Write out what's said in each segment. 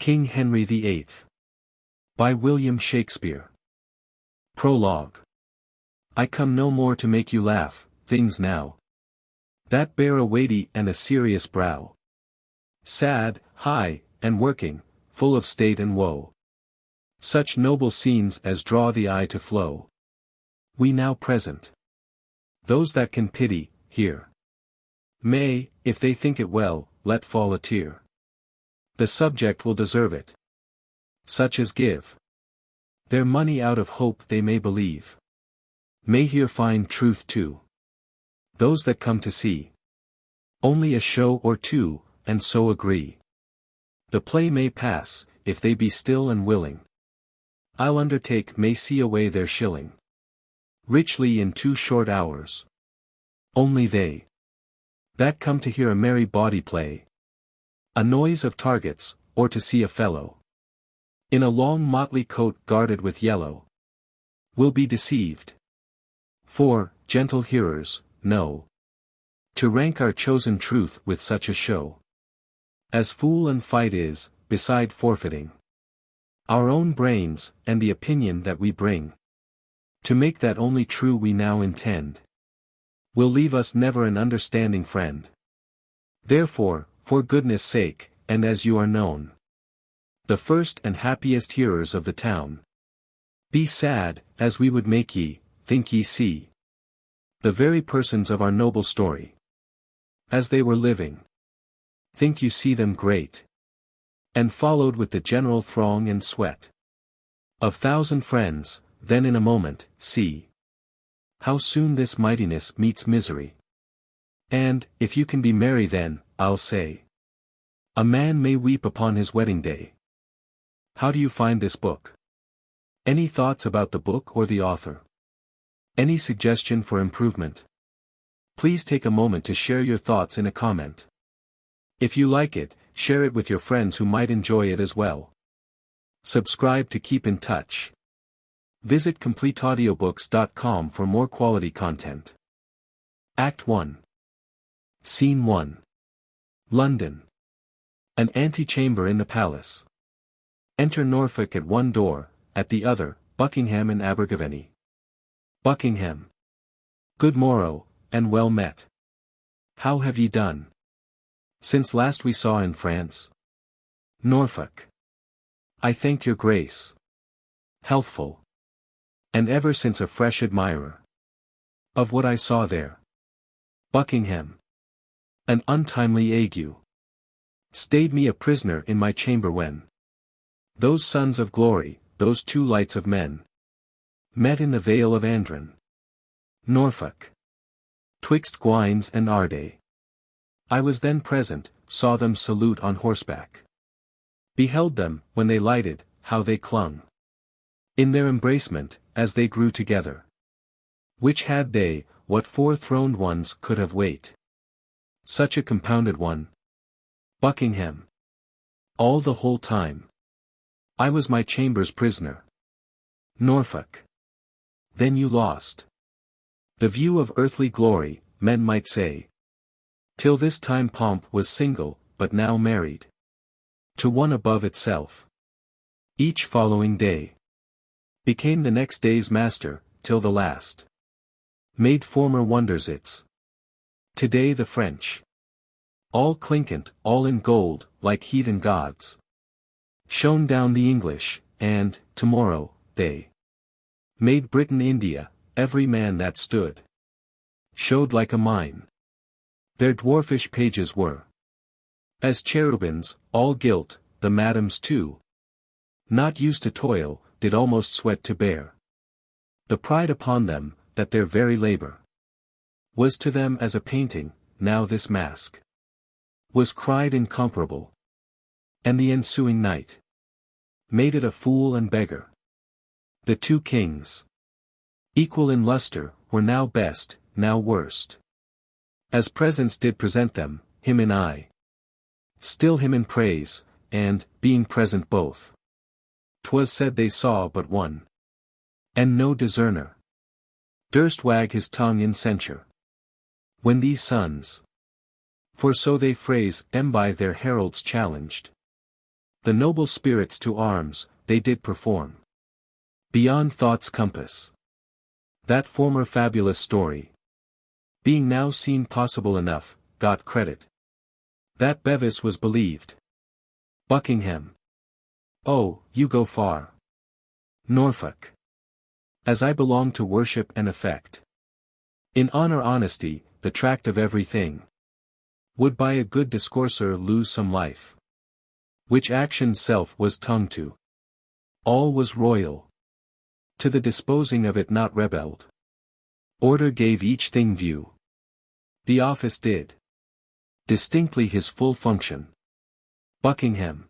King Henry VIII. By William Shakespeare. Prologue. I come no more to make you laugh, things now that bear a weighty and a serious brow. Sad, high, and working, full of state and woe. Such noble scenes as draw the eye to flow. We now present. Those that can pity, hear. May, if they think it well, let fall a tear. The subject will deserve it. Such as give their money out of hope they may believe. May here find truth too. Those that come to see only a show or two, and so agree. The play may pass, if they be still and willing. I'll undertake may see away their shilling richly in 2 short hours. Only they that come to hear a merry bawdy play, a noise of targets, or to see a fellow in a long motley coat guarded with yellow, will be deceived. For, gentle hearers, know to rank our chosen truth with such a show as fool and fight is, beside forfeiting our own brains, and the opinion that we bring to make that only true we now intend, will leave us never an understanding friend. Therefore, for goodness sake, and as you are known the first and happiest hearers of the town, be sad, as we would make ye, think ye see the very persons of our noble story as they were living. Think you see them great, and followed with the general throng and sweat of 1,000 friends, then in a moment, see how soon this mightiness meets misery. And, if you can be merry then, I'll say, a man may weep upon his wedding day. How do you find this book? Any thoughts about the book or the author? Any suggestion for improvement? Please take a moment to share your thoughts in a comment. If you like it, share it with your friends who might enjoy it as well. Subscribe to keep in touch. Visit CompleteAudiobooks.com for more quality content. Act 1. Scene 1. London. An antechamber in the palace. Enter Norfolk at one door, at the other, Buckingham and Abergavenny. Buckingham. Good morrow, and well met. How have ye done since last we saw in France? Norfolk. I thank your grace. Healthful. And ever since a fresh admirer of what I saw there. Buckingham. An untimely ague stayed me a prisoner in my chamber when those sons of glory, those 2 lights of men, met in the vale of Andren. Norfolk. Twixt Gwines and Ardey. I was then present, saw them salute on horseback. Beheld them, when they lighted, how they clung in their embracement, as they grew together. Which had they, what 4 throned ones could have weight? Such a compounded one. Buckingham. All the whole time I was my chamber's prisoner. Norfolk. Then you lost the view of earthly glory, men might say. Till this time pomp was single, but now married to one above itself. Each following day became the next day's master, till the last made former wonders its. Today the French, all clinkant, all in gold, like heathen gods, shone down the English, and, tomorrow, they made Britain India, every man that stood showed like a mine. Their dwarfish pages were as cherubins, all gilt, the madams too, not used to toil, did almost sweat to bear the pride upon them, that their very labor was to them as a painting. Now this mask was cried incomparable, and the ensuing night made it a fool and beggar. The 2 kings, equal in lustre, were now best, now worst. As presents did present them, him in eye, still him in praise, and, being present both, 'twas said they saw but one, and no discerner durst wag his tongue in censure. When these sons, for so they phrase, by their heralds challenged The noble spirits to arms, they did perform. Beyond thought's compass. That former fabulous story, being now seen possible enough, got credit. That Bevis was believed. Buckingham. Oh, you go far. Norfolk. As I belong to worship and affect. In honor honesty, the tract of everything. Would by a good discourser lose some life. Which action's self was tongue to. All was royal. To the disposing of it not rebelled. Order gave each thing view. The office did. Distinctly his full function. Buckingham.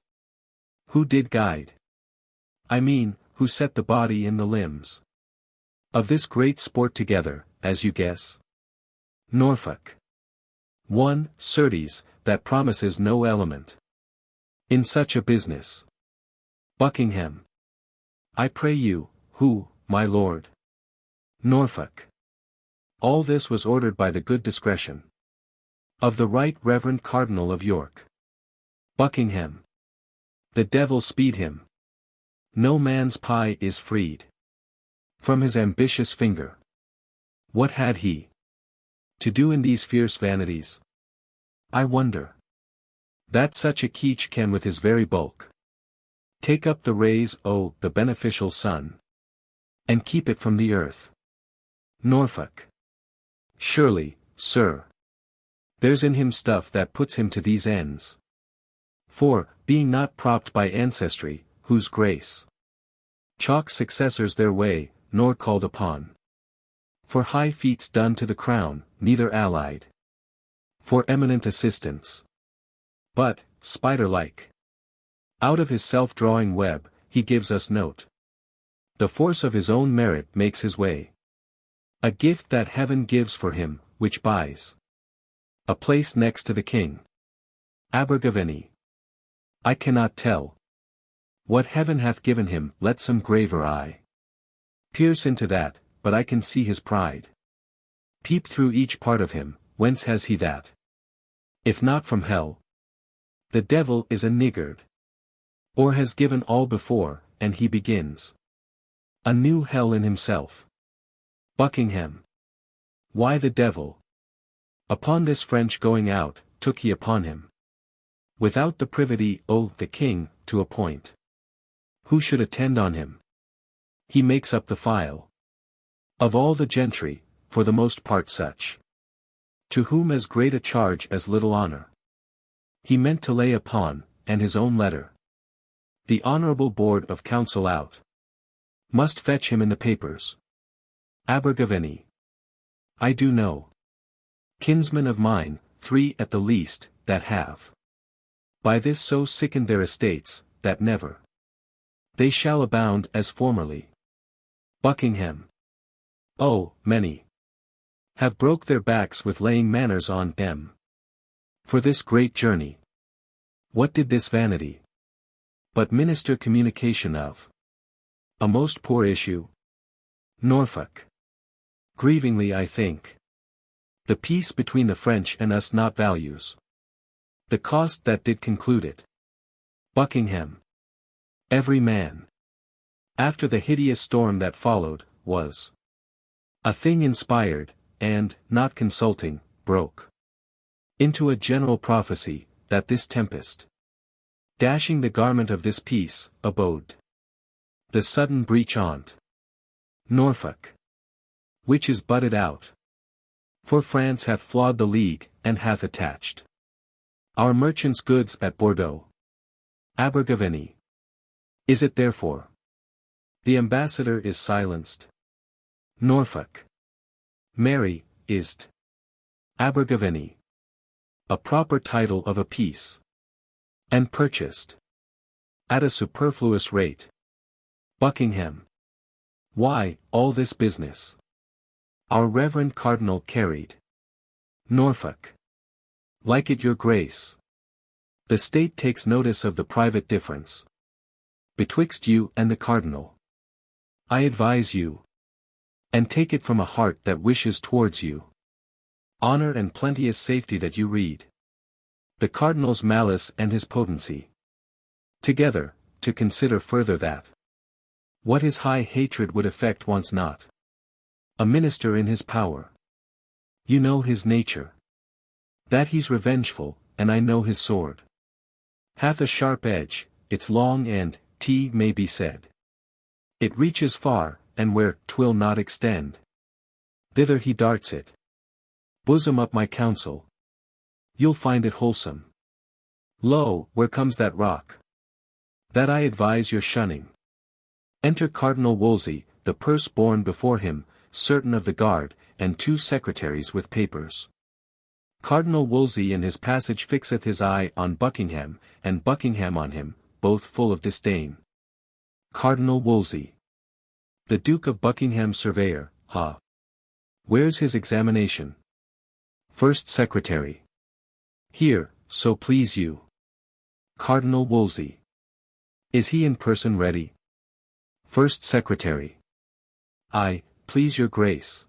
Who did guide? I mean, who set the body in the limbs. Of this great sport together, as you guess. Norfolk. One, certes, that promises no element. In such a business. Buckingham. I pray you, who, my lord? Norfolk. All this was ordered by the good discretion of the Right Reverend Cardinal of York. Buckingham. The devil speed him. No man's pie is freed from his ambitious finger. What had he to do in these fierce vanities? I wonder. That such a keech can with his very bulk take up the rays o' the beneficial sun, and keep it from the earth. Norfolk. Surely, sir. There's in him stuff that puts him to these ends. For, being not propped by ancestry, whose grace chalks successors their way, nor called upon for high feats done to the crown, neither allied for eminent assistance. But, spider-like, out of his self-drawing web, he gives us note. The force of his own merit makes his way. A gift that heaven gives for him, which buys a place next to the king. Abergavenny. I cannot tell what heaven hath given him. Let some graver eye pierce into that, but I can see his pride peep through each part of him. Whence has he that? If not from hell. The devil is a niggard, or has given all before, and he begins a new hell in himself. Buckingham. Why the devil? Upon this French going out, took he upon him, without the privity o' the king, to appoint who should attend on him. He makes up the file of all the gentry, for the most part such to whom as great a charge as little honor he meant to lay upon, and his own letter the honorable board of council out must fetch him in the papers. Abergavenny. I do know kinsmen of mine, 3 at the least, that have by this so sickened their estates, that never they shall abound as formerly. Buckingham. Oh, many have broke their backs with laying manners on them for this great journey. What did this vanity but minister communication of a most poor issue? Norfolk. Grievingly I think the peace between the French and us not values the cost that did conclude it. Buckingham. Every man, after the hideous storm that followed, was a thing inspired, and, not consulting, broke into a general prophecy, that this tempest, dashing the garment of this peace, abode the sudden breach on't. Norfolk. Which is budded out. For France hath flawed the league, and hath attached our merchants' goods at Bordeaux. Abergavenny. Is it therefore the ambassador is silenced? Norfolk. Mary, is't Abergavenny a proper title of a peace, and purchased at a superfluous rate? Buckingham. Why, all this business our reverend cardinal carried. Norfolk. Like it your grace. The state takes notice of the private difference betwixt you and the cardinal. I advise you, and take it from a heart that wishes towards you honor and plenteous safety, that you read the cardinal's malice and his potency. Together, to consider further that what his high hatred would effect wants not a minister in his power. You know his nature. That he's revengeful, and I know his sword hath a sharp edge, it's long and, may be said. It reaches far, and where 'twill not extend, thither he darts it. Bosom up my counsel. You'll find it wholesome. Lo, where comes that rock that I advise your shunning? Enter Cardinal Wolsey, the purse borne before him, certain of the guard, and 2 secretaries with papers. Cardinal Wolsey in his passage fixeth his eye on Buckingham, and Buckingham on him, both full of disdain. Cardinal Wolsey. The Duke of Buckingham's surveyor, ha! Where's his examination? First Secretary. Here, so please you. Cardinal Wolsey. Is he in person ready? First Secretary. Aye, please your grace.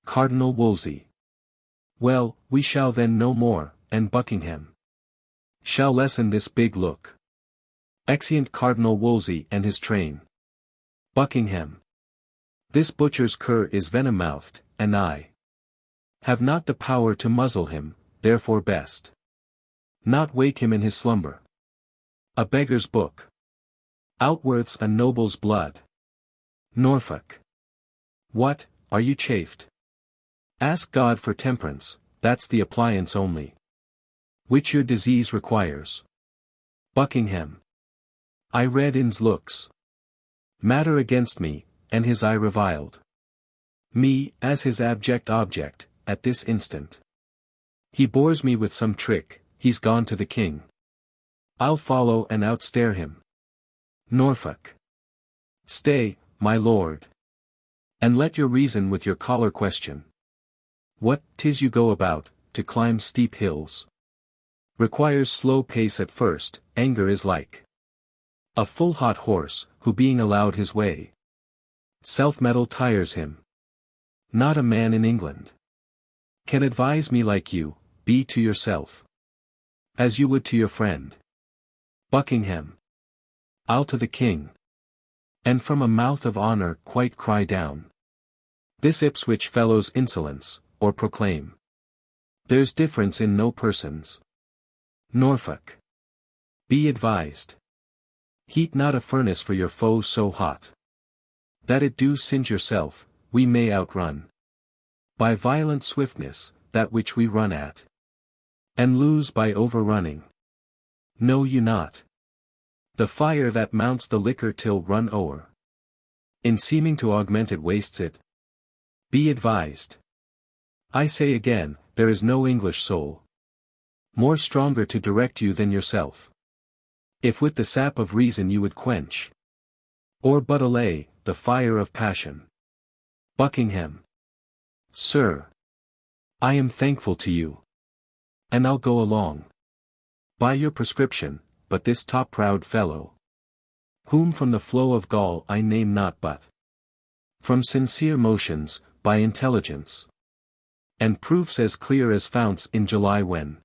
Cardinal Wolsey. Well, we shall then know more, and Buckingham shall lessen this big look. Exeunt Cardinal Wolsey and his train. Buckingham. This butcher's cur is venom-mouthed, and I have not the power to muzzle him, therefore best not wake him in his slumber. A beggar's book outworths a noble's blood. Norfolk. What, are you chafed? Ask God for temperance, that's the appliance only which your disease requires. Buckingham. I read in's looks matter against me, and his eye reviled me as his abject object, at this instant. He bores me with some trick, he's gone to the king. I'll follow and outstare him. Norfolk. Stay, my lord. And let your reason with your collar question. What 'tis you go about, to climb steep hills. Requires slow pace at first, anger is like a full hot horse, who being allowed his way, self-mettle tires him. Not a man in England can advise me like you, be to yourself as you would to your friend. Buckingham. I'll to the king, and from a mouth of honor quite cry down this Ipswich fellow's insolence, or proclaim there's difference in no persons. Norfolk. Be advised. Heat not a furnace for your foe so hot that it do singe yourself, we may outrun by violent swiftness, that which we run at, and lose by overrunning. Know you not the fire that mounts the liquor till run o'er, in seeming to augment it wastes it? Be advised. I say again, there is no English soul more stronger to direct you than yourself. If with the sap of reason you would quench, or but allay, the fire of passion. Buckingham. Sir. I am thankful to you. And I'll go along by your prescription, but this top-proud fellow, whom from the flow of gall I name not but from sincere motions, by intelligence, and proofs as clear as founts in July when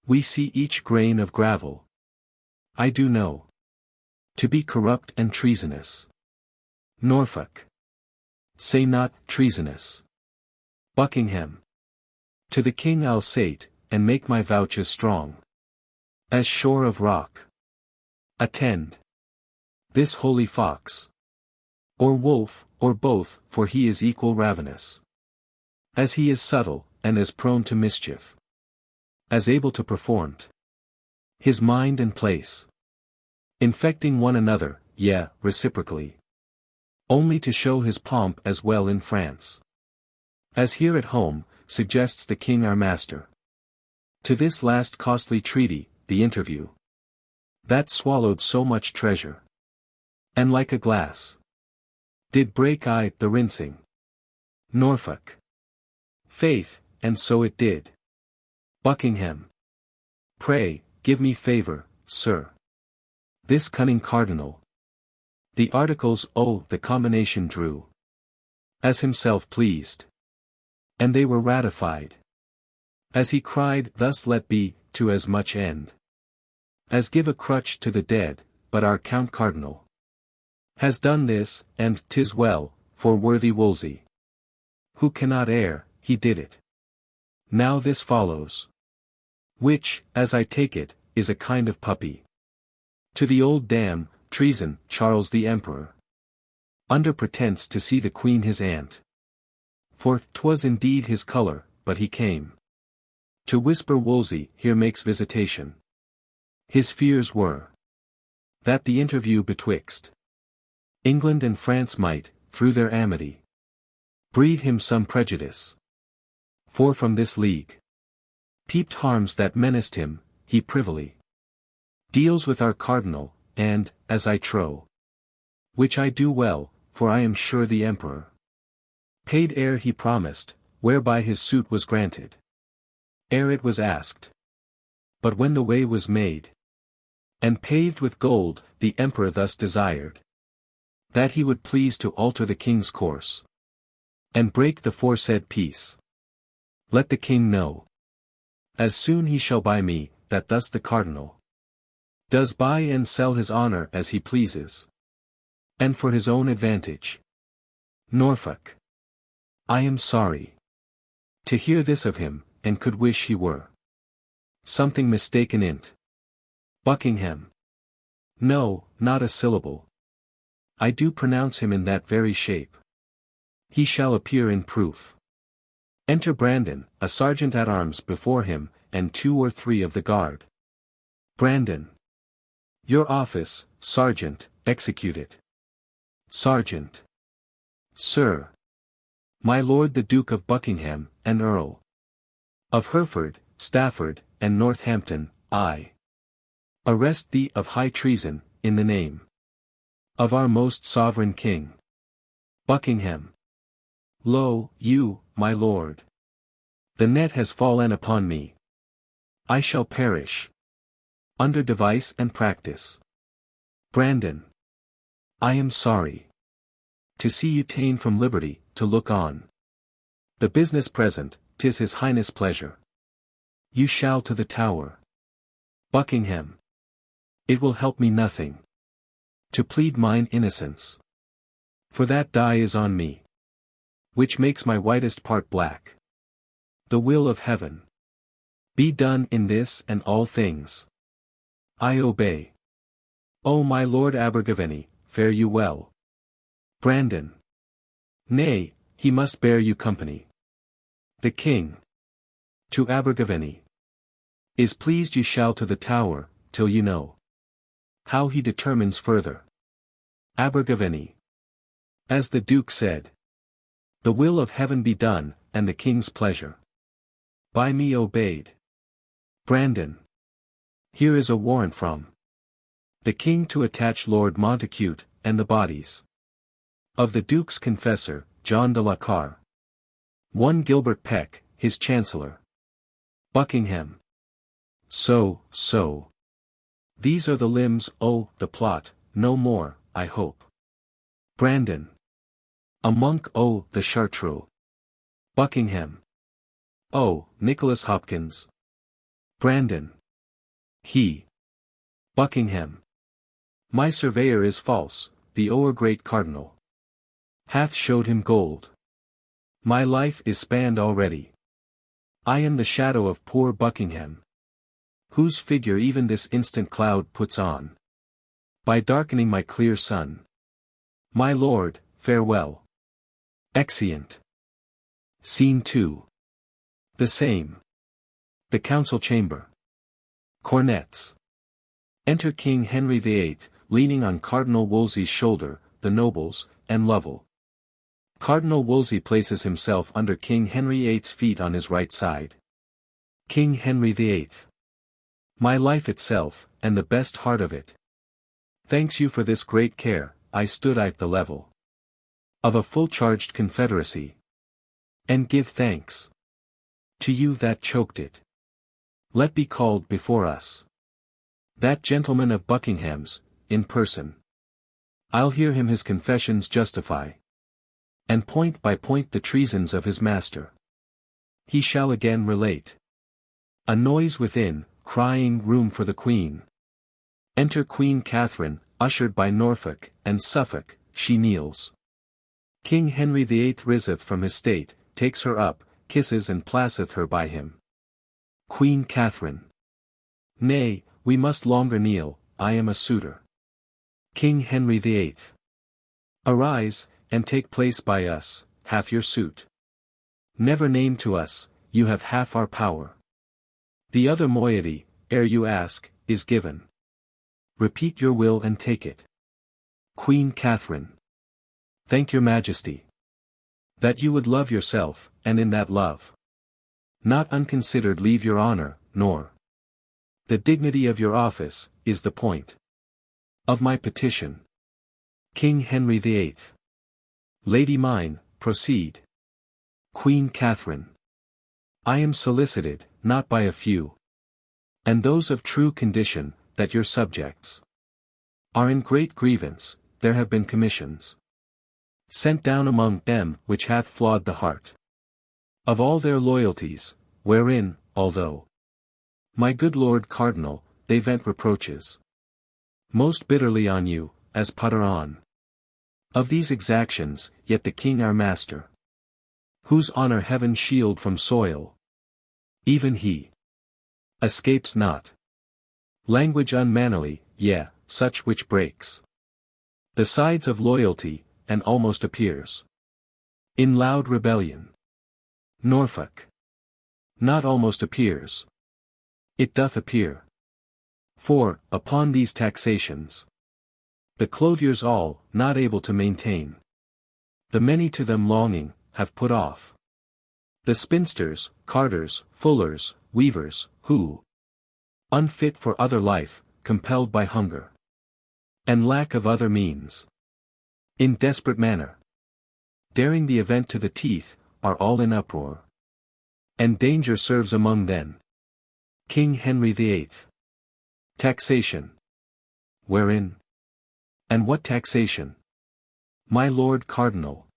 we see each grain of gravel, I do know to be corrupt and treasonous. Norfolk. Say not treasonous. Buckingham. To the king I'll sate, and make my vouches strong as shore of rock. Attend this holy fox, or wolf, or both, for he is equal ravenous as he is subtle, and as prone to mischief as able to perform his mind and place, infecting one another, yea, reciprocally, only to show his pomp as well in France as here at home, suggests the king our master. To this last costly treaty, the interview that swallowed so much treasure, and like a glass did break the rinsing. Norfolk. Faith, and so it did. Buckingham. Pray, give me favour, sir. This cunning cardinal the articles, the combination drew as himself pleased, and they were ratified as he cried, thus let be, to as much end as give a crutch to the dead, but our Count Cardinal has done this, and 'tis well, for worthy Wolsey, who cannot err, he did it. Now this follows, which, as I take it, is a kind of puppy. To the old dam, treason, Charles the Emperor, under pretence to see the Queen his aunt. For 'twas indeed his colour, but he came to whisper Wolsey here makes visitation. His fears were that the interview betwixt England and France might, through their amity, breed him some prejudice. For from this league peeped harms that menaced him, he privily deals with our Cardinal, and, as I trow, which I do well, for I am sure the Emperor paid ere he promised, whereby his suit was granted, ere it was asked. But when the way was made, and paved with gold, the Emperor thus desired that he would please to alter the King's course, and break the foresaid peace. Let the King know, as soon he shall by me, that thus the Cardinal does buy and sell his honour as he pleases, and for his own advantage. Norfolk, I am sorry to hear this of him, and could wish he were something mistaken in't. Buckingham, no, not a syllable. I do pronounce him in that very shape. He shall appear in proof. Enter Brandon, a sergeant at arms before him, and 2 or 3 of the guard. Brandon, your office, sergeant, execute it. Sergeant, sir, my lord the Duke of Buckingham, and Earl of Hereford, Stafford, and Northampton, I arrest thee of high treason, in the name of our most sovereign King. Buckingham, lo, you, my lord, the net has fallen upon me. I shall perish under device and practice. Brandon, I am sorry to see you ta'en from liberty, to look on the business present, 'tis his highness' pleasure. You shall to the Tower. Buckingham, it will help me nothing to plead mine innocence, for that dye is on me, which makes my whitest part black. The will of heaven be done in this and all things. I obey. O my lord Abergavenny, fare you well. Brandon, nay, he must bear you company. The King, to Abergavenny, is pleased you shall to the Tower, till you know how he determines further. Abergavenny, as the Duke said, the will of heaven be done, and the King's pleasure by me obeyed. Brandon, here is a warrant from the King to attach Lord Montacute, and the bodies of the Duke's confessor, John de la Carre. 1 Gilbert Peck, his Chancellor. Buckingham, so. These are the limbs, the plot, no more, I hope. Brandon, a monk, the Chartreux. Buckingham, Nicholas Hopkins. Brandon, he. Buckingham, my surveyor is false, the great Cardinal hath showed him gold. My life is spanned already. I am the shadow of poor Buckingham, whose figure even this instant cloud puts on, by darkening my clear sun. My lord, farewell. Exeunt. Scene 2. The same. The council chamber. Cornets. Enter King Henry VIII, leaning on Cardinal Wolsey's shoulder, the nobles, and Lovell. Cardinal Wolsey places himself under King Henry VIII's feet on his right side. King Henry VIII. My life itself, and the best heart of it, thanks you for this great care. I stood at the level of a full-charged confederacy, and give thanks to you that choked it. Let be called before us that gentleman of Buckingham's, in person. I'll hear him his confessions justify, and point by point the treasons of his master. He shall again relate. A noise within, crying room for the Queen. Enter Queen Catherine, ushered by Norfolk, and Suffolk, she kneels. King Henry VIII riseth from his state, takes her up, kisses and placeth her by him. Queen Catherine. Nay, we must longer kneel, I am a suitor. King Henry VIII. Arise, and take place by us, half your suit. Never name to us, you have half our power. The other moiety, ere you ask, is given. Repeat your will and take it. Queen Catherine. Thank your majesty. That you would love yourself, and in that love, not unconsidered leave your honor, nor the dignity of your office, is the point of my petition. King Henry VIII. Lady mine, proceed. Queen Catherine. I am solicited, not by a few, and those of true condition, that your subjects are in great grievance. There have been commissions sent down among them which hath flawed the heart of all their loyalties, wherein, although my good Lord Cardinal, they vent reproaches most bitterly on you, as putter on. Of these exactions, yet the King our master, whose honor heaven shield from soil, even he escapes not. Language unmannerly, yea, such which breaks the sides of loyalty, and almost appears in loud rebellion. Norfolk. Not almost appears. It doth appear. For, upon these taxations, the clothiers all, not able to maintain, the many to them longing, have put off. The spinsters, carters, fullers, weavers, who, unfit for other life, compelled by hunger and lack of other means, in desperate manner, daring the event to the teeth, are all in uproar. And danger serves among them. King Henry VIII. Taxation. Wherein? And what taxation? My Lord Cardinal.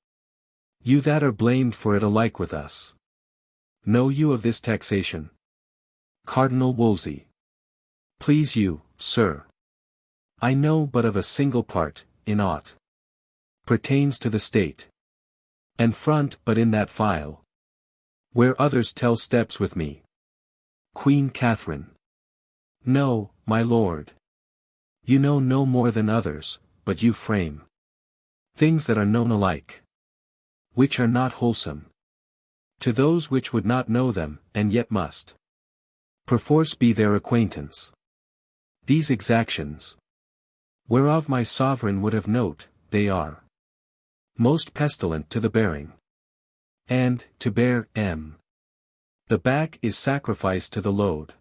You that are blamed for it alike with us. Know you of this taxation? Cardinal Wolsey. Please you, sir. I know but of a single part, in aught pertains to the state. And front but in that file, where others tell steps with me. Queen Catherine. No, my lord. You know no more than others, but you frame things that are known alike, which are not wholesome to those which would not know them, and yet must perforce be their acquaintance. These exactions, whereof my sovereign would have note, they are most pestilent to the bearing. And, to bear, the back is sacrificed to the load.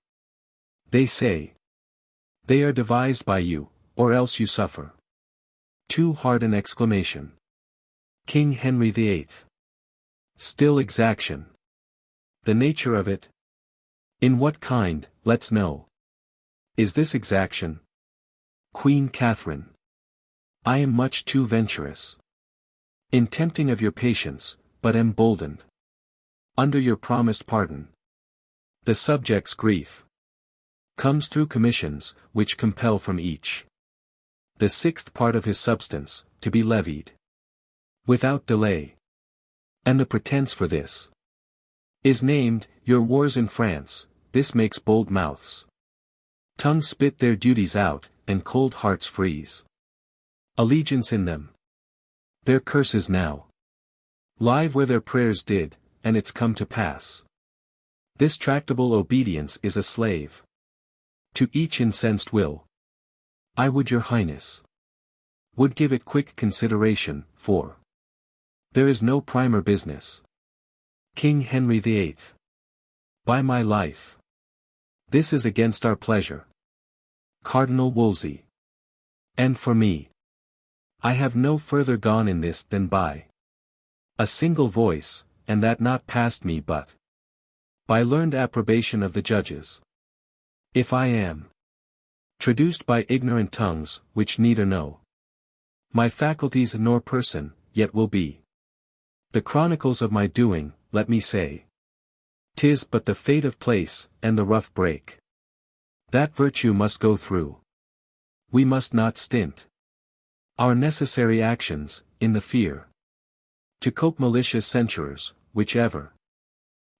They say, they are devised by you, or else you suffer too hard an exclamation. King Henry VIII. Still exaction. The nature of it? In what kind, let's know. Is this exaction? Queen Catherine. I am much too venturous in tempting of your patience, but emboldened under your promised pardon. The subject's grief comes through commissions, which compel from each the sixth part of his substance, to be levied without delay. And the pretence for this is named, your wars in France. This makes bold mouths tongues spit their duties out, and cold hearts freeze allegiance in them. Their curses now live where their prayers did, and it's come to pass. This tractable obedience is a slave to each incensed will. I would your highness would give it quick consideration, for there is no primer business. King Henry VIII. By my life, this is against our pleasure. Cardinal Wolsey. And for me, I have no further gone in this than by a single voice, and that not past me but by learned approbation of the judges. If I am traduced by ignorant tongues, which neither know my faculties nor person, yet will be the chronicles of my doing, let me say, 'tis but the fate of place, and the rough break that virtue must go through. we must not stint our necessary actions, in the fear to cope malicious censurers, whichever,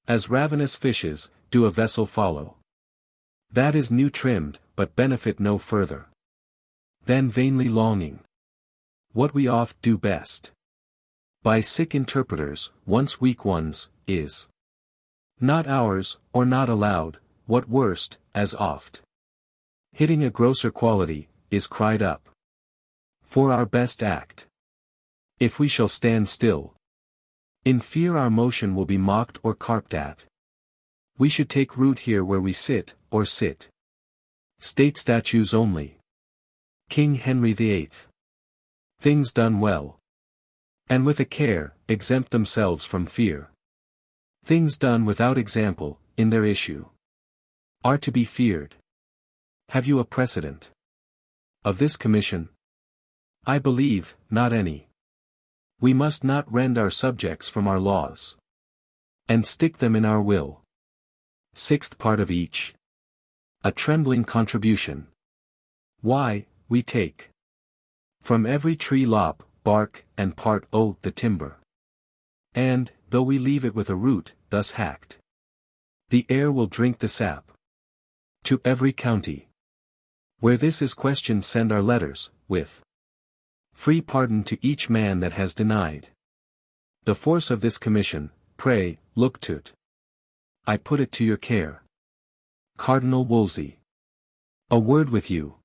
as ravenous fishes, do a vessel follow. That is new trimmed, but benefit no further than vainly longing what we oft do best by sick interpreters, once weak ones, is not ours, or not allowed, what worst, as oft hitting a grosser quality, is cried up for our best act. If we shall stand still, in fear our motion will be mocked or carped at. We should take root here where we sit, or sit state statues only. King Henry VIII. Things done well, and with a care, exempt themselves from fear. Things done without example, in their issue, are to be feared. Have you a precedent of this commission? I believe, not any. We must not rend our subjects from our laws, and stick them in our will. Sixth part of each, a trembling contribution. Why, we take from every tree lop, bark, and part o' the timber. And, though we leave it with a root, thus hacked, the air will drink the sap. To every county where this is questioned send our letters, with free pardon to each man that has denied the force of this commission. Pray, look to't. I put it to your care. Cardinal Wolsey. A word with you.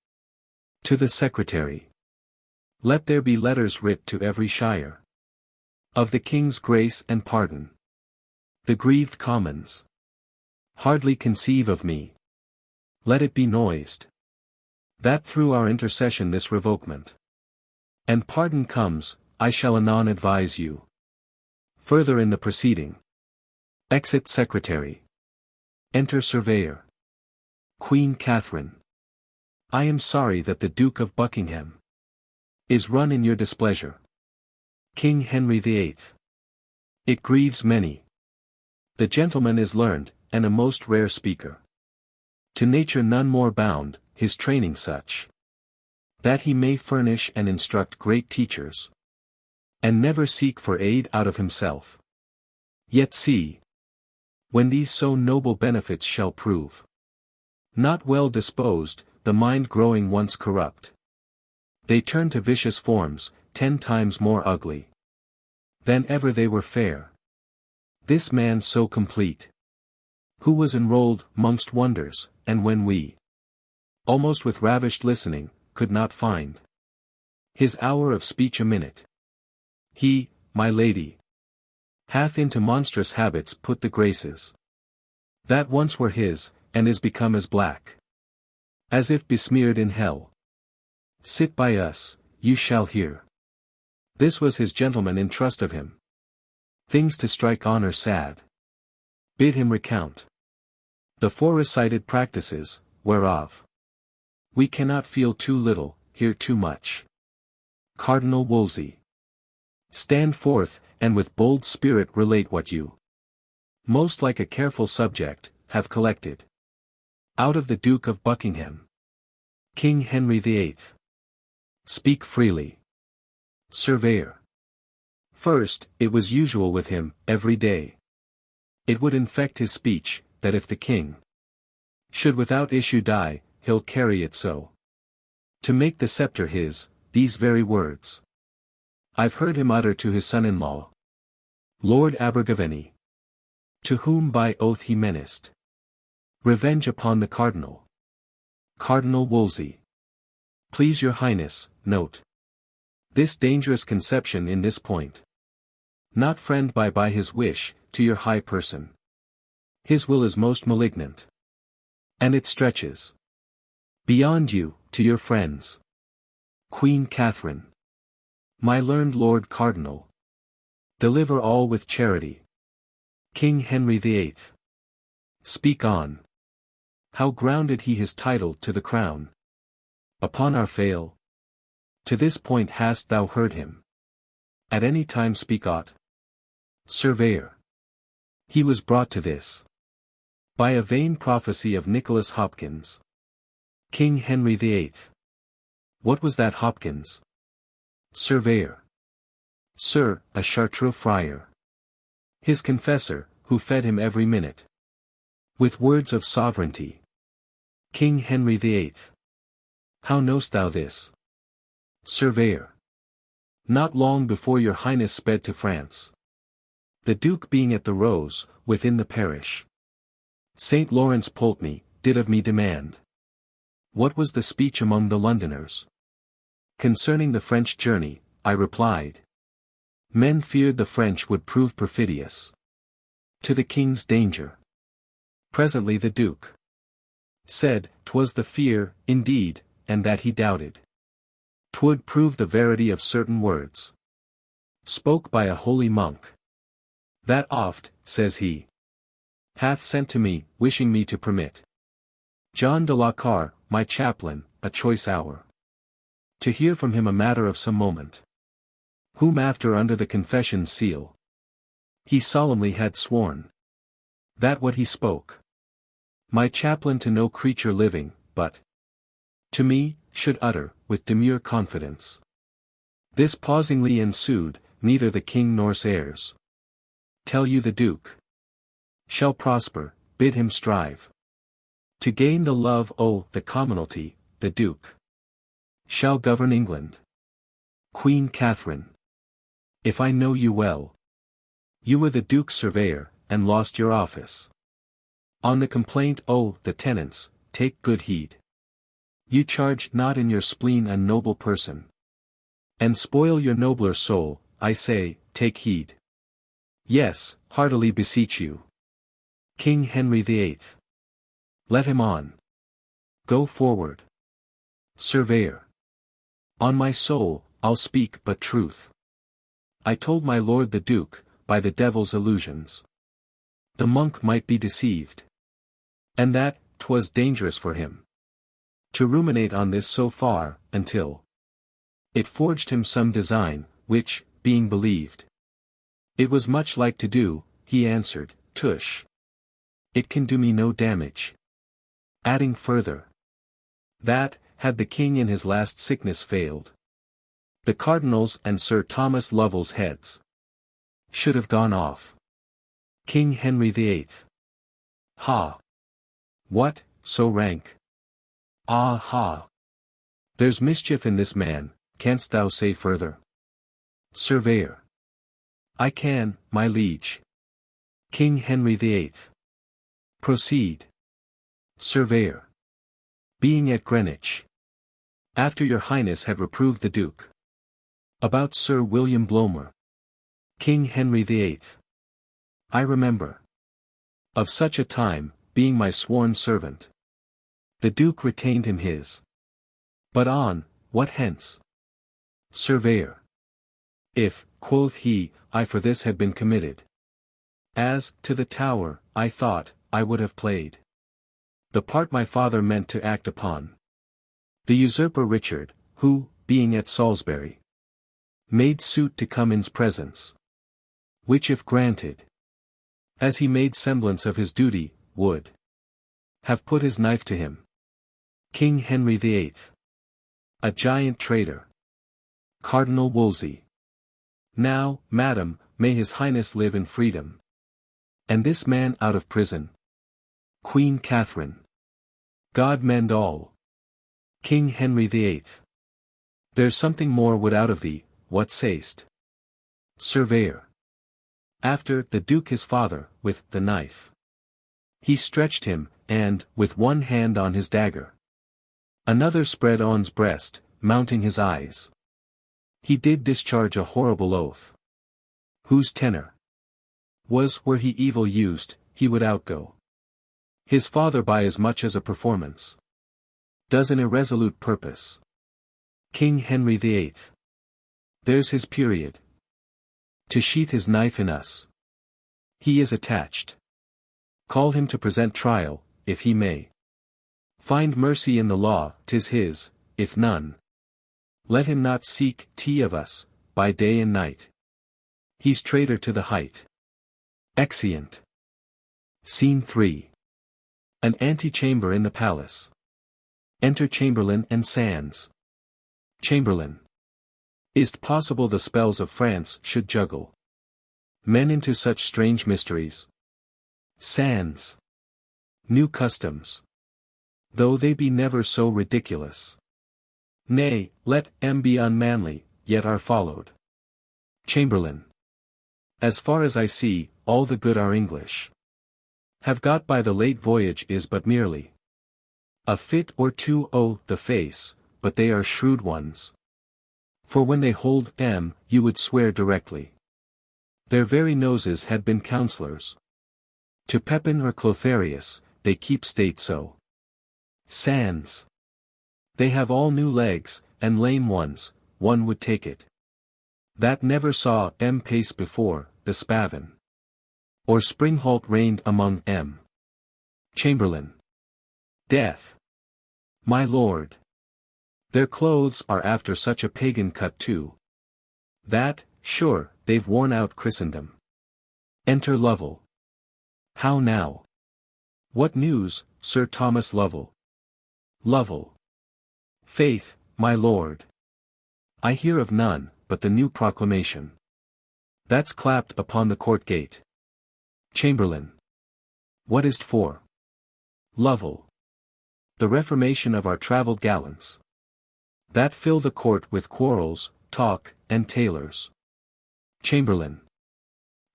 To the Secretary. Let there be letters writ to every shire of the King's grace and pardon. The grieved Commons hardly conceive of me. Let it be noised that through our intercession this revokement and pardon comes. I shall anon advise you further in the proceeding. Exit Secretary. Enter Surveyor. Queen Catherine. I am sorry that the Duke of Buckingham is run in your displeasure. King Henry VIII. It grieves many. The gentleman is learned, and a most rare speaker. To nature none more bound, his training such that he may furnish and instruct great teachers, and never seek for aid out of himself. Yet see, when these so noble benefits shall prove not well disposed, the mind growing once corrupt, they turn to vicious forms, 10 times more ugly than ever they were fair. This man so complete, who was enrolled 'mongst wonders, and when we, almost with ravished listening, could not find his hour of speech a minute, he, my lady, hath into monstrous habits put the graces that once were his, and is become as black as if besmeared in hell. Sit by us, you shall hear. This was his gentleman in trust of him. Things to strike honor sad. Bid him recount the fore-recited practices, whereof we cannot feel too little, hear too much. Cardinal Wolsey. Stand forth, and with bold spirit relate what you, most like a careful subject, have collected out of the Duke of Buckingham. King Henry VIII. Speak freely. Surveyor. First, it was usual with him, every day. It would infect his speech, that if the king should without issue die, he'll carry it so to make the scepter his, these very words I've heard him utter to his son-in-law, Lord Abergavenny, to whom by oath he menaced revenge upon the cardinal. Cardinal Wolsey. Please your highness, note this dangerous conception in this point. Not friend by his wish, to your high person. His will is most malignant, and it stretches beyond you, to your friends. Queen Catherine. My learned Lord Cardinal. Deliver all with charity. King Henry VIII. Speak on. How grounded he his title to the crown? Upon our fail. To this point hast thou heard him at any time speak aught? Surveyor. He was brought to this by a vain prophecy of Nicholas Hopkins. King Henry VIII. What was that, Hopkins? Surveyor. Sir, a Chartreux friar. His confessor, who fed him every minute with words of sovereignty. King Henry VIII. How knowst thou this? Surveyor. Not long before your highness sped to France. The Duke being at the Rose, within the parish. St. Lawrence Pulteney, did of me demand. What was the speech among the Londoners? Concerning the French journey, I replied. Men feared the French would prove perfidious to the king's danger. Presently the Duke said, 'twas the fear, indeed, and that he doubted 'twould prove the verity of certain words spoke by a holy monk. That oft, says he, hath sent to me, wishing me to permit John de la Carre, my chaplain, a choice hour to hear from him a matter of some moment, whom after under the confession's seal he solemnly had sworn that what he spoke, my chaplain to no creature living, but to me, should utter, with demure confidence. This pausingly ensued, neither the king nor heirs tell you the Duke shall prosper, bid him strive to gain the love o' the commonalty, the Duke shall govern England. Queen Catherine. If I know you well, you were the Duke's surveyor, and lost your office. On the complaint o' the tenants, take good heed. You charge not in your spleen a noble person, and spoil your nobler soul, I say, take heed. Yes, heartily beseech you. King Henry VIII. Let him on. Go forward. Surveyor. On my soul, I'll speak but truth. I told my lord the Duke, by the devil's illusions, the monk might be deceived, and that 'twas dangerous for him to ruminate on this so far, until it forged him some design, which, being believed, it was much like to do, he answered, tush. It can do me no damage. Adding further, that, had the king in his last sickness failed, the cardinals and Sir Thomas Lovell's heads should have gone off. King Henry VIII. Ha! What, so rank? Ah ha! There's mischief in this man, canst thou say further? Surveyor. I can, my liege. King Henry VIII. Proceed. Surveyor. Being at Greenwich, after your highness had reproved the Duke about Sir William Blomer. King Henry VIII. I remember of such a time, being my sworn servant, the Duke retained him his. But on, what hence? Surveyor. If, quoth he, I for this had been committed, as, to the Tower, I thought, I would have played the part my father meant to act upon the usurper Richard, who, being at Salisbury, made suit to come in's presence, which if granted, as he made semblance of his duty, would have put his knife to him. King Henry VIII. A giant traitor. Cardinal Wolsey. Now, madam, may his highness live in freedom, and this man out of prison. Queen Catherine. God mend all. King Henry VIII. There's something more would out of thee, what say'st? Surveyor. After the Duke his father, with the knife, he stretched him, and, with one hand on his dagger, another spread on's breast, mounting his eyes, he did discharge a horrible oath, whose tenor was, were he evil used, he would outgo his father by as much as a performance does an irresolute purpose. King Henry VIII. There's his period to sheath his knife in us. He is attached. Call him to present trial, if he may find mercy in the law, 'tis his, if none, let him not seek tea of us, by day and night. He's traitor to the height. Exeunt. Scene 3. An antechamber in the palace. Enter Chamberlain and Sands. Chamberlain. Is't possible the spells of France should juggle men into such strange mysteries? Sans. New customs. Though they be never so ridiculous. Nay, let them be unmanly, yet are followed. Chamberlain. As far as I see, all the good our English have got by the late voyage is but merely a fit or two o' the face, but they are shrewd ones. For when they hold you would swear directly their very noses had been counsellors. To Pepin or Clotharius, they keep state so. Sans. They have all new legs, and lame ones, one would take it. That never saw pace before, the spavin. Or springhalt reigned among Chamberlain. Death. My lord. Their clothes are after such a pagan cut too. That, sure, they've worn out Christendom. Enter Lovell. How now? What news, Sir Thomas Lovell? Lovell. Faith, my lord. I hear of none, but the new proclamation. That's clapped upon the court gate. Chamberlain. What is't for? Lovell. The reformation of our travelled gallants. That fill the court with quarrels, talk, and tailors. Chamberlain.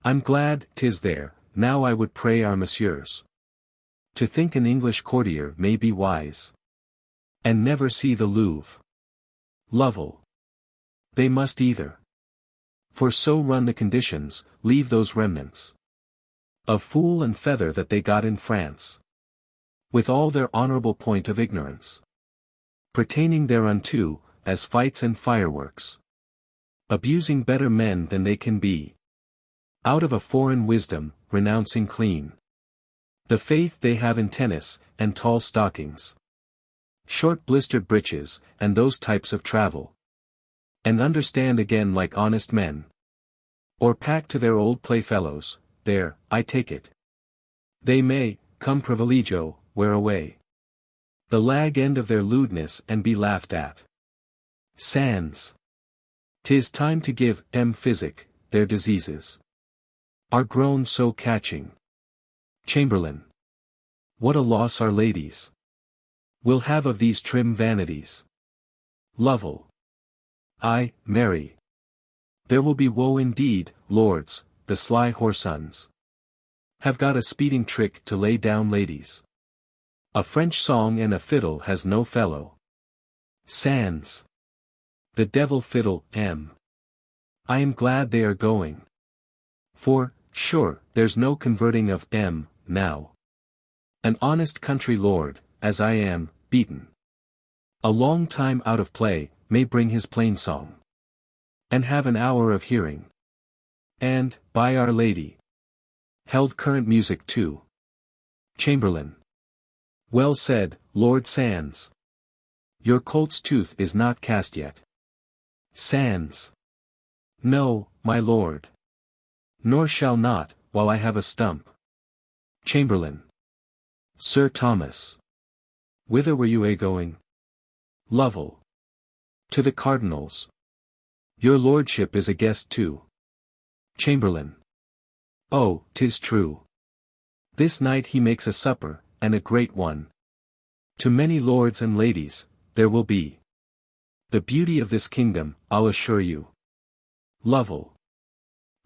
I'm glad 'tis there, now I would pray our messieurs to think an English courtier may be wise, and never see the Louvre. Lovell. They must either. For so run the conditions, leave those remnants of fool and feather that they got in France, with all their honourable point of ignorance pertaining thereunto, as fights and fireworks, abusing better men than they can be, out of a foreign wisdom, renouncing clean the faith they have in tennis, and tall stockings, short blistered breeches, and those types of travel, and understand again like honest men, or pack to their old playfellows. There, I take it. They may, cum privilegio, wear away the lag end of their lewdness and be laughed at. Sans. 'Tis time to give physic, their diseases are grown so catching. Chamberlain. What a loss our ladies will have of these trim vanities. Lovell. Ay, marry. There will be woe indeed, lords, the sly whoresuns have got a speeding trick to lay down ladies. A French song and a fiddle has no fellow. Sans. The devil fiddle, I am glad they are going. For, sure, there's no converting of now. An honest country lord, as I am, beaten a long time out of play, may bring his plain song and have an hour of hearing. And, by Our Lady, held current music too. Chamberlain. Well said, Lord Sans. Your colt's tooth is not cast yet. Sans. No, my lord. Nor shall not, while I have a stump. Chamberlain. Sir Thomas. Whither were you going? Lovell. To the Cardinal's. Your lordship is a guest too. Chamberlain. Oh, 'tis true. This night he makes a supper, and a great one. To many lords and ladies, there will be the beauty of this kingdom, I'll assure you. Lovell.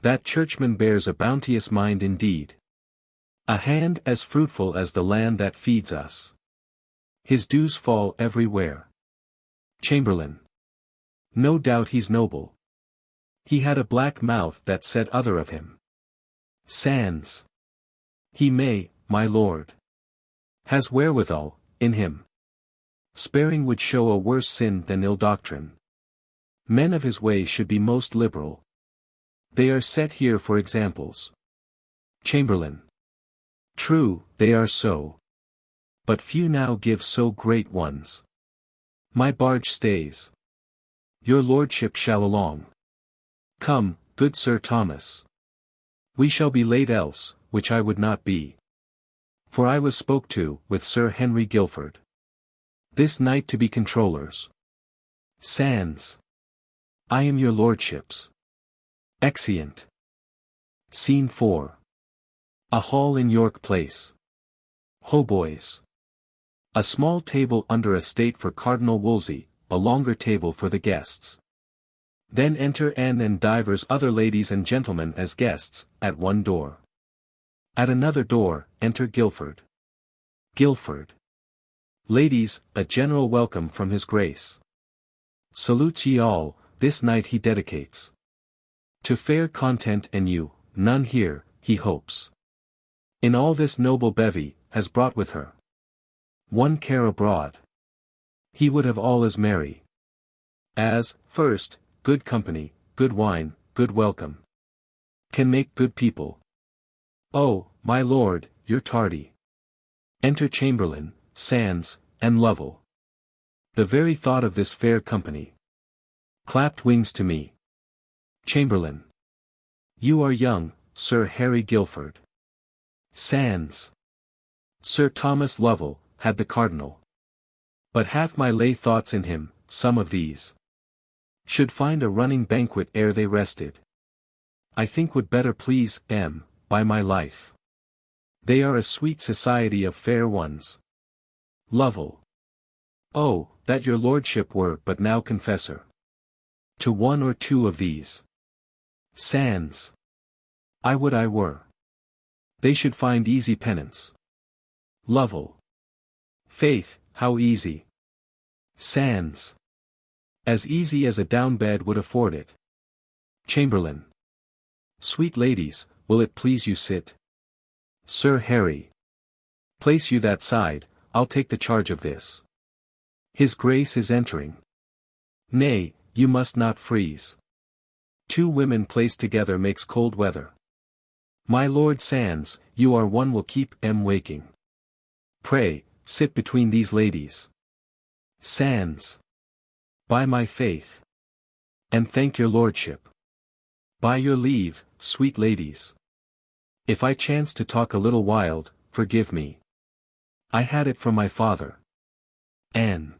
That churchman bears a bounteous mind indeed. A hand as fruitful as the land that feeds us. His dews fall everywhere. Chamberlain. No doubt he's noble. He had a black mouth that said other of him. Sans. He may, my lord. Has wherewithal, in him. Sparing would show a worse sin than ill doctrine. Men of his way should be most liberal. They are set here for examples. Chamberlain. True, they are so. But few now give so great ones. My barge stays. Your lordship shall along. Come, good Sir Thomas. We shall be late else, which I would not be. For I was spoke to, with Sir Henry Guilford, this night to be controllers. Sans. I am your lordship's. Exeunt. Scene 4. A hall in York Place. Hautboys. A small table under a state for Cardinal Wolsey, a longer table for the guests. Then enter Anne and divers other ladies and gentlemen as guests, at one door. At another door, enter Guilford. Guilford. Ladies, a general welcome from his grace. Salutes ye all, this night he dedicates. To fair content and you, none here, he hopes. In all this noble bevy, has brought with her one care abroad. He would have all as merry as, first, good company, good wine, good welcome. Can make good people. Oh, my lord, you're tardy. Enter Chamberlain, Sands, and Lovell. The very thought of this fair company clapped wings to me. Chamberlain. You are young, Sir Harry Guilford. Sands. Sir Thomas Lovell, had the Cardinal. But half my lay thoughts in him, some of these should find a running banquet ere they rested. I think would better please, by my life. They are a sweet society of fair ones. Lovell. Oh, that your lordship were but now confessor to one or two of these. Sands. I would I were. They should find easy penance. Lovell. Faith, how easy. Sands. As easy as a down bed would afford it. Chamberlain. Sweet ladies, will it please you sit? Sir Harry. Place you that side, I'll take the charge of this. His grace is entering. Nay, you must not freeze. Two women placed together makes cold weather. My Lord Sands, you are one will keep waking. Pray, sit between these ladies. Sands. By my faith. And thank your lordship. By your leave, sweet ladies. If I chance to talk a little wild, forgive me. I had it from my father. Anne.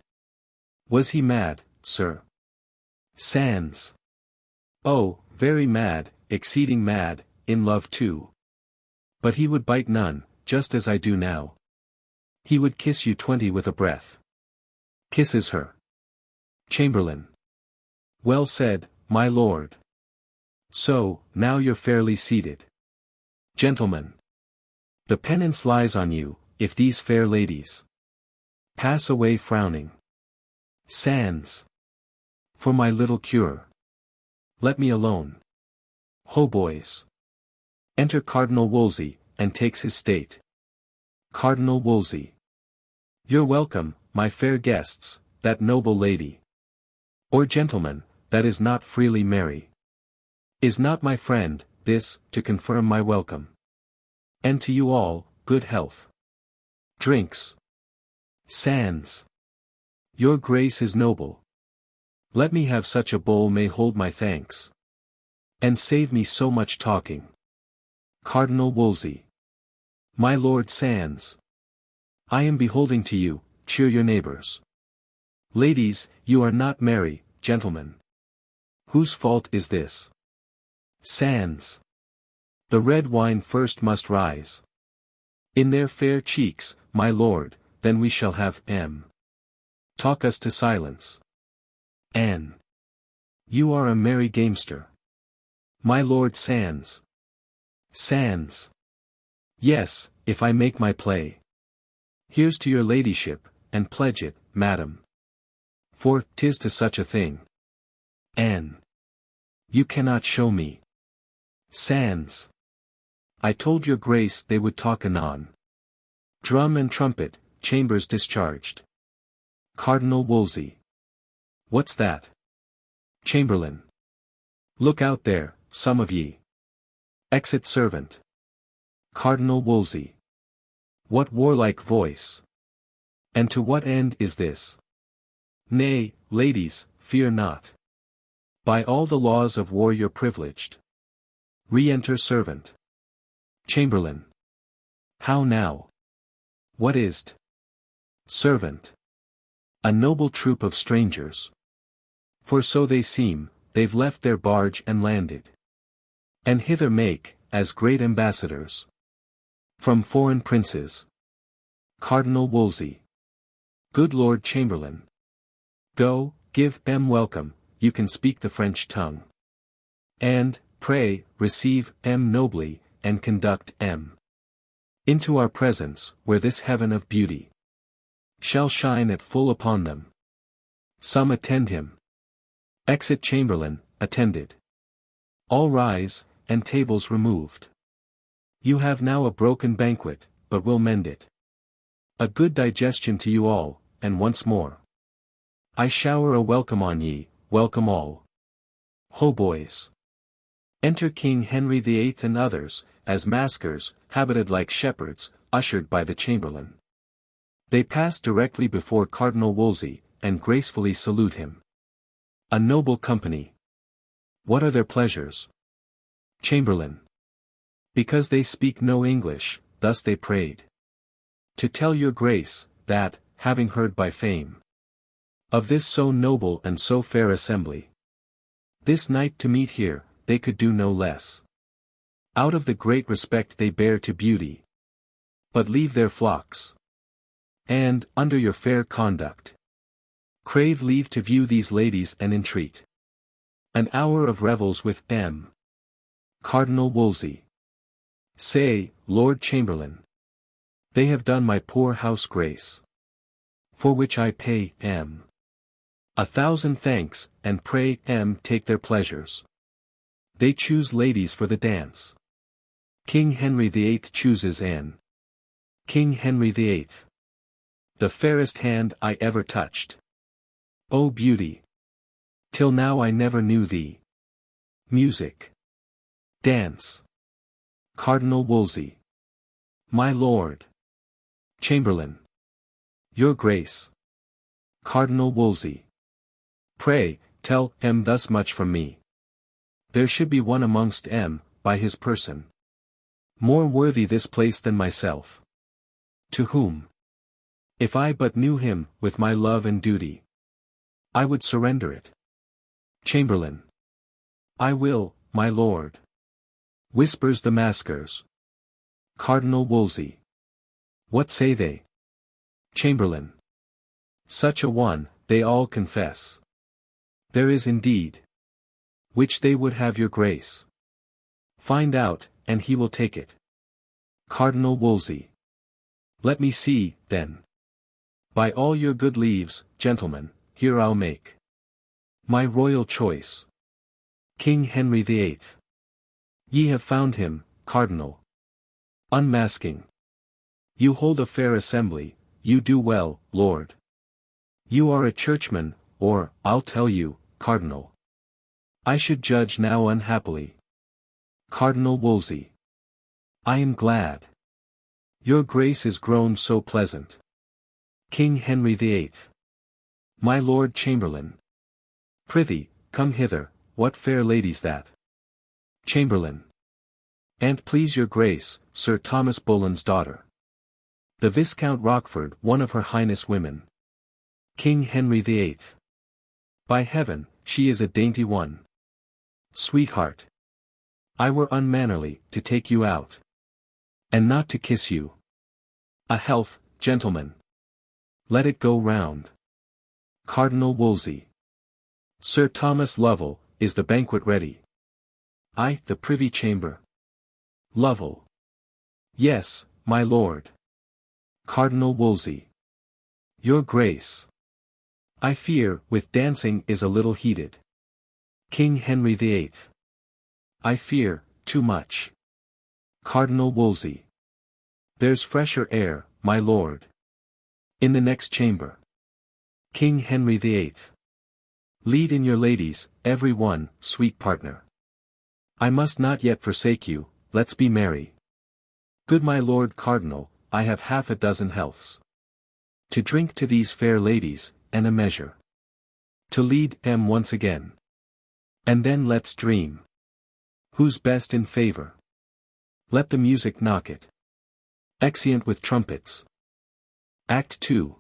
Was he mad, sir? Sands. Oh, very mad, exceeding mad, in love too. But he would bite none, just as I do now. He would kiss you 20 with a breath. Kisses her. Chamberlain. Well said, my lord. So, now you're fairly seated. Gentlemen. The penance lies on you, if these fair ladies pass away frowning. Sands. For my little cure. Let me alone. Hautboys. Enter Cardinal Wolsey, and takes his state. Cardinal Wolsey. You're welcome, my fair guests, that noble lady. Or gentleman, that is not freely merry. Is not my friend, this, to confirm my welcome. And to you all, good health. Drinks. Sands. Your grace is noble. Let me have such a bowl may hold my thanks. And save me so much talking. Cardinal Wolsey. My Lord Sands. I am beholding to you, cheer your neighbors. Ladies, you are not merry, gentlemen. Whose fault is this? Sands. The red wine first must rise. In their fair cheeks, my lord, then we shall have talk us to silence. Anne. You are a merry gamester. My Lord Sands. Sands. Yes, if I make my play. Here's to your ladyship, and pledge it, madam. For 'tis to such a thing. Anne. You cannot show me. Sands. I told your grace they would talk anon. Drum and trumpet, chambers discharged. Cardinal Wolsey. What's that? Chamberlain. Look out there, some of ye. Exit servant. Cardinal Wolsey. What warlike voice? And to what end is this? Nay, ladies, fear not. By all the laws of war you're privileged. Re-enter servant. Chamberlain. How now? What is't? Servant. A noble troop of strangers. For so they seem, they've left their barge and landed. And hither make, as great ambassadors. From foreign princes. Cardinal Wolsey. Good Lord Chamberlain. Go, give welcome, you can speak the French tongue. And, pray, receive nobly, and conduct into our presence, where this heaven of beauty shall shine at full upon them. Some attend him. Exit Chamberlain, attended. All rise, and tables removed. You have now a broken banquet, but we'll mend it. A good digestion to you all, and once more. I shower a welcome on ye, welcome all. Ho boys! Enter King Henry VIII and others, as maskers, habited like shepherds, ushered by the Chamberlain. They pass directly before Cardinal Wolsey, and gracefully salute him. A noble company. What are their pleasures? Chamberlain. Because they speak no English, thus they prayed. To tell your grace, that, having heard by fame of this so noble and so fair assembly, this night to meet here, they could do no less. Out of the great respect they bear to beauty. But leave their flocks. And, under your fair conduct, crave leave to view these ladies and entreat an hour of revels with Cardinal Wolsey. Say, Lord Chamberlain, they have done my poor house grace, for which I pay 1,000 thanks, and pray take their pleasures. They choose ladies for the dance. King Henry VIII chooses King Henry VIII. The fairest hand I ever touched. O beauty! Till now I never knew thee. Music. Dance. Cardinal Wolsey. My lord. Chamberlain. Your grace. Cardinal Wolsey. Pray, tell thus much from me. There should be one amongst by his person, more worthy this place than myself. To whom, if I but knew him, with my love and duty, I would surrender it. Chamberlain. I will, my lord. Whispers the maskers. Cardinal Wolsey. What say they? Chamberlain. Such a one, they all confess. There is indeed. Which they would have your grace. Find out, and he will take it. Cardinal Wolsey. Let me see, then. By all your good leaves, gentlemen, here I'll make my royal choice. King Henry VIII. Ye have found him, Cardinal. Unmasking. You hold a fair assembly, you do well, Lord. You are a churchman, or, I'll tell you, Cardinal. I should judge now unhappily. Cardinal Wolsey. I am glad. Your grace is grown so pleasant. King Henry VIII. My Lord Chamberlain. Prithee, come hither, what fair ladies that? Chamberlain. An't please your grace, Sir Thomas Boland's daughter. The Viscount Rochford, one of her highness women. King Henry VIII. By heaven, she is a dainty one. Sweetheart. I were unmannerly, to take you out. And not to kiss you. A health, gentlemen. Let it go round. Cardinal Wolsey. Sir Thomas Lovell, is the banquet ready? I, the privy chamber. Lovell. Yes, my lord. Cardinal Wolsey. Your grace. I fear, with dancing is a little heated. King Henry VIII. I fear, too much. Cardinal Wolsey. There's fresher air, my lord. In the next chamber. King Henry VIII. Lead in your ladies, every one, sweet partner. I must not yet forsake you, let's be merry. Good my lord Cardinal, I have half a dozen healths. To drink to these fair ladies, and a measure. To lead once again. And then let's dream. Who's best in favor? Let the music knock it. Exeunt with trumpets. Act 2.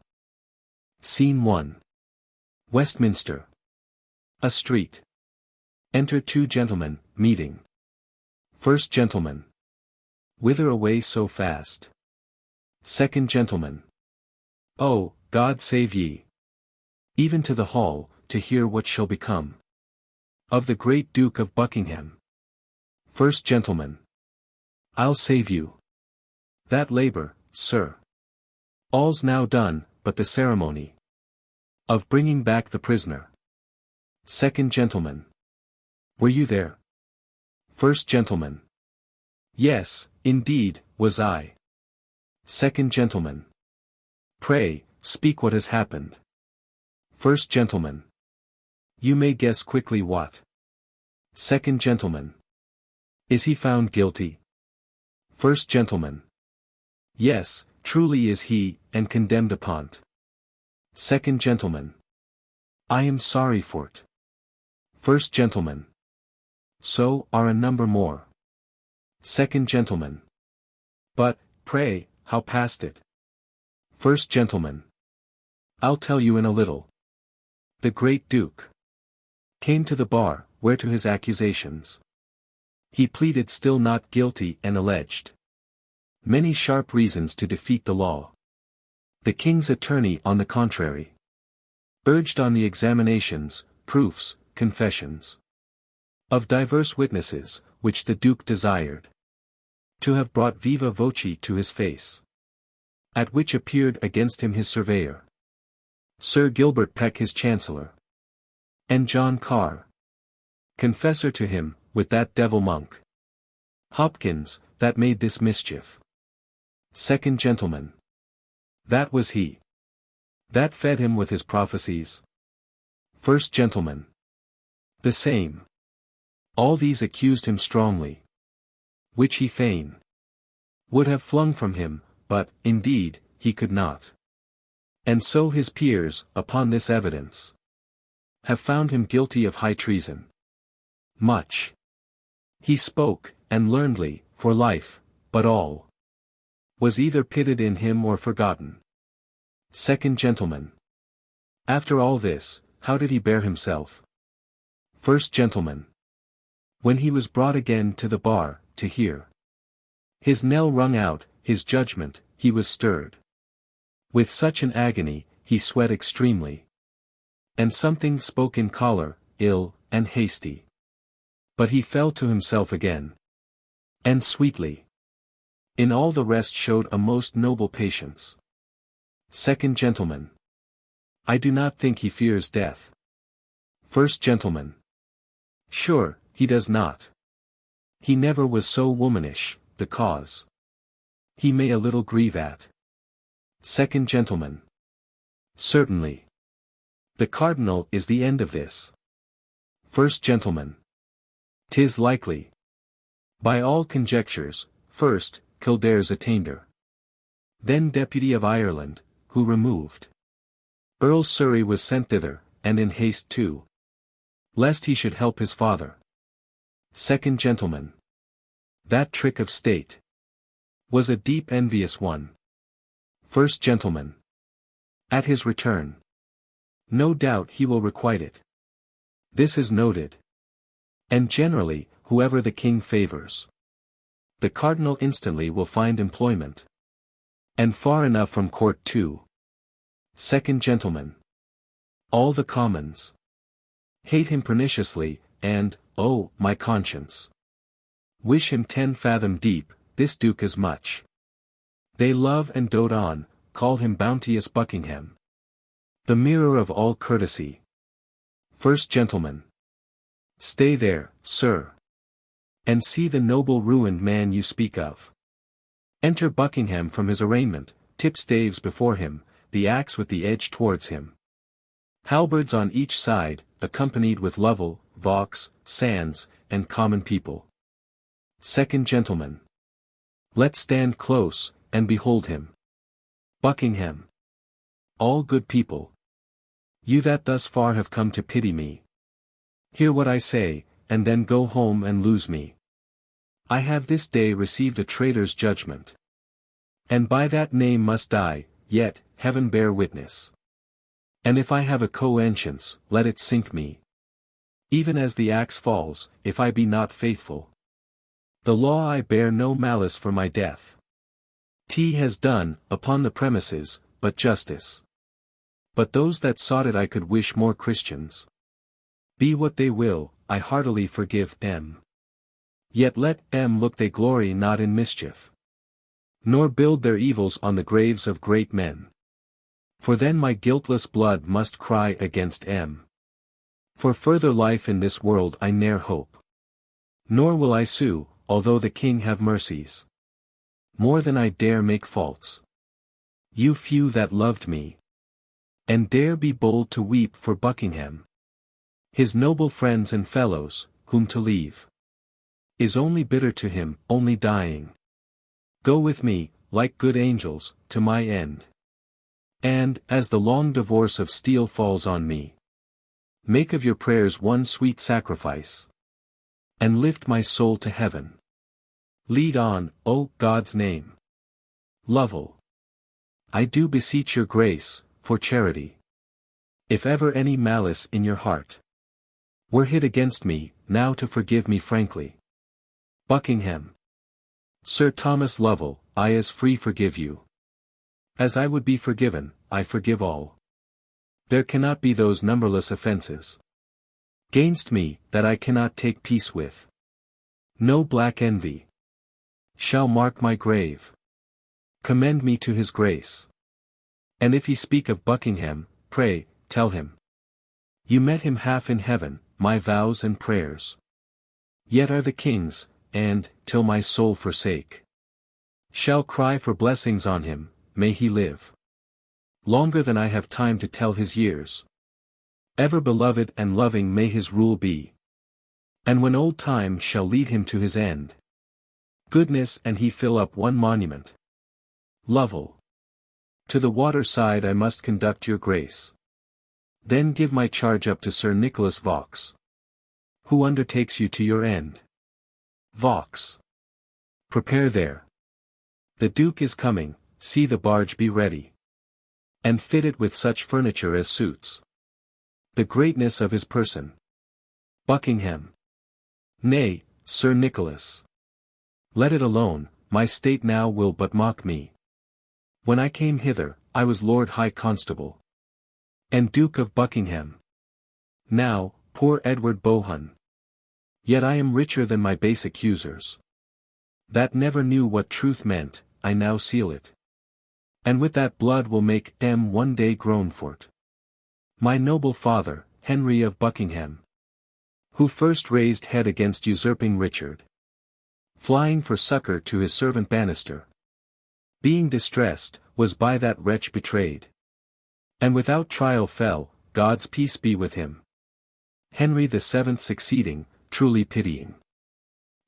Scene 1. Westminster. A street. Enter two gentlemen, meeting. First gentleman. Whither away so fast? Second gentleman. Oh, God save ye. Even to the hall, to hear what shall become of the great Duke of Buckingham. First gentleman. I'll save you that labor, sir. All's now done, but the ceremony of bringing back the prisoner. Second gentleman. Were you there? First gentleman. Yes, indeed, was I. Second gentleman. Pray, speak what has happened. First gentleman. You may guess quickly what. Second gentleman. Is he found guilty? First gentleman. Yes, truly is he, and condemned upon't. Second gentleman. I am sorry for't. First gentleman. So are a number more. Second gentleman. But, pray, how passed it? First gentleman. I'll tell you in a little. The great Duke came to the bar, where to his accusations he pleaded still not guilty and alleged many sharp reasons to defeat the law. The king's attorney on the contrary urged on the examinations, proofs, confessions of diverse witnesses, which the Duke desired to have brought viva voce to his face, at which appeared against him his surveyor, Sir Gilbert Peck his chancellor, and John Carr, confessor to him, with that devil monk Hopkins, that made this mischief. Second gentleman. That was he that fed him with his prophecies. First gentleman. The same. All these accused him strongly, which he fain would have flung from him, but, indeed, he could not. And so his peers, upon this evidence, have found him guilty of high treason. Much he spoke, and learnedly, for life, but all was either pitted in him or forgotten. Second gentleman. After all this, how did he bear himself? First gentleman. When he was brought again to the bar, to hear his knell rung out, his judgment, he was stirred with such an agony, he sweat extremely, and something spoke in choler, ill, and hasty. But he fell to himself again, and sweetly in all the rest showed a most noble patience. Second gentleman. I do not think he fears death. First gentleman. Sure, he does not. He never was so womanish, the cause he may a little grieve at. Second gentleman. Certainly. The cardinal is the end of this. First gentleman. 'Tis likely. By all conjectures, first, Kildare's attainder, then Deputy of Ireland, who removed Earl Surrey was sent thither, and in haste too, lest he should help his father. Second gentleman. That trick of state was a deep envious one. First gentleman. At his return, no doubt he will requite it. This is noted. And generally, whoever the king favors, the cardinal instantly will find employment. And far enough from court too. Second gentleman. All the commons hate him perniciously, and, oh, my conscience, wish him 10 fathom deep, this duke as much. They love and dote on, call him bounteous Buckingham, the mirror of all courtesy. First gentleman. Stay there, sir, and see the noble ruined man you speak of. Enter Buckingham from his arraignment, tipstaves before him, the axe with the edge towards him. Halberds on each side, accompanied with Lovell, Vaux, Sands, and common people. Second gentleman. Let's stand close, and behold him. Buckingham. All good people. You that thus far have come to pity me, hear what I say, and then go home and lose me. I have this day received a traitor's judgment, and by that name must die, yet, heaven bear witness. And if I have a conscience, let it sink me. Even as the axe falls, if I be not faithful. The law I bear no malice for my death. T has done, upon the premises, but justice. But those that sought it I could wish more Christians. Be what they will, I heartily forgive M. Yet let M look they glory not in mischief. Nor build their evils on the graves of great men. For then my guiltless blood must cry against M. For further life in this world I ne'er hope. Nor will I sue, although the king have mercies. More than I dare make faults. You few that loved me. And dare be bold to weep for Buckingham. His noble friends and fellows, whom to leave is only bitter to him, only dying. Go with me, like good angels, to my end. And, as the long divorce of steel falls on me, make of your prayers one sweet sacrifice. And lift my soul to heaven. Lead on, O God's name. Lovell. I do beseech your grace, for charity. If ever any malice in your heart were hid against me, now to forgive me frankly. Buckingham. Sir Thomas Lovell, I as free forgive you. As I would be forgiven, I forgive all. There cannot be those numberless offences gainst me, that I cannot take peace with. No black envy shall mark my grave. Commend me to his grace. And if he speak of Buckingham, pray, tell him. You met him half in heaven, my vows and prayers. Yet are the king's, and, till my soul forsake, shall cry for blessings on him, may he live longer than I have time to tell his years. Ever beloved and loving may his rule be. And when old time shall lead him to his end, goodness and he fill up one monument. Lovell. To the water side I must conduct your grace. Then give my charge up to Sir Nicholas Vaux, who undertakes you to your end. Vaux. Prepare there. The Duke is coming, see the barge be ready. And fit it with such furniture as suits the greatness of his person. Buckingham. Nay, Sir Nicholas. Let it alone, my state now will but mock me. When I came hither, I was Lord High Constable and Duke of Buckingham. Now, poor Edward Bohun. Yet I am richer than my base accusers. That never knew what truth meant, I now seal it. And with that blood will make M one day groan for't. My noble father, Henry of Buckingham, who first raised head against usurping Richard, flying for succor to his servant Bannister, being distressed, was by that wretch betrayed, and without trial fell, God's peace be with him. Henry the Seventh succeeding, truly pitying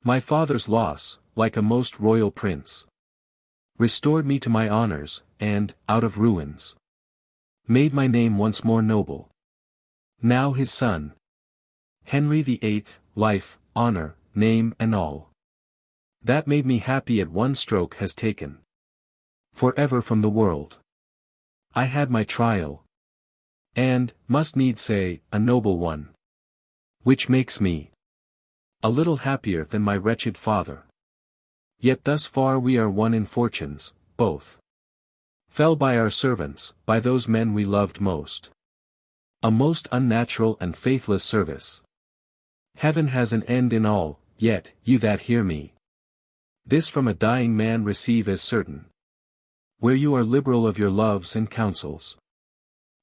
my father's loss, like a most royal prince, restored me to my honors, and, out of ruins, made my name once more noble. Now his son, Henry the Eighth, life, honor, name and all, that made me happy at one stroke has taken for ever from the world. I had my trial, and, must needs say, a noble one, which makes me a little happier than my wretched father. Yet thus far we are one in fortunes, both fell by our servants, by those men we loved most. A most unnatural and faithless service. Heaven has an end in all, yet, you that hear me, this from a dying man receive as certain. Where you are liberal of your loves and counsels,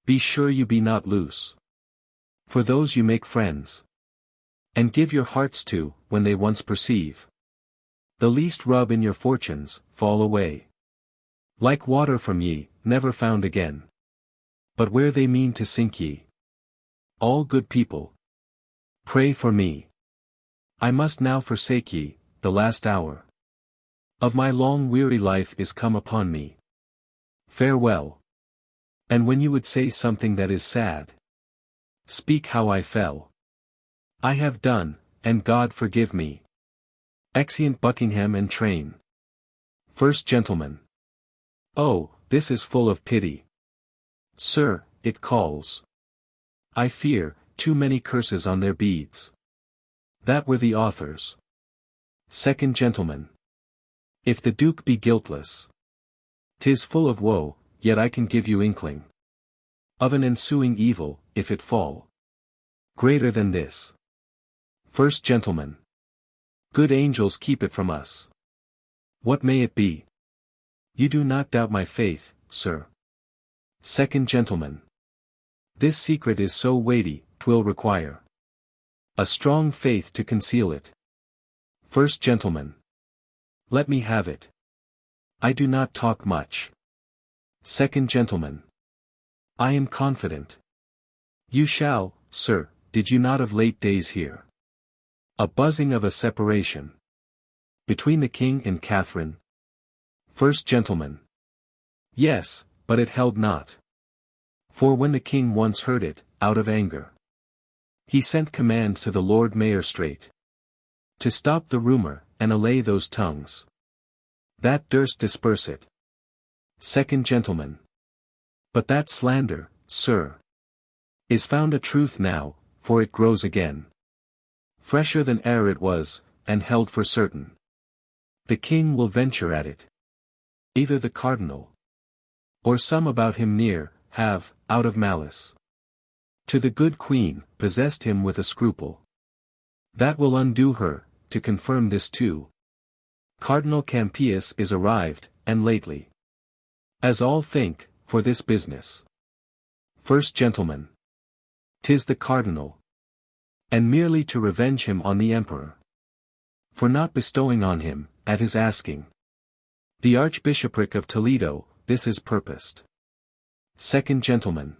be sure you be not loose. For those you make friends, and give your hearts to, when they once perceive the least rub in your fortunes, fall away like water from ye, never found again. But where they mean to sink ye, all good people, pray for me. I must now forsake ye, the last hour of my long weary life is come upon me. Farewell. And when you would say something that is sad, speak how I fell. I have done, and God forgive me. Exeunt Buckingham and train. First Gentleman. Oh, this is full of pity. Sir, it calls, I fear, too many curses on their beads. That were the authors. Second gentleman. If the Duke be guiltless, 'tis full of woe, yet I can give you inkling of an ensuing evil, if it fall greater than this. First gentleman. Good angels keep it from us. What may it be? You do not doubt my faith, sir. Second gentleman. This secret is so weighty, 'twill require a strong faith to conceal it. First gentleman. Let me have it. I do not talk much. Second gentleman. I am confident. You shall, sir, did you not of late days hear a buzzing of a separation between the king and Catherine? First gentleman. Yes, but it held not. For when the king once heard it, out of anger, he sent command to the Lord Mayor straight to stop the rumor, and allay those tongues that durst disperse it. Second gentleman. But that slander, sir, is found a truth now, for it grows again fresher than ere it was, and held for certain the king will venture at it. Either the cardinal, or some about him near, have, out of malice to the good queen, possessed him with a scruple that will undo her. To confirm this too, Cardinal Campius is arrived, and lately, as all think, for this business. First gentleman. 'Tis the cardinal, and merely to revenge him on the emperor for not bestowing on him, at his asking, the Archbishopric of Toledo. This is purposed. Second gentleman.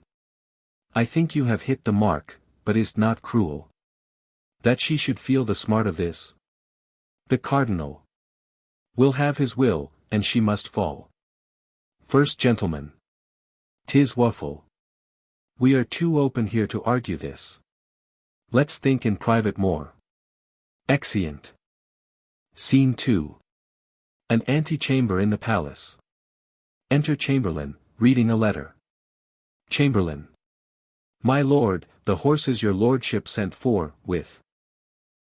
I think you have hit the mark, but is't not cruel that she should feel the smart of this? The cardinal will have his will, and she must fall. First gentleman. 'Tis woeful. We are too open here to argue this. Let's think in private more. Exeunt. Scene 2. An antechamber in the palace. Enter Chamberlain, reading a letter. Chamberlain. My lord, the horses your lordship sent for, with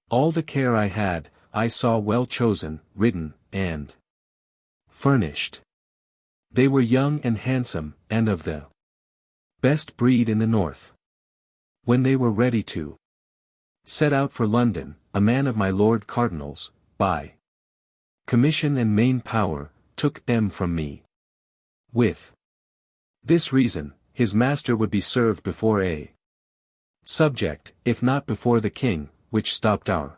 all the care I had, I saw well chosen, ridden, and furnished. They were young and handsome, and of the best breed in the north. When they were ready to set out for London, a man of my Lord Cardinal's, by commission and main power, took them from me. With this reason, his master would be served before a subject, if not before the king, which stopped our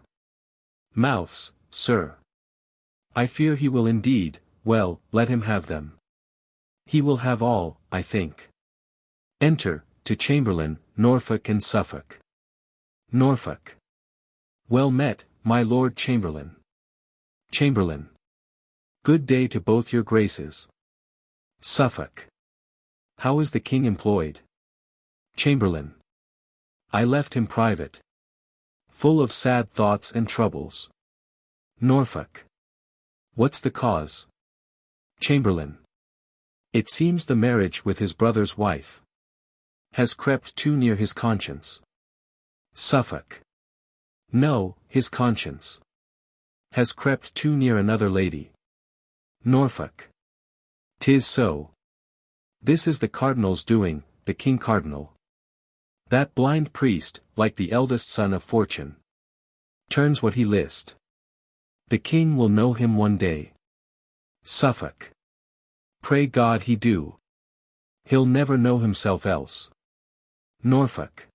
mouths, sir. I fear he will indeed. Well, let him have them. He will have all, I think. Enter, to Chamberlain, Norfolk and Suffolk. Norfolk. Well met, my Lord Chamberlain. Chamberlain. Good day to both your graces. Suffolk. How is the king employed? Chamberlain. I left him private, full of sad thoughts and troubles. Norfolk. What's the cause? Chamberlain. It seems the marriage with his brother's wife has crept too near his conscience. Suffolk. No, his conscience has crept too near another lady. Norfolk. 'Tis so. This is the cardinal's doing, the king cardinal. That blind priest, like the eldest son of fortune, turns what he list. The king will know him one day. Suffolk. Pray God he do. He'll never know himself else. Norfolk.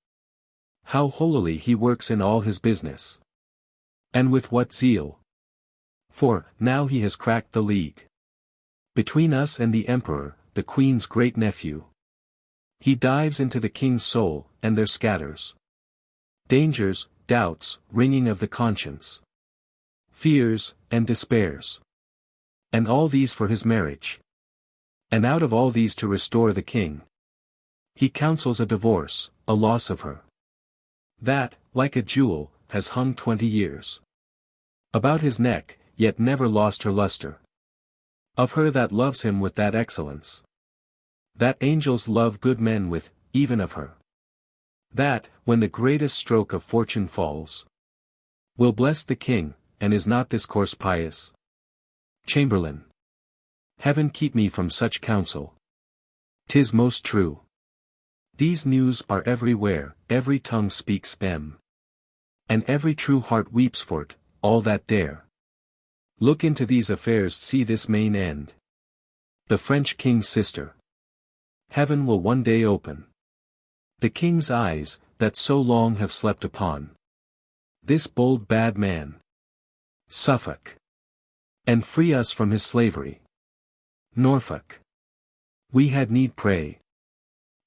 How holily he works in all his business. And with what zeal. For, now he has cracked the league between us and the emperor, the queen's great nephew. He dives into the king's soul, and there scatters dangers, doubts, wringing of the conscience, fears, and despairs. And all these for his marriage. And out of all these to restore the king, he counsels a divorce, a loss of her that, like a jewel, has hung 20 years about his neck, yet never lost her luster. Of her that loves him with that excellence that angels love good men with, even of her That, when the greatest stroke of fortune falls, will bless the king, and is not this course pious? Chamberlain. Heaven keep me from such counsel. 'Tis most true. These news are everywhere, every tongue speaks them. And every true heart weeps for't, all that dare. Look into these affairs, see this main end. The French king's sister. Heaven will one day open the king's eyes, that so long have slept upon this bold bad man, Suffolk, and free us from his slavery. Norfolk. We had need pray,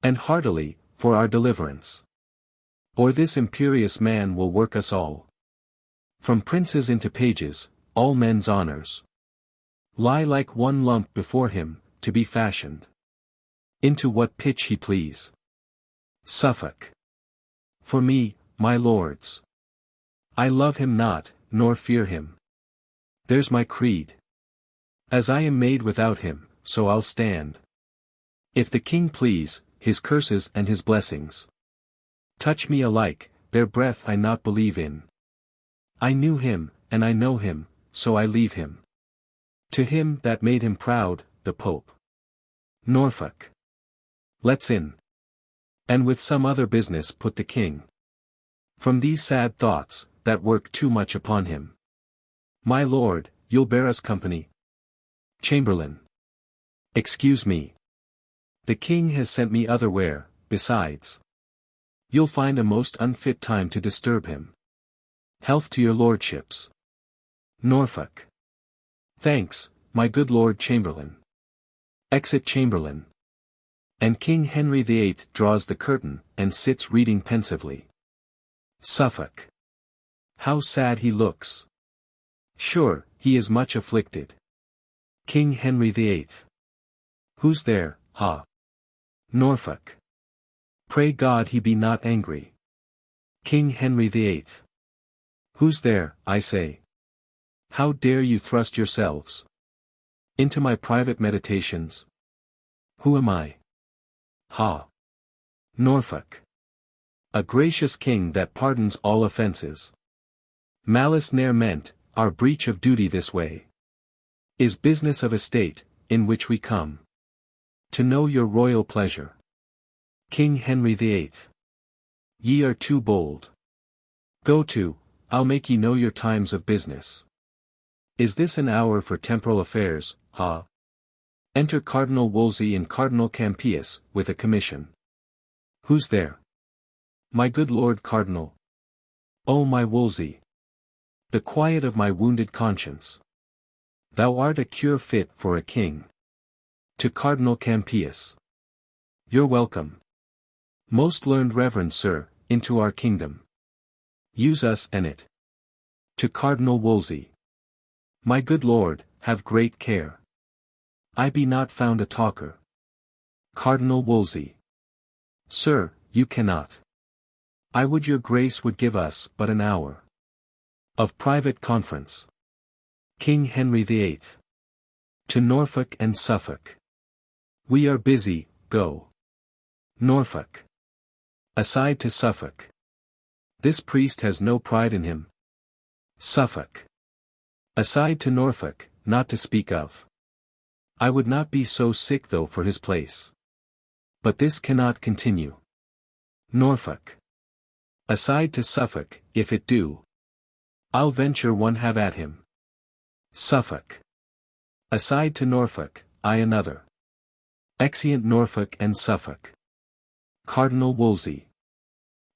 and heartily, for our deliverance. Or this imperious man will work us all. From princes into pages, all men's honors lie like one lump before him, to be fashioned into what pitch he please. Suffolk. For me, my lords, I love him not, nor fear him. There's my creed. As I am made without him, so I'll stand. If the king please, his curses and his blessings touch me alike, their breath I not believe in. I knew him, and I know him, so I leave him to him that made him proud, the Pope. Norfolk. Let's in. And with some other business put the king from these sad thoughts, that work too much upon him. My lord, you'll bear us company? Chamberlain. Excuse me. The king has sent me otherwhere, besides. You'll find a most unfit time to disturb him. Health to your lordships. Norfolk. Thanks, my good Lord Chamberlain. Exit Chamberlain. And King Henry VIII draws the curtain, and sits reading pensively. Suffolk. How sad he looks. Sure, he is much afflicted. King Henry VIII. Who's there, ha? Norfolk. Pray God he be not angry. King Henry VIII. Who's there, I say? How dare you thrust yourselves into my private meditations? Who am I? Ha! Norfolk. A gracious king that pardons all offences. Malice ne'er meant, our breach of duty this way is business of estate, in which we come to know your royal pleasure. King Henry VIII. Ye are too bold. Go to, I'll make ye know your times of business. Is this an hour for temporal affairs, ha? Enter Cardinal Wolsey and Cardinal Campius, with a commission. Who's there? My good Lord Cardinal. O my Wolsey! The quiet of my wounded conscience. Thou art a cure fit for a king. To Cardinal Campius. You're welcome. Most learned reverend sir, into our kingdom. Use us and it. To Cardinal Wolsey. My good lord, have great care. I be not found a talker. Cardinal Wolsey. Sir, you cannot. I would your grace would give us but an hour of private conference. King Henry VIII. To Norfolk and Suffolk. We are busy, go. Norfolk. Aside to Suffolk. This priest has no pride in him. Suffolk. Aside to Norfolk, not to speak of. I would not be so sick though for his place. But this cannot continue. Norfolk. Aside to Suffolk, if it do, I'll venture one have at him. Suffolk. Aside to Norfolk, I another. Exeunt Norfolk and Suffolk. Cardinal Wolsey.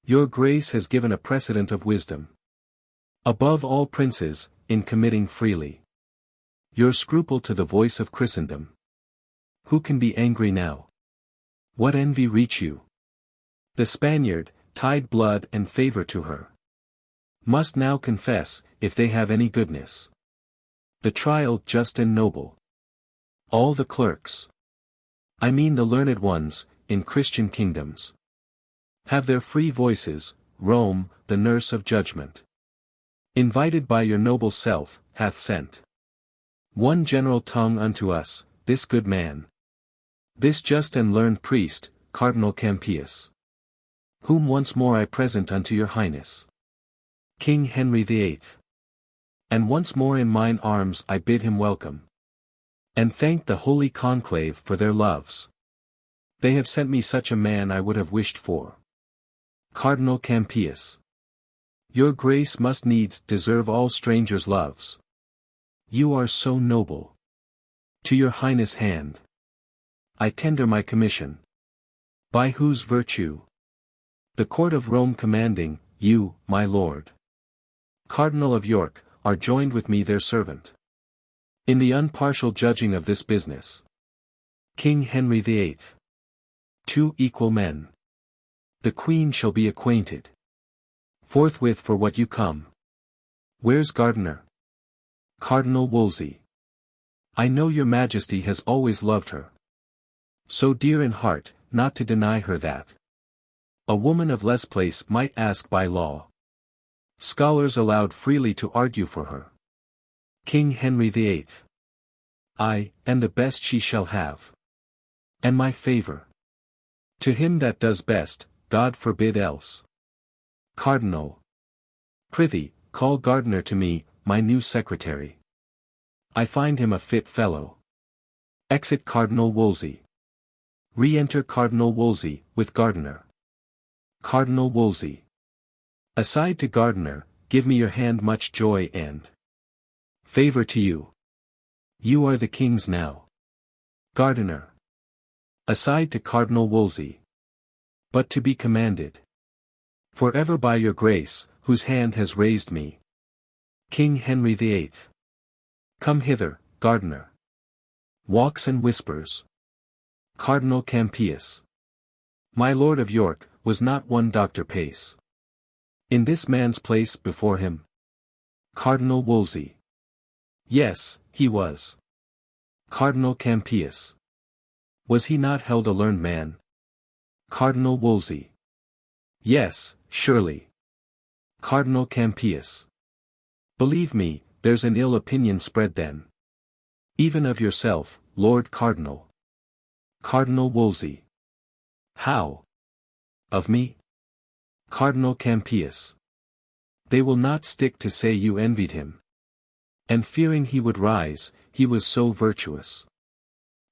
Your grace has given a precedent of wisdom. Above all princes, in committing freely your scruple to the voice of Christendom. Who can be angry now? What envy reach you? The Spaniard, tied blood and favor to her, must now confess, if they have any goodness. The trial just and noble. All the clerks, I mean the learned ones, in Christian kingdoms, have their free voices. Rome, the nurse of judgment, invited by your noble self, hath sent one general tongue unto us, this good man, this just and learned priest, Cardinal Campius. whom once more I present unto your highness, King Henry the Eighth. And once more in mine arms I bid him welcome, and thank the holy conclave for their loves. They have sent me such a man I would have wished for. Cardinal Campius. Your grace must needs deserve all strangers' loves. You are so noble. To your highness' hand I tender my commission, by whose virtue the court of Rome commanding, you, my lord, Cardinal of York, are joined with me their servant, in the unpartial judging of this business. King Henry the Eighth. Two equal men. The Queen shall be acquainted forthwith for what you come. Where's Gardiner? Cardinal Wolsey. I know your majesty has always loved her, so dear in heart, not to deny her that a woman of less place might ask by law. Scholars allowed freely to argue for her. King Henry the Eighth. I, and the best she shall have, and my favor. To him that does best, God forbid else. Cardinal. Prithee, call Gardiner to me, my new secretary. I find him a fit fellow. Exit Cardinal Wolsey. Re-enter Cardinal Wolsey, with Gardiner. Cardinal Wolsey. Aside to Gardiner, give me your hand, much joy and favor to you. You are the king's now. Gardiner. Aside to Cardinal Wolsey. But to be commanded forever by your grace, whose hand has raised me. King Henry the Eighth. Come hither, Gardiner. Walks and whispers. Cardinal Campius. My lord of York, was not one Dr. Pace in this man's place before him? Cardinal Wolsey. Yes, he was. Cardinal Campius. Was he not held a learned man? Cardinal Wolsey. Yes, surely. Cardinal Campius. Believe me, there's an ill opinion spread then, even of yourself, Lord Cardinal. Cardinal Wolsey. How? Of me? Cardinal Campius. They will not stick to say you envied him. And fearing he would rise, he was so virtuous,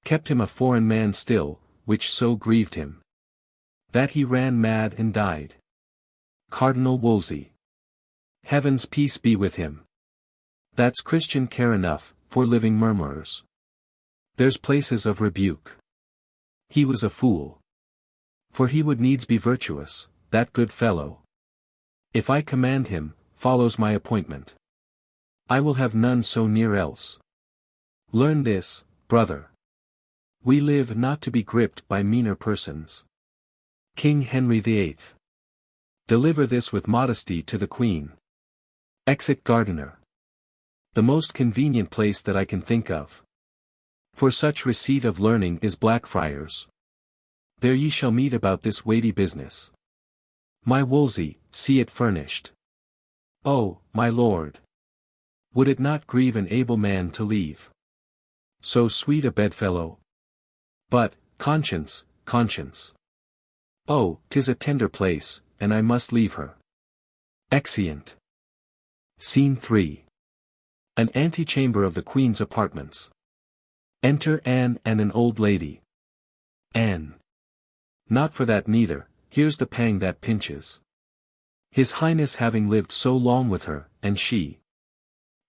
kept him a foreign man still, which so grieved him, that he ran mad and died. Cardinal Wolsey. Heaven's peace be with him. That's Christian care enough, for living murmurers. There's places of rebuke. He was a fool. For he would needs be virtuous, that good fellow. If I command him, follows my appointment. I will have none so near else. Learn this, brother. We live not to be gripped by meaner persons. King Henry the Eighth. Deliver this with modesty to the Queen. Exit Gardiner. The most convenient place that I can think of for such receipt of learning is Blackfriars. There ye shall meet about this weighty business. My Wolsey, see it furnished. Oh, my lord! Would it not grieve an able man to leave so sweet a bedfellow? But, conscience, conscience. Oh, 'tis a tender place, and I must leave her. Exeunt. Scene 3. An antechamber of the Queen's apartments. Enter Anne and an old lady. Anne. Not for that neither, here's the pang that pinches. His Highness having lived so long with her, and she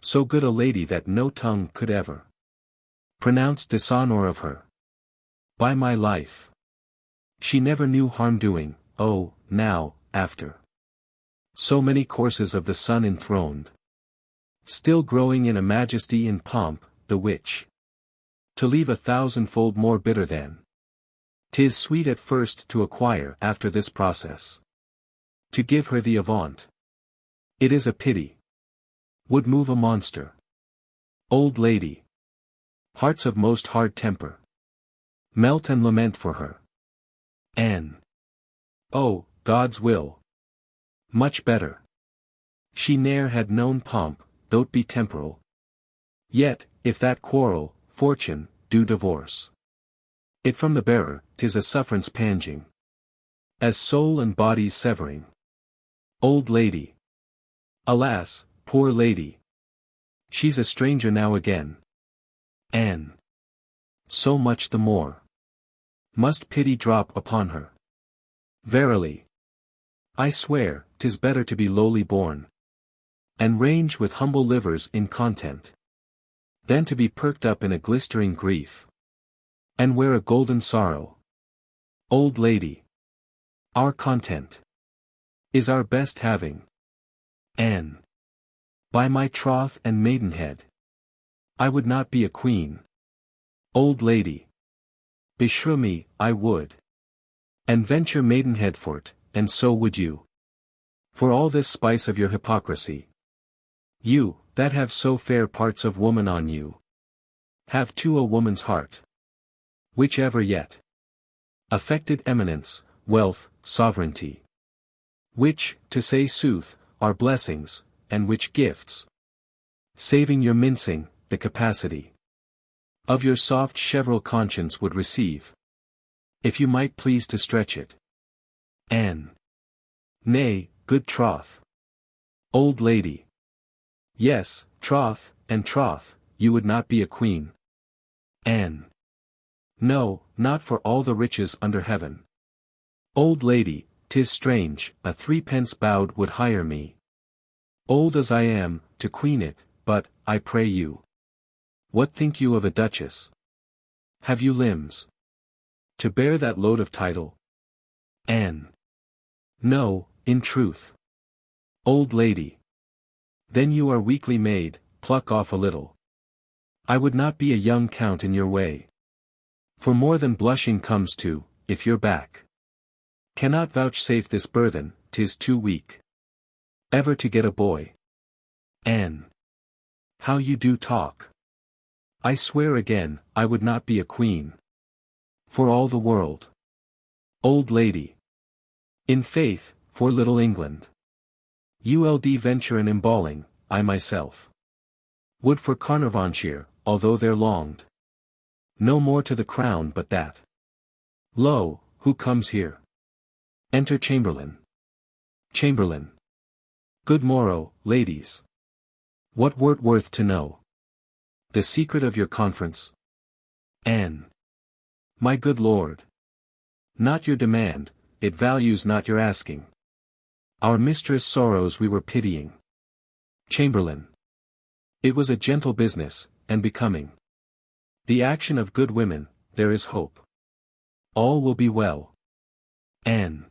so good a lady that no tongue could ever pronounce dishonour of her. By my life, she never knew harm doing. Oh, now, after so many courses of the sun enthroned, still growing in a majesty and pomp, the which to leave 1,000-fold more bitter than 'tis sweet at first to acquire after this process. To give her the avant, it is a pity, would move a monster. Old lady. Hearts of most hard temper melt and lament for her. Anne. Oh, God's will. Much better. She ne'er had known pomp, thoug't be temporal. Yet, if that quarrel, fortune, do divorce it from the bearer, 'tis a sufferance panging as soul and body's severing. Old lady. Alas, poor lady. She's a stranger now again. Anne. So much the more must pity drop upon her. Verily. I swear, 'tis better to be lowly born, and range with humble livers in content, than to be perked up in a glistering grief, and wear a golden sorrow. Old lady. Our content is our best having. Anne. By my troth and maidenhead, I would not be a queen. Old lady. Beshrew me, I would. And venture maidenhead for't, and so would you. For all this spice of your hypocrisy. You, that have so fair parts of woman on you, have too a woman's heart. Which ever yet affected eminence, wealth, sovereignty. Which, to say sooth, are blessings, and which gifts, saving your mincing, the capacity of your soft cheverel conscience would receive, if you might please to stretch it. Anne. Nay, good troth. Old lady. Yes, troth, and troth, you would not be a queen. Anne. No, not for all the riches under heaven. Old lady, 'tis strange, a threepence bowed would hire me. Old as I am, to queen it, but, I pray you, what think you of a duchess? Have you limbs to bear that load of title? Anne. No, in truth. Old lady. Then you are weakly made, pluck off a little. I would not be a young count in your way. For more than blushing comes to, if your back cannot vouchsafe this burthen, 'tis too weak ever to get a boy. Anne. How you do talk. I swear again, I would not be a queen. For all the world. Old lady. In faith, for little England. Uld venture an emballing, I myself would for Carnarvonshire, although there longed no more to the crown but that. Lo, who comes here? Enter Chamberlain. Chamberlain. Good morrow, ladies. What were't worth to know the secret of your conference? Anne. My good lord. Not your demand, it values not your asking. Our mistress' sorrows we were pitying. Chamberlain. It was a gentle business, and becoming the action of good women, there is hope. All will be well. Anne.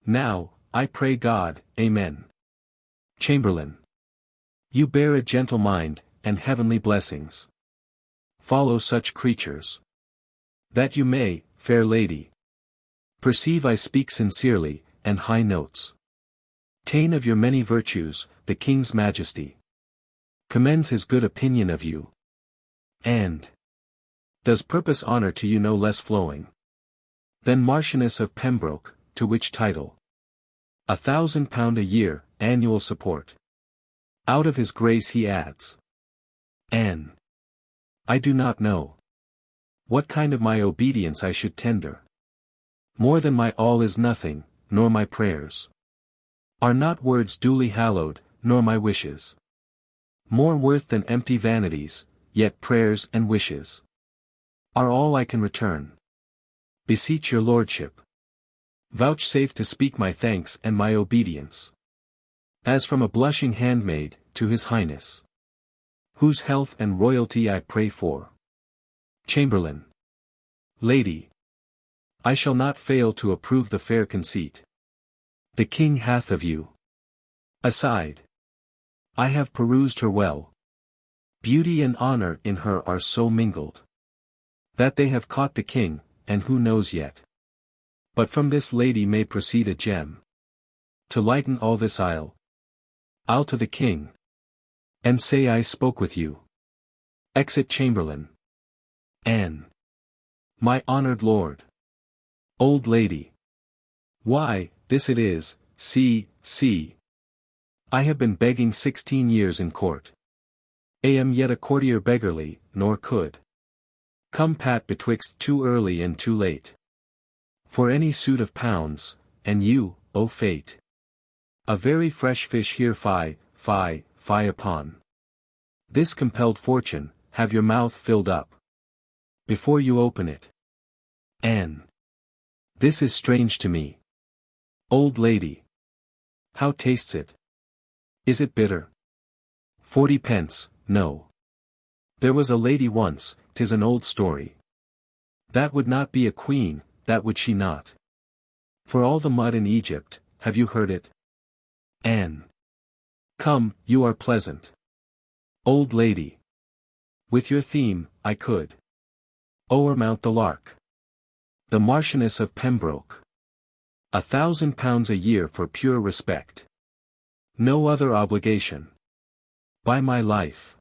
Now, I pray God, Amen. Chamberlain. You bear a gentle mind, and heavenly blessings follow such creatures, that you may, fair lady, perceive I speak sincerely, and high notes ta'en of your many virtues, the King's Majesty commends his good opinion of you, and does purpose honour to you no less flowing than Marchioness of Pembroke, to which title £1,000 a year, annual support out of his grace he adds. Anne. I do not know what kind of my obedience I should tender. More than my all is nothing, nor my prayers are not words duly hallowed, nor my wishes more worth than empty vanities, yet prayers and wishes are all I can return. Beseech your lordship, vouchsafe to speak my thanks and my obedience, as from a blushing handmaid, to his highness, whose health and royalty I pray for. Chamberlain. Lady. I shall not fail to approve the fair conceit the king hath of you. Aside. I have perused her well. Beauty and honor in her are so mingled, that they have caught the king, and who knows yet but from this lady may proceed a gem to lighten all this isle. I'll to the king and say I spoke with you. Exit Chamberlain. Anne. My honored lord. Old lady. Why, this it is, see. I have been begging 16 years in court. Am yet a courtier beggarly, nor could come pat betwixt too early and too late. For any suit of pounds, and you, O fate. A very fresh fish here fie upon. This compelled fortune, have your mouth filled up. Before you open it. Anne. This is strange to me. Old lady. How tastes it? Is it bitter? 40 pence, no. There was a lady once, 'tis an old story. That would not be a queen, that would she not. For all the mud in Egypt, have you heard it? Anne. Come, you are pleasant. Old lady. With your theme, I could. O'ermount the lark. The Marchioness of Pembroke. £1,000 a year for pure respect. No other obligation. By my life.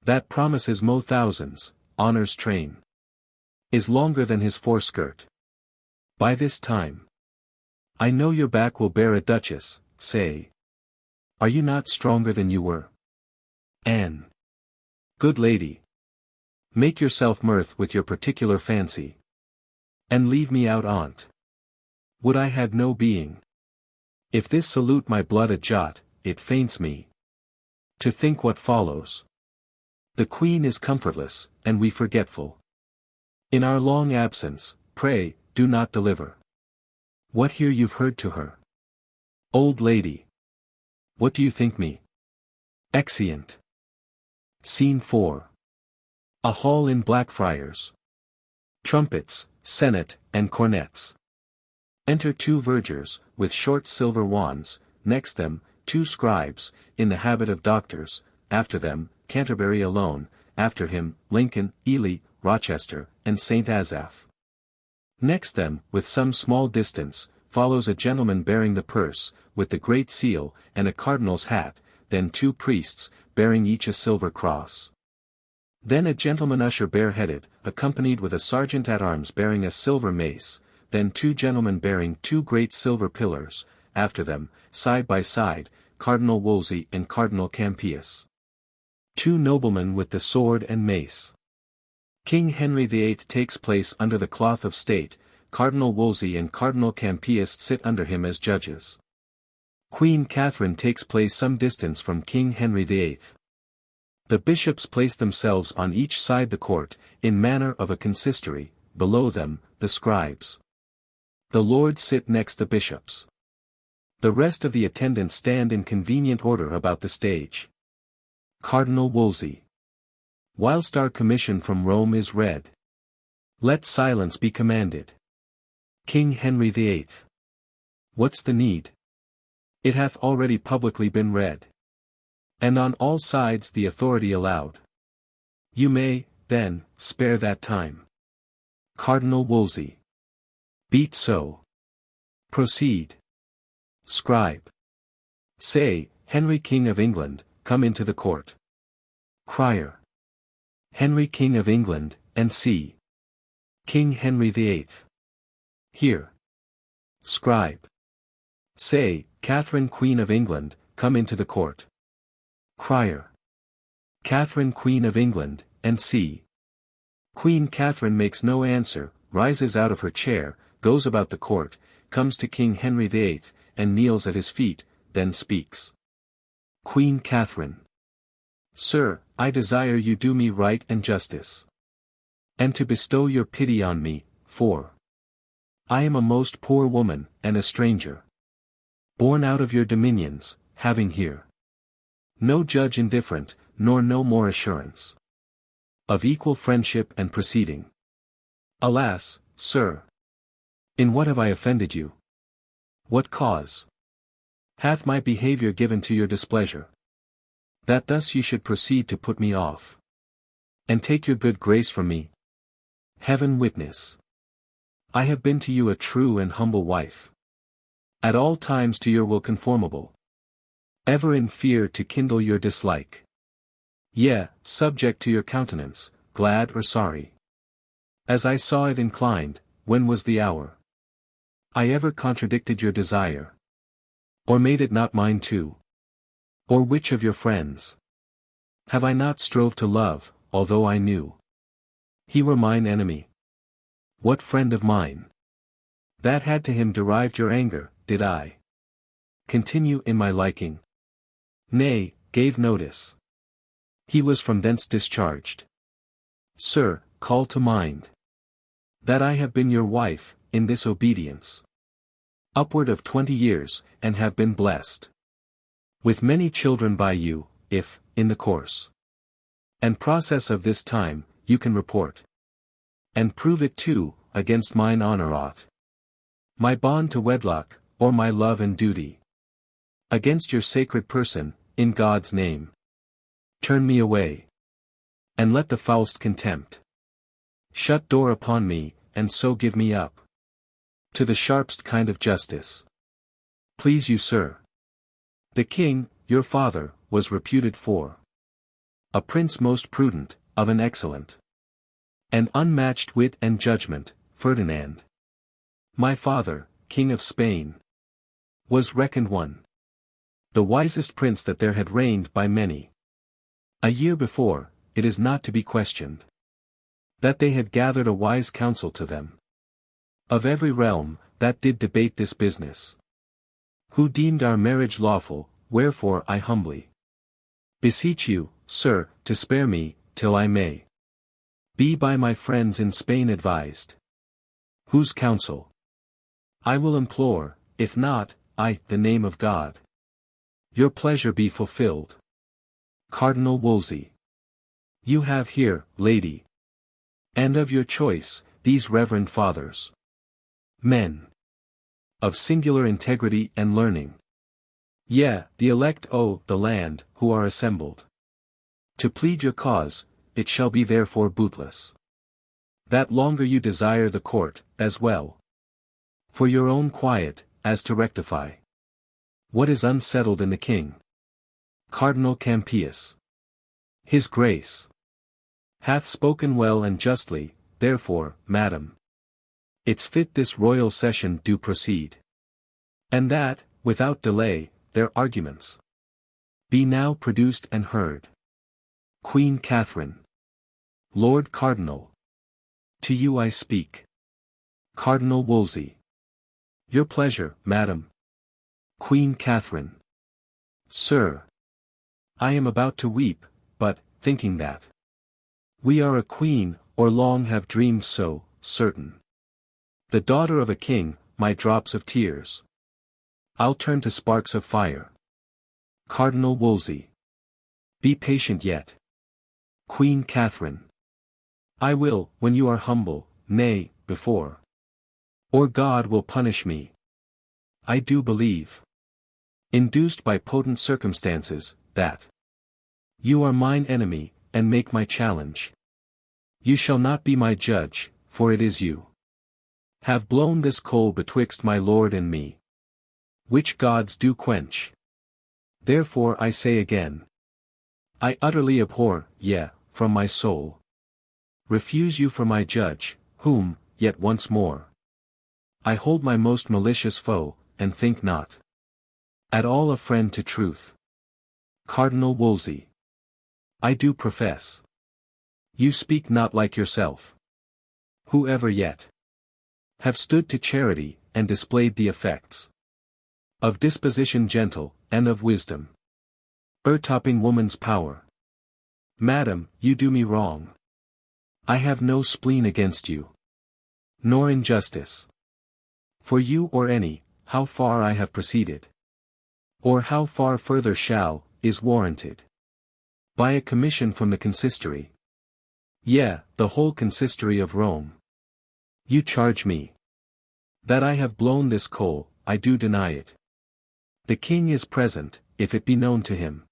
That promises mo thousands, honor's train. Is longer than his foreskirt. By this time. I know your back will bear a duchess, say. Are you not stronger than you were? Anne. Good lady. Make yourself mirth with your particular fancy. And leave me out on't. Would I had no being. If this salute my blood a jot, it faints me. To think what follows. The queen is comfortless, and we forgetful. In our long absence, pray, do not deliver. What here you've heard to her? Old lady. What do you think me? Exeunt. Scene 4. A hall in Blackfriars. Trumpets, sennet, and cornets. Enter 2 vergers, with short silver wands, next them, 2 scribes, in the habit of doctors, after them, Canterbury alone, after him, Lincoln, Ely, Rochester, and St. Asaph. Next them, with some small distance, follows a gentleman bearing the purse, with the great seal, and a cardinal's hat, then 2 priests, bearing each a silver cross. Then a gentleman usher bareheaded, accompanied with a sergeant-at-arms bearing a silver mace, then 2 gentlemen bearing 2 great silver pillars, after them, side by side, Cardinal Wolsey and Cardinal Campius. 2 noblemen with the sword and mace. King Henry VIII takes place under the cloth of state, Cardinal Wolsey and Cardinal Campius sit under him as judges. Queen Catherine takes place some distance from King Henry VIII. The bishops place themselves on each side the court, in manner of a consistory, below them, the scribes. The lords sit next the bishops. The rest of the attendants stand in convenient order about the stage. Cardinal Wolsey. Whilst our commission from Rome is read, let silence be commanded. King Henry VIII. What's the need? It hath already publicly been read. And on all sides the authority allowed. You may, then, spare that time. Cardinal Wolsey. Beat so. Proceed. Scribe. Say, Henry King of England, come into the court. Crier. Henry King of England, and see. King Henry VIII. Here. Scribe. Say, Catherine Queen of England, come into the court. Crier. Catherine Queen of England, and see. Queen Catherine makes no answer, rises out of her chair, goes about the court, comes to King Henry VIII, and kneels at his feet, then speaks. Queen Catherine. Sir, I desire you do me right and justice. And to bestow your pity on me, for I am a most poor woman, and a stranger. Born out of your dominions, having here no judge indifferent, nor no more assurance of equal friendship and proceeding. Alas, sir! In what have I offended you? What cause hath my behavior given to your displeasure, that thus you should proceed to put me off, and take your good grace from me? Heaven witness, I have been to you a true and humble wife, at all times to your will conformable, ever in fear to kindle your dislike, yea, subject to your countenance, glad or sorry, as I saw it inclined. When was the hour I ever contradicted your desire, or made it not mine too? Or which of your friends have I not strove to love, although I knew he were mine enemy? What friend of mine That had to him derived your anger, did I continue in my liking? Nay, gave notice. He was from thence discharged. Sir, call to mind that I have been your wife, in this obedience, upward of 20 years, and have been blessed with many children by you, if, in the course and process of this time, you can report and prove it too, against mine honor aught, my bond to wedlock, or my love and duty, against your sacred person, in God's name, turn me away, and let the foulest contempt shut door upon me, and so give me up to the sharpest kind of justice. Please you, sir. The king, your father, was reputed for a prince most prudent, of an excellent and unmatched wit and judgment. Ferdinand, my father, king of Spain, was reckoned one, the wisest prince that there had reigned by many a year before. It is not to be questioned that they had gathered a wise council to them of every realm, that did debate this business, who deemed our marriage lawful. Wherefore I humbly beseech you, sir, to spare me, till I may be by my friends in Spain advised, whose counsel I will implore. If not, the name of God, your pleasure be fulfilled. Cardinal Wolsey. You have here, lady, and of your choice, these reverend fathers, men of singular integrity and learning. Yea, the elect o' the land, who are assembled to plead your cause. It shall be therefore bootless that longer you desire the court, as well for your own quiet, as to rectify what is unsettled in the king. Cardinal Campius. His Grace hath spoken well and justly, therefore, madam, it's fit this royal session do proceed, and that, without delay, their arguments be now produced and heard. Queen Catherine. Lord Cardinal, to you I speak. Cardinal Wolsey. Your pleasure, madam. Queen Catherine. Sir, I am about to weep, but, thinking that we are a queen, or long have dreamed so, certain the daughter of a king, my drops of tears I'll turn to sparks of fire. Cardinal Wolsey. Be patient yet. Queen Catherine. I will, when you are humble, nay, before or God will punish me. I do believe, induced by potent circumstances, that you are mine enemy, and make my challenge. You shall not be my judge, for it is you have blown this coal betwixt my lord and me, which gods do quench. Therefore I say again, I utterly abhor, yea, from my soul refuse you for my judge, whom, yet once more, I hold my most malicious foe, and think not at all a friend to truth. Cardinal Wolsey. I do profess you speak not like yourself. Who ever yet have stood to charity, and displayed the effects of disposition gentle, and of wisdom o'ertopping woman's power? Madam, you do me wrong. I have no spleen against you, nor injustice for you or any. How far I have proceeded, or how far further shall, is warranted by a commission from the consistory. Yea, the whole consistory of Rome. You charge me that I have blown this coal. I do deny it. The king is present, if it be known to him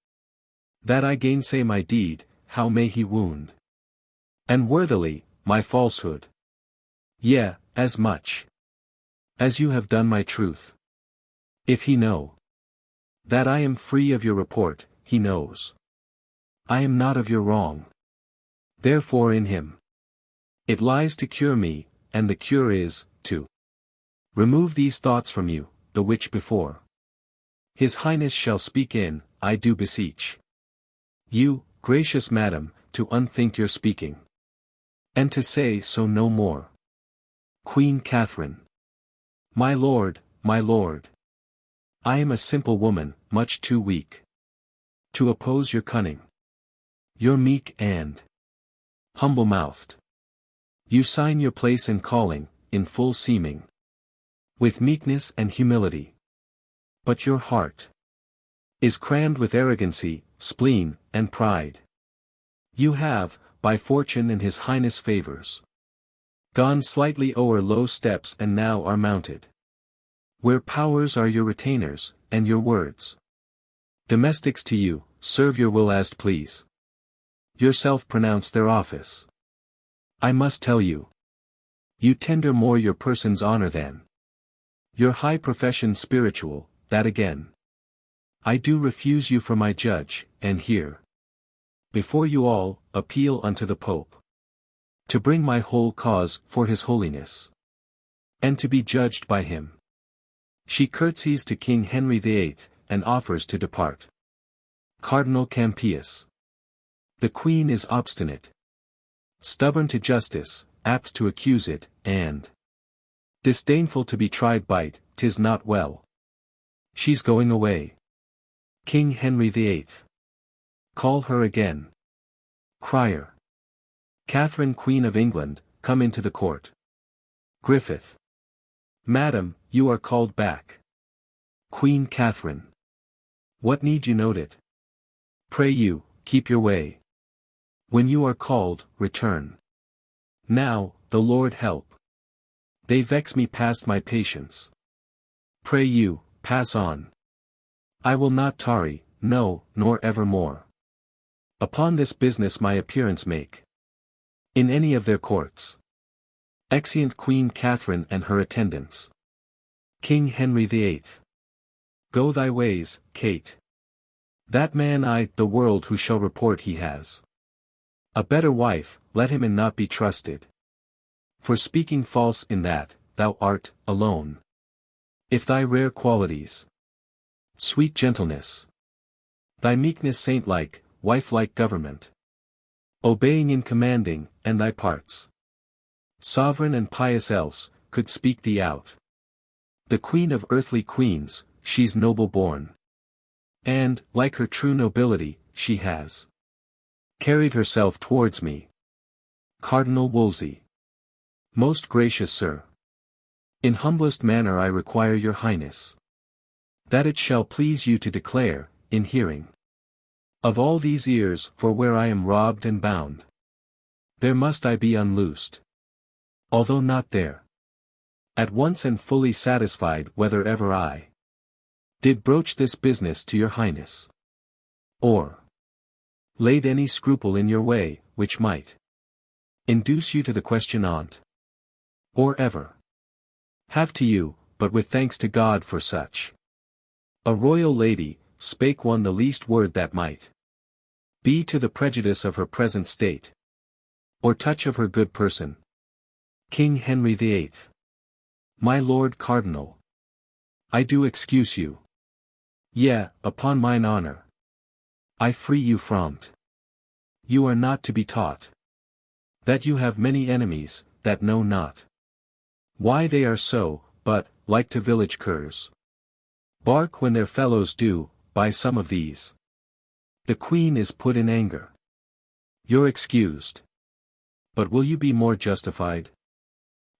that I gainsay my deed, how may he wound, and worthily, my falsehood? Yea, as much as you have done my truth. If he know that I am free of your report, he knows I am not of your wrong. Therefore in him it lies to cure me, and the cure is, to remove these thoughts from you, the which before His Highness shall speak in, I do beseech you, gracious madam, to unthink your speaking, and to say so no more. Queen Catherine. My lord, my lord. I am a simple woman, much too weak to oppose your cunning. You're meek and humble-mouthed. You sign your place and calling, in full seeming, with meekness and humility. But your heart is crammed with arrogancy, spleen, and pride. You have, by fortune and his highness' favors, gone slightly o'er low steps and now are mounted where powers are your retainers, and your words domestics to you, serve your will as't please. Yourself pronounce their office. I must tell you, you tender more your person's honor than your high profession spiritual, that again I do refuse you for my judge, and here before you all, appeal unto the Pope, to bring my whole cause for his holiness, and to be judged by him. She curtsies to King Henry VIII, and offers to depart. Cardinal Campius. The Queen is obstinate, stubborn to justice, apt to accuse it, and disdainful to be tried by't, 'tis not well. She's going away. King Henry VIII. Call her again. Crier. Catherine Queen of England, come into the court. Griffith. Madam, you are called back. Queen Catherine. What need you note it? Pray you, keep your way. When you are called, return. Now, the Lord help. They vex me past my patience. Pray you, pass on. I will not tarry, no, nor evermore. Upon this business my appearance make. In any of their courts. Exeunt Queen Catherine and her attendants. King Henry VIII. Go thy ways, Kate. That man the world who shall report he has a better wife, let him and not be trusted. For speaking false in that, thou art, alone. If thy rare qualities, sweet gentleness, thy meekness saint-like, wife-like government, obeying in commanding, and thy parts, sovereign and pious else, could speak thee out. The queen of earthly queens, she's noble born. And, like her true nobility, she has carried herself towards me. Cardinal Wolsey. Most gracious sir. In humblest manner I require your highness, that it shall please you to declare, in hearing of all these ears, for where I am robbed and bound, there must I be unloosed. Although not there, at once and fully satisfied whether ever I did broach this business to your highness, or laid any scruple in your way, which might induce you to the question on't, or ever have to you, but with thanks to God for such a royal lady, spake one the least word that might be to the prejudice of her present state, or touch of her good person. King Henry VIII. My Lord Cardinal, I do excuse you. Yea, upon mine honor, I free you from't. You are not to be taught that you have many enemies, that know not why they are so, but, like to village curs, bark when their fellows do, by some of these. The Queen is put in anger. You're excused. But will you be more justified?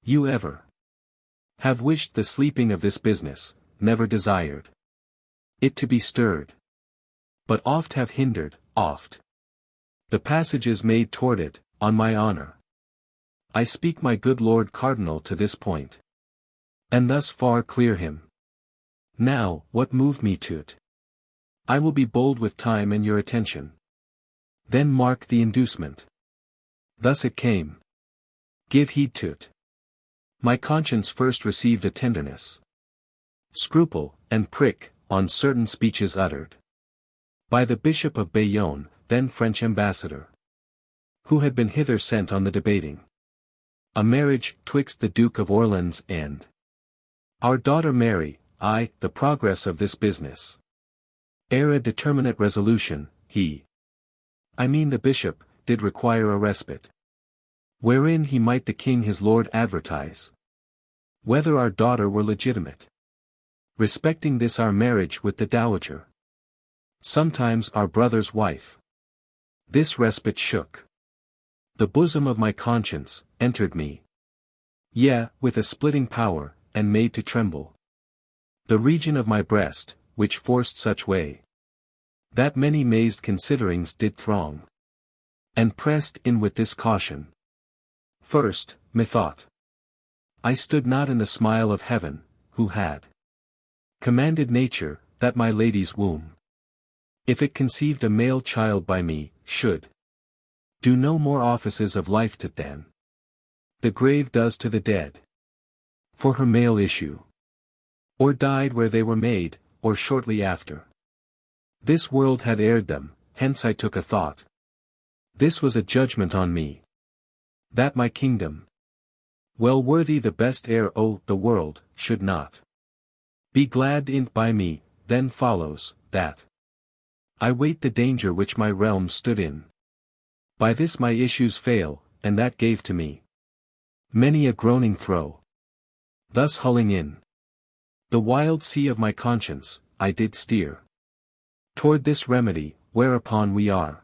You ever have wished the sleeping of this business, never desired it to be stirred, but oft have hindered, oft the passages made toward it, on my honor. I speak my good Lord Cardinal to this point, and thus far clear him. Now, what moved me to't? I will be bold with time and your attention. Then mark the inducement. Thus it came. Give heed to't. My conscience first received a tenderness, scruple, and prick, on certain speeches uttered by the Bishop of Bayonne, then French ambassador, who had been hither sent on the debating a marriage twixt the Duke of Orleans and our daughter Mary, the progress of this business. Ere a determinate resolution, I mean the bishop, did require a respite, wherein he might the king his lord advertise whether our daughter were legitimate. Respecting this our marriage with the dowager. Sometimes our brother's wife. This respite shook the bosom of my conscience, entered me. Yea, with a splitting power, and made to tremble the region of my breast, which forced such way, that many mazed considerings did throng, and pressed in with this caution. First, methought, I stood not in the smile of heaven, who had commanded nature, that my lady's womb, if it conceived a male child by me, should do no more offices of life to than the grave does to the dead, for her male issue, or died where they were made, or shortly after. This world had erred them, hence I took a thought. This was a judgment on me, that my kingdom, well worthy the best heir o' the world, should not be glad in by me. Then follows, that I wait the danger which my realm stood in. By this my issues fail, and that gave to me many a groaning throe. Thus hulling in the wild sea of my conscience, I did steer toward this remedy, whereupon we are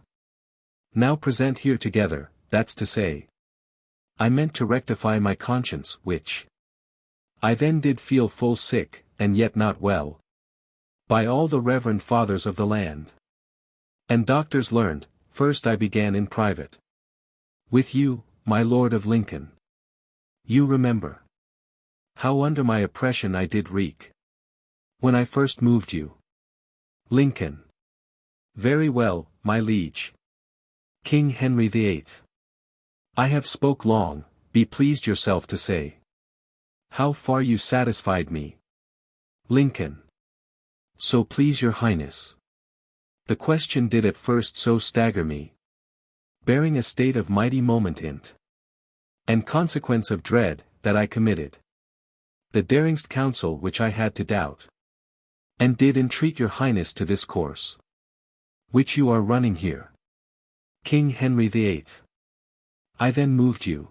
now present here together, that's to say, I meant to rectify my conscience, which I then did feel full sick, and yet not well, by all the reverend fathers of the land, and doctors learned. First I began in private with you, my Lord of Lincoln. You remember how under my oppression I did reek when I first moved you. Lincoln. Very well, my liege. King Henry VIII. I have spoke long, be pleased yourself to say how far you satisfied me. Lincoln. So please your highness. The question did at first so stagger me, bearing a state of mighty moment in't, and consequence of dread, that I committed the daringst counsel which I had to doubt, and did entreat your highness to this course, which you are running here. King Henry VIII. I then moved you,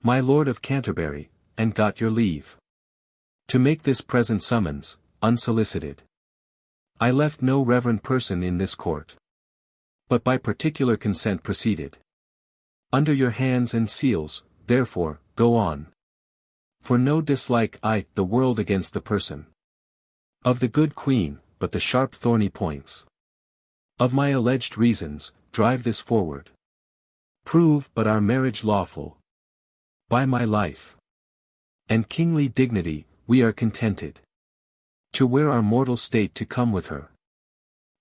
my Lord of Canterbury, and got your leave to make this present summons, unsolicited. I left no reverend person in this court, but by particular consent proceeded under your hands and seals. Therefore, go on. For no dislike I the world against the person of the good queen, but the sharp thorny points of my alleged reasons, drive this forward. Prove but our marriage lawful. By my life and kingly dignity, we are contented to wear our mortal state to come with her.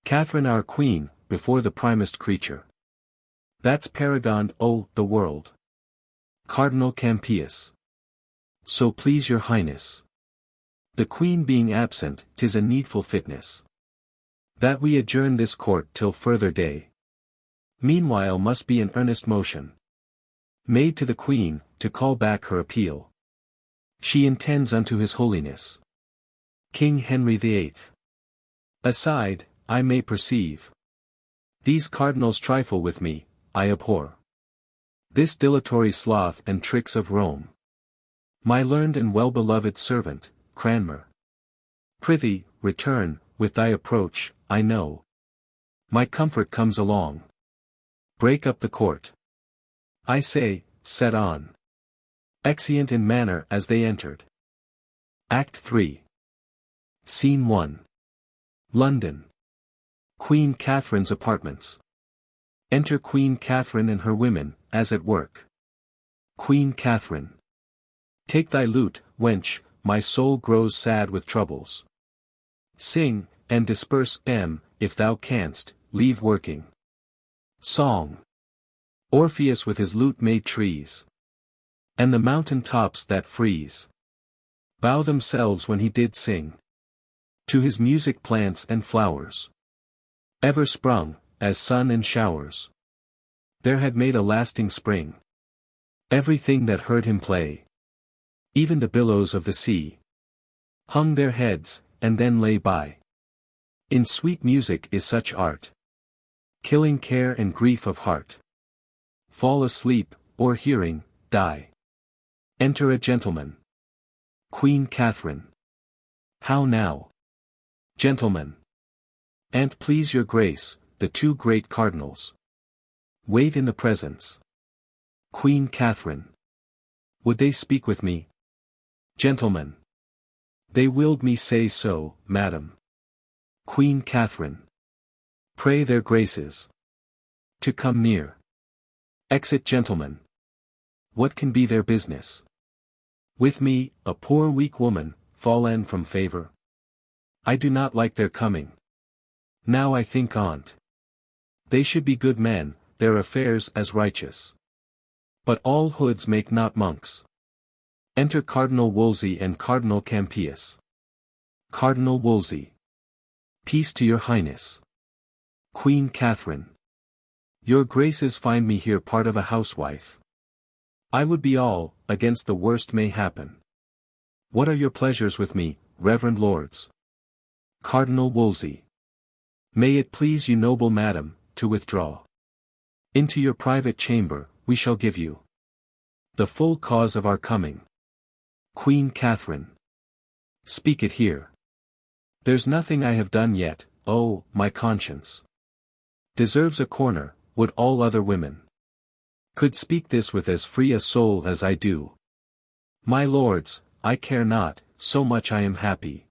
Catherine our queen, before the primest creature that's paragoned o' the world. Cardinal Campius. So please your highness. The queen being absent, 'tis a needful fitness that we adjourn this court till further day. Meanwhile must be an earnest motion made to the queen, to call back her appeal she intends unto his holiness, King Henry VIII. Aside, I may perceive these cardinals trifle with me. I abhor this dilatory sloth and tricks of Rome. My learned and well-beloved servant, Cranmer. Prithee, return. With thy approach, I know my comfort comes along. Break up the court. I say, set on. Exeunt in manner as they entered. Act 3. Scene 1. London. Queen Catherine's apartments. Enter Queen Catherine and her women, as at work. Queen Catherine. Take thy lute, wench, my soul grows sad with troubles. Sing, and disperse, if thou canst, leave working. Song. Orpheus with his lute made trees, and the mountain tops that freeze, bow themselves when he did sing. To his music plants and flowers, ever sprung, as sun and showers, there had made a lasting spring. Everything that heard him play, even the billows of the sea, hung their heads, and then lay by. In sweet music is such art, killing care and grief of heart. Fall asleep, or hearing, die. Enter a gentleman. Queen Catherine. How now? Gentlemen. An't please your grace, the two great cardinals. Wait in the presence. Queen Catherine. Would they speak with me? Gentlemen. They willed me say so, madam. Queen Catherine. Pray their graces to come near. Exit gentlemen. What can be their business? With me, a poor weak woman, fallen from favor. I do not like their coming. Now I think on't. They should be good men, their affairs as righteous. But all hoods make not monks. Enter Cardinal Wolsey and Cardinal Campius. Cardinal Wolsey. Peace to your highness. Queen Catherine. Your graces find me here part of a housewife. I would be all, against the worst may happen. What are your pleasures with me, reverend lords? Cardinal Wolsey. May it please you noble madam, to withdraw. Into your private chamber, we shall give you the full cause of our coming. Queen Catherine. Speak it here. There's nothing I have done yet, oh, my conscience deserves a corner, would all other women could speak this with as free a soul as I do. My lords, I care not, so much I am happy.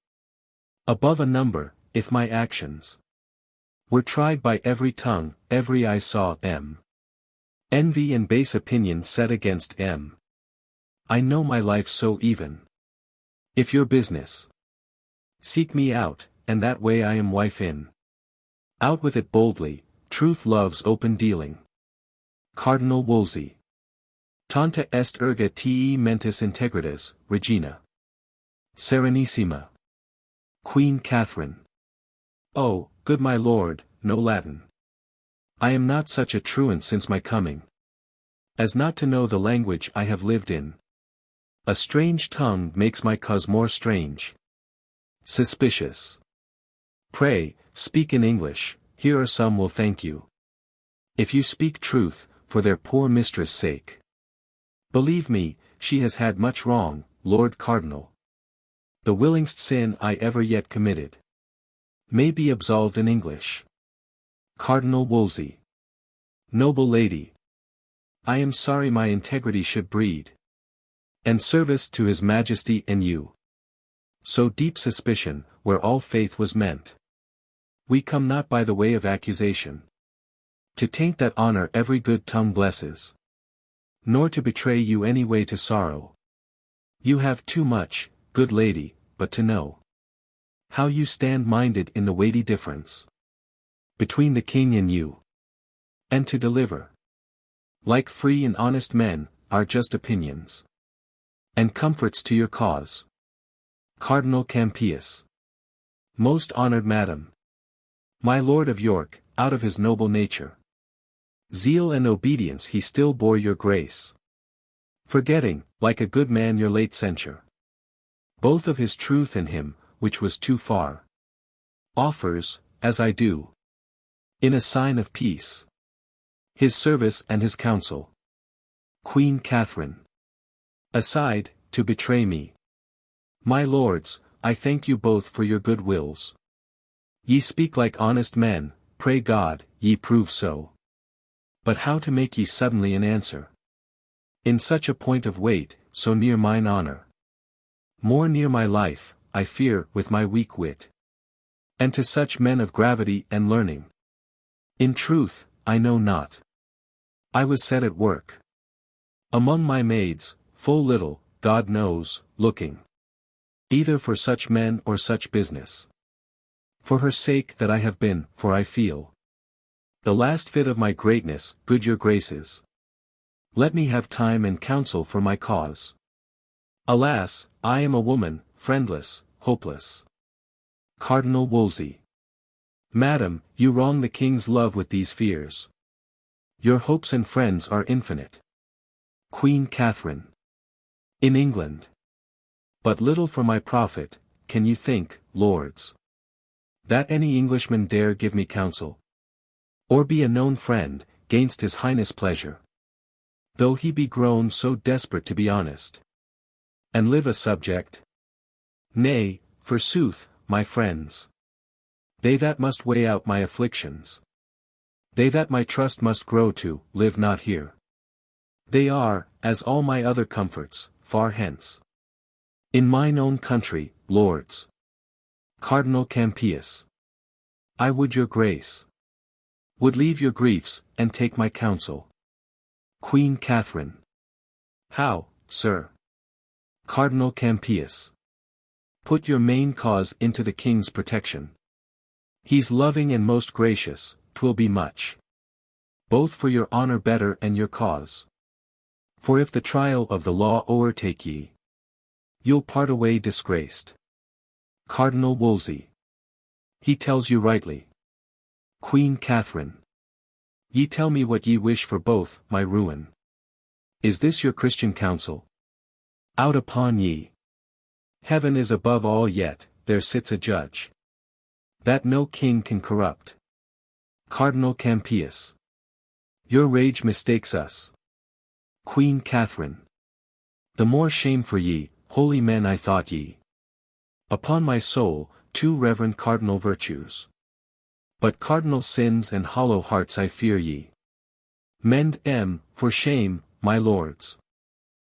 Above a number, if my actions were tried by every tongue, every eye saw envy and base opinion set against I know my life so even. If your business seek me out, and that way I am wife in. Out with it boldly, truth loves open dealing. Cardinal Wolsey. Tanta est erga te mentis integritas, Regina. Serenissima. Queen Catherine. Oh, good my lord, no Latin. I am not such a truant since my coming, as not to know the language I have lived in. A strange tongue makes my cause more strange. Suspicious. Pray, speak in English, here are some will thank you. If you speak truth, for their poor mistress' sake. Believe me, she has had much wrong, Lord Cardinal. The willingst sin I ever yet committed may be absolved in English. Cardinal Wolsey. Noble lady. I am sorry my integrity should breed and service to his majesty and you. So deep suspicion, where all faith was meant. We come not by the way of accusation to taint that honor every good tongue blesses, nor to betray you any way to sorrow. You have too much, good lady, but to know how you stand minded in the weighty difference between the king and you, and to deliver, like free and honest men, our just opinions and comforts to your cause. Cardinal Campius. Most honored madam. My lord of York, out of his noble nature, zeal and obedience he still bore your grace, forgetting, like a good man your late censure, both of his truth and him, which was too far, offers, as I do, in a sign of peace, his service and his counsel. Queen Catherine. Aside, to betray me. My lords, I thank you both for your good wills. Ye speak like honest men, pray God, ye prove so. But how to make ye suddenly an answer? In such a point of weight, so near mine honor. More near my life, I fear, with my weak wit. And to such men of gravity and learning. In truth, I know not. I was set at work among my maids, full little, God knows, looking either for such men or such business. For her sake that I have been, for I feel the last fit of my greatness, good your graces. Let me have time and counsel for my cause. Alas, I am a woman, friendless, hopeless. Cardinal Wolsey. Madam, you wrong the king's love with these fears. Your hopes and friends are infinite. Queen Catherine. In England. But little for my profit, can you think, lords, that any Englishman dare give me counsel? Or be a known friend, gainst his highness' pleasure? Though he be grown so desperate to be honest. and live a subject? Nay, forsooth, my friends. They that must weigh out my afflictions. They that my trust must grow to, live not here. They are, as all my other comforts, far hence. In mine own country, lords. Cardinal Campius. I would your grace. Would leave your griefs, and take my counsel. Queen Catherine. How, sir? Cardinal Campius. Put your main cause into the king's protection. He's loving and most gracious, 'twill be much. Both for your honor better and your cause. For if the trial of the law o'ertake ye, you'll part away disgraced. Cardinal Wolsey. He tells you rightly. Queen Catherine. Ye tell me what ye wish for both, my ruin. Is this your Christian counsel? Out upon ye. Heaven is above all, yet there sits a judge that no king can corrupt. Cardinal Campius. Your rage mistakes us. Queen Catherine. The more shame for ye, holy men, I thought ye. Upon my soul, two reverend cardinal virtues. But cardinal sins and hollow hearts I fear ye. Mend for shame, my lords.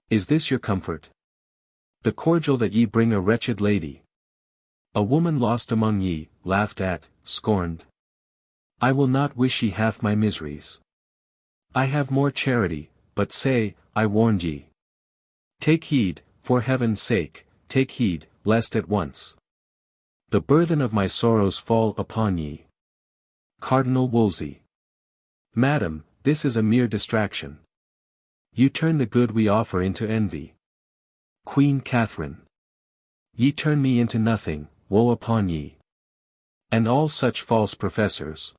Is this your comfort? The cordial that ye bring a wretched lady. A woman lost among ye, laughed at, scorned. I will not wish ye half my miseries. I have more charity, but say, I warned ye. Take heed, for heaven's sake, take heed, lest at once the burthen of my sorrows fall upon ye. Cardinal Wolsey. Madam, this is a mere distraction. You turn the good we offer into envy. Queen Catherine. Ye turn me into nothing, woe upon ye. And all such false professors.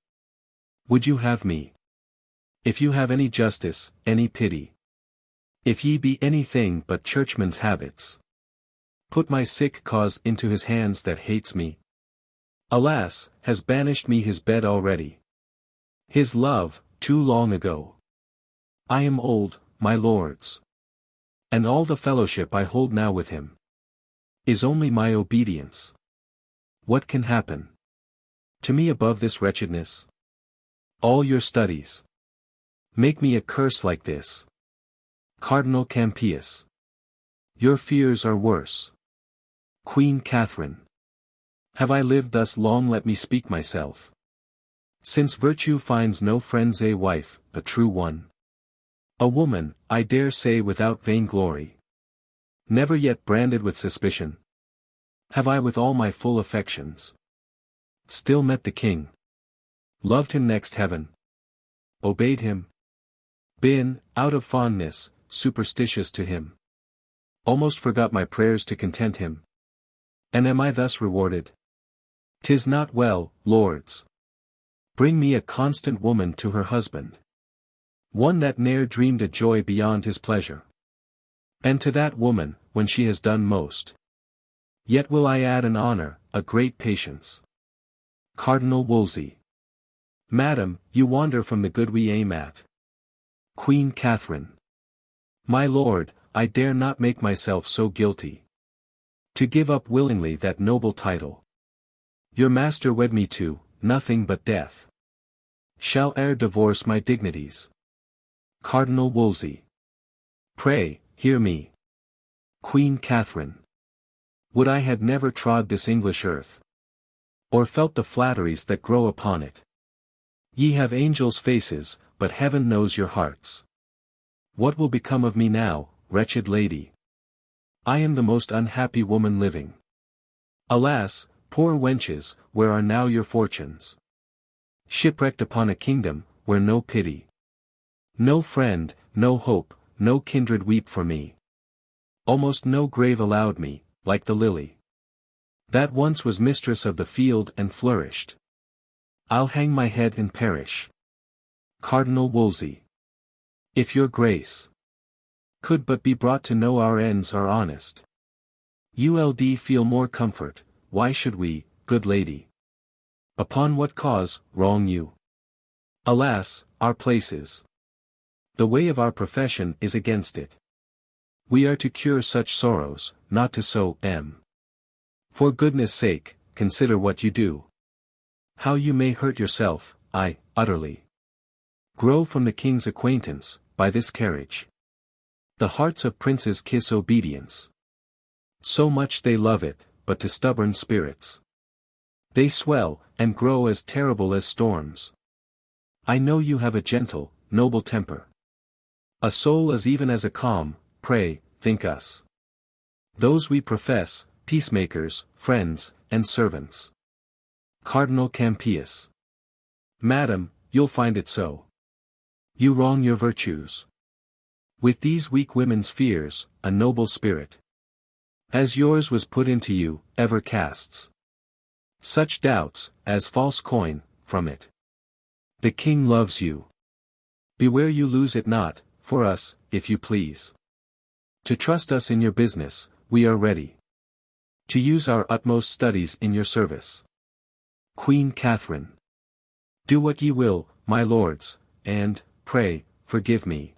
Would you have me? If you have any justice, any pity. If ye be anything but churchmen's habits. Put my sick cause into his hands that hates me. Alas, has banished me his bed already. His love, too long ago. I am old, my lords. And all the fellowship I hold now with him is only my obedience. What can happen to me above this wretchedness? All your studies make me a curse like this. Cardinal Campius. Your fears are worse. Queen Catherine. Have I lived thus long? Let me speak myself. Since virtue finds no friends, a wife, a true one. A woman, I dare say without vainglory. Never yet branded with suspicion. Have I with all my full affections still met the king. Loved him next heaven. Obeyed him. Been, out of fondness, superstitious to him. Almost forgot my prayers to content him. And am I thus rewarded? 'Tis not well, lords. Bring me a constant woman to her husband. One that ne'er dreamed a joy beyond his pleasure. And to that woman, when she has done most, yet will I add an honor, a great patience. Cardinal Wolsey. Madam, you wander from the good we aim at. Queen Catherine. My lord, I dare not make myself so guilty to give up willingly that noble title. Your master wed me to, nothing but death shall e'er divorce my dignities. Cardinal Wolsey. Pray, hear me. Queen Catherine. Would I had never trod this English earth, or felt the flatteries that grow upon it. Ye have angels' faces, but heaven knows your hearts. What will become of me now, wretched lady? I am the most unhappy woman living. Alas, poor wenches, where are now your fortunes? Shipwrecked upon a kingdom, where no pity, no friend, no hope, no kindred weep for me. Almost no grave allowed me, like the lily that once was mistress of the field and flourished. I'll hang my head and perish. Cardinal Wolsey. If your grace could but be brought to know our ends are honest, you'ld feel more comfort. Why should we, good lady, upon what cause, wrong you? Alas, our places, the way of our profession is against it. We are to cure such sorrows, not to sow. For goodness sake, consider what you do. How you may hurt yourself, utterly. Grow from the king's acquaintance, by this carriage. The hearts of princes kiss obedience. So much they love it, but to stubborn spirits. They swell, and grow as terrible as storms. I know you have a gentle, noble temper. A soul as even as a calm, pray, think us. Those we profess, peacemakers, friends, and servants. Cardinal Campius. Madam, you'll find it so. You wrong your virtues. With these weak women's fears, a noble spirit, as yours was put into you, ever casts such doubts, as false coin, from it. The king loves you. Beware you lose it not, for us, if you please. To trust us in your business, we are ready. To use our utmost studies in your service. Queen Catherine. Do what ye will, my lords, and, pray, forgive me,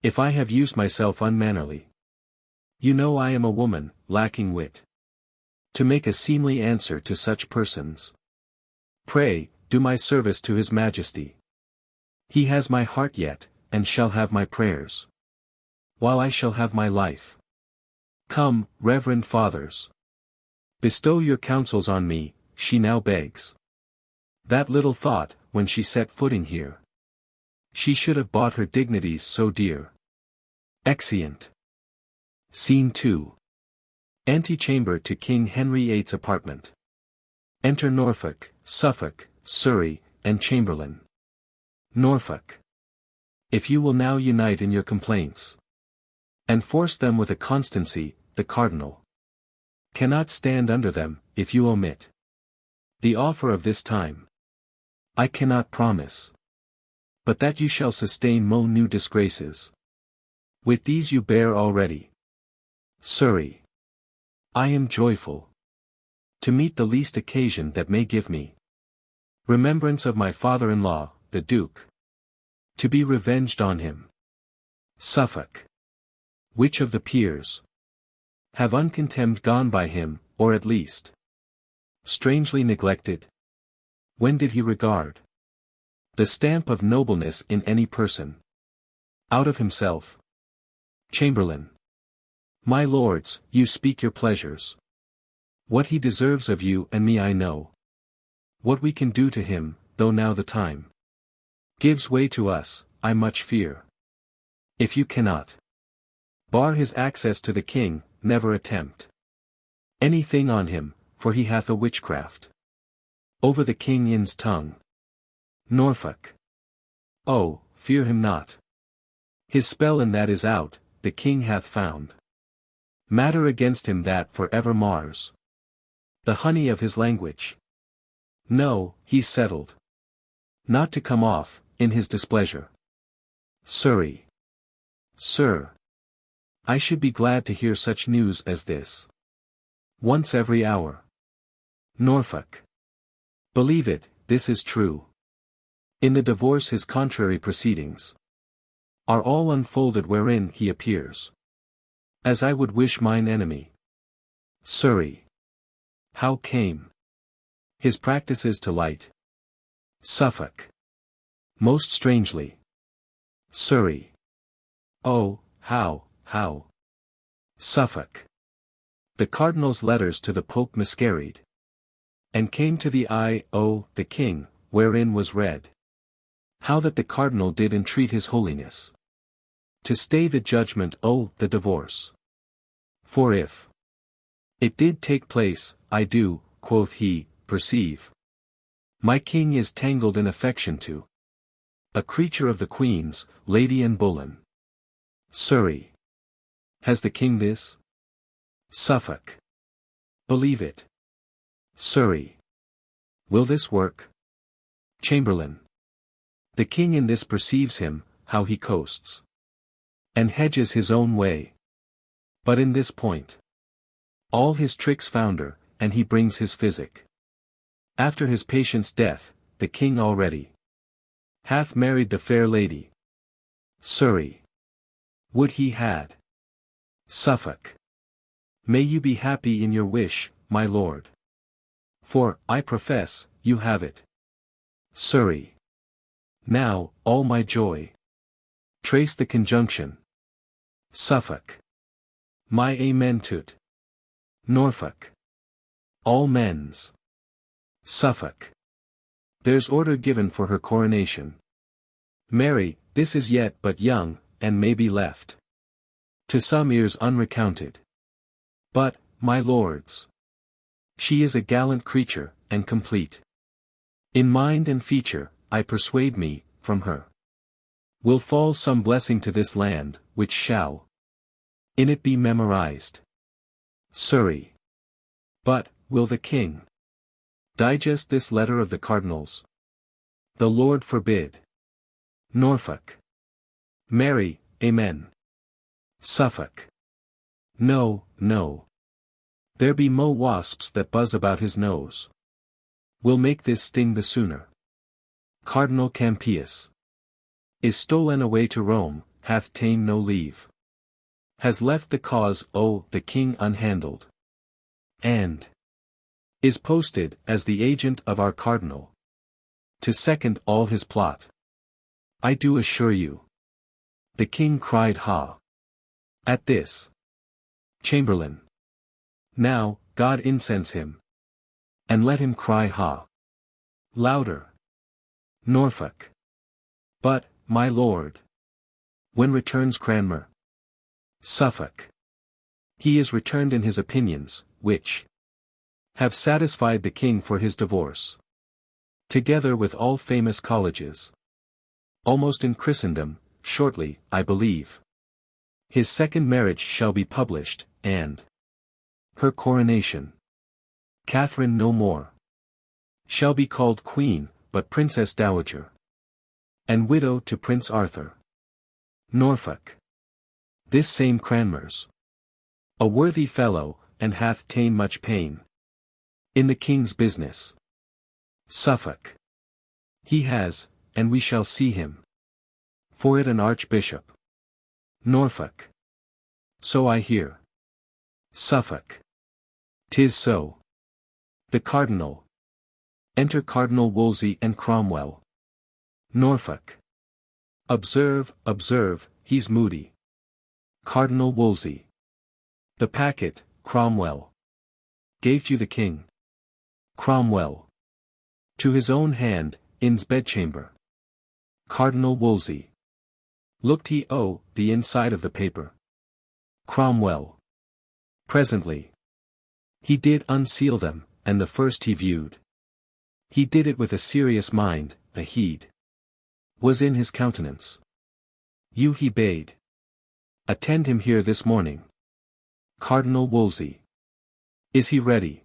if I have used myself unmannerly. You know I am a woman, lacking wit, to make a seemly answer to such persons. Pray, do my service to his majesty. He has my heart yet, and shall have my prayers, while I shall have my life. Come, reverend fathers. Bestow your counsels on me, she now begs. That little thought, when she set footing here, she should have bought her dignities so dear. Exeunt. Scene 2. Antechamber to King Henry VIII's apartment. Enter Norfolk, Suffolk, Surrey, and Chamberlain. Norfolk. If you will now unite in your complaints, and force them with a constancy, the Cardinal cannot stand under them, if you omit the offer of this time. I cannot promise, but that you shall sustain no new disgraces. With these you bear already. Surrey. I am joyful to meet the least occasion that may give me remembrance of my father-in-law, the Duke, to be revenged on him. Suffolk. Which of the peers have uncontemned gone by him, or at least strangely neglected? When did he regard the stamp of nobleness in any person out of himself? Chamberlain. My lords, you speak your pleasures. What he deserves of you and me I know. What we can do to him, though now the time gives way to us, I much fear. If you cannot bar his access to the king, never attempt anything on him, for he hath a witchcraft over the king's tongue. Norfolk. Oh, fear him not. His spell in that is out, the king hath found matter against him that for ever mars the honey of his language. No, he's settled not to come off, in his displeasure. Surrey. Sir. I should be glad to hear such news as this once every hour. Norfolk. Believe it, this is true. In the divorce his contrary proceedings are all unfolded wherein he appears as I would wish mine enemy. Surrey. How came his practices to light? Suffolk. Most strangely. Surrey. Oh, how? Suffolk. The Cardinal's letters to the Pope miscarried, and came to the eye, the king, wherein was read how that the Cardinal did entreat his holiness to stay the judgment, the divorce. For if it did take place, I do, quoth he, perceive my king is tangled in affection to a creature of the Queen's, Lady Anne Boleyn. Surrey. Has the king this? Suffolk. Believe it. Surrey. Will this work? Chamberlain. The king in this perceives him, how he coasts and hedges his own way. But in this point all his tricks founder, and he brings his physic. After his patient's death, the king already hath married the fair lady. Surrey. Would he had Suffolk. May you be happy in your wish, my lord. For, I profess, you have it. Surrey. Now, all my joy. Trace the conjunction. Suffolk. My amen to't. Norfolk. All men's. Suffolk. There's order given for her coronation. Mary, this is yet but young, and may be left to some ears unrecounted. But, my lords, she is a gallant creature, and complete. In mind and feature, I persuade me, from her will fall some blessing to this land, which shall in it be memorized. Surrey. But, will the king digest this letter of the cardinal's? The Lord forbid. Norfolk. Mary, amen. Suffolk. No, no. There be mo wasps that buzz about his nose. Will make this sting the sooner. Cardinal Campius is stolen away to Rome, hath ta'en no leave. Has left the cause, the king unhandled. And is posted, as the agent of our cardinal, to second all his plot. I do assure you. The king cried ha! At this. Chamberlain. Now, God incense him. And let him cry ha! Louder. Norfolk. But, my lord. When returns Cranmer? Suffolk. He is returned in his opinions, which have satisfied the king for his divorce. Together with all famous colleges. Almost in Christendom, shortly, I believe. His second marriage shall be published, and her coronation. Catherine no more shall be called queen, but Princess Dowager. And widow to Prince Arthur. Norfolk. This same Cranmer's a worthy fellow, and hath ta'en much pain in the king's business. Suffolk. He has, and we shall see him for it an archbishop. Norfolk. So I hear. Suffolk. 'Tis so. The cardinal. Enter Cardinal Wolsey and Cromwell. Norfolk. Observe, observe, he's moody. Cardinal Wolsey. The packet, Cromwell. Gave you the king. Cromwell. To his own hand, in's bedchamber. Cardinal Wolsey. Looked he the inside of the paper. Cromwell. Presently. He did unseal them, and the first he viewed. He did it with a serious mind, a heed was in his countenance. You he bade attend him here this morning. Cardinal Wolsey. Is he ready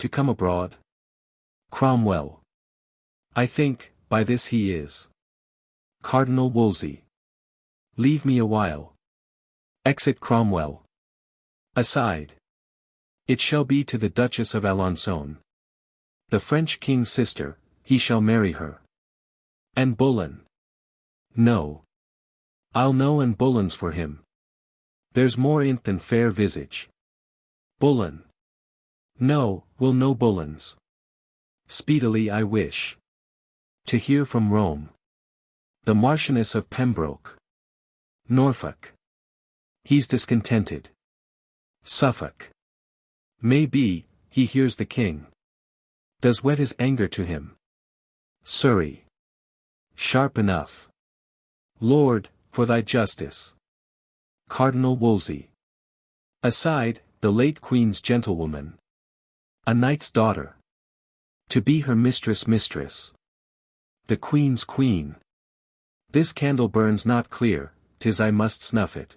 to come abroad? Cromwell. I think, by this he is. Cardinal Wolsey. Leave me a while. Exit Cromwell. Aside. It shall be to the Duchess of Alençon. The French king's sister, he shall marry her. And Bullen. No. I'll know and Bullen's for him. There's more in't than fair visage. Bullen. No, will no Bullen's. Speedily I wish to hear from Rome. The Marchioness of Pembroke. Norfolk. He's discontented. Suffolk. May be, he hears the king. Does whet his anger to him. Surrey. Sharp enough. Lord, for thy justice. Cardinal Wolsey. Aside, the late queen's gentlewoman. A knight's daughter. To be her mistress. The queen's queen. This candle burns not clear, 'tis I must snuff it.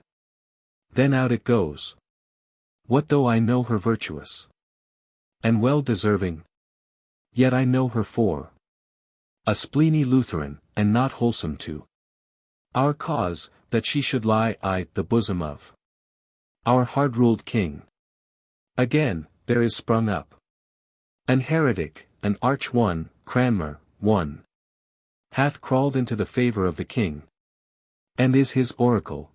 Then out it goes. What though I know her virtuous and well deserving? Yet I know her for a spleeny Lutheran, and not wholesome to our cause, that she should lie the bosom of our hard-ruled king. Again, there is sprung up an heretic, an arch one, Cranmer, one hath crawled into the favor of the king, and is his oracle.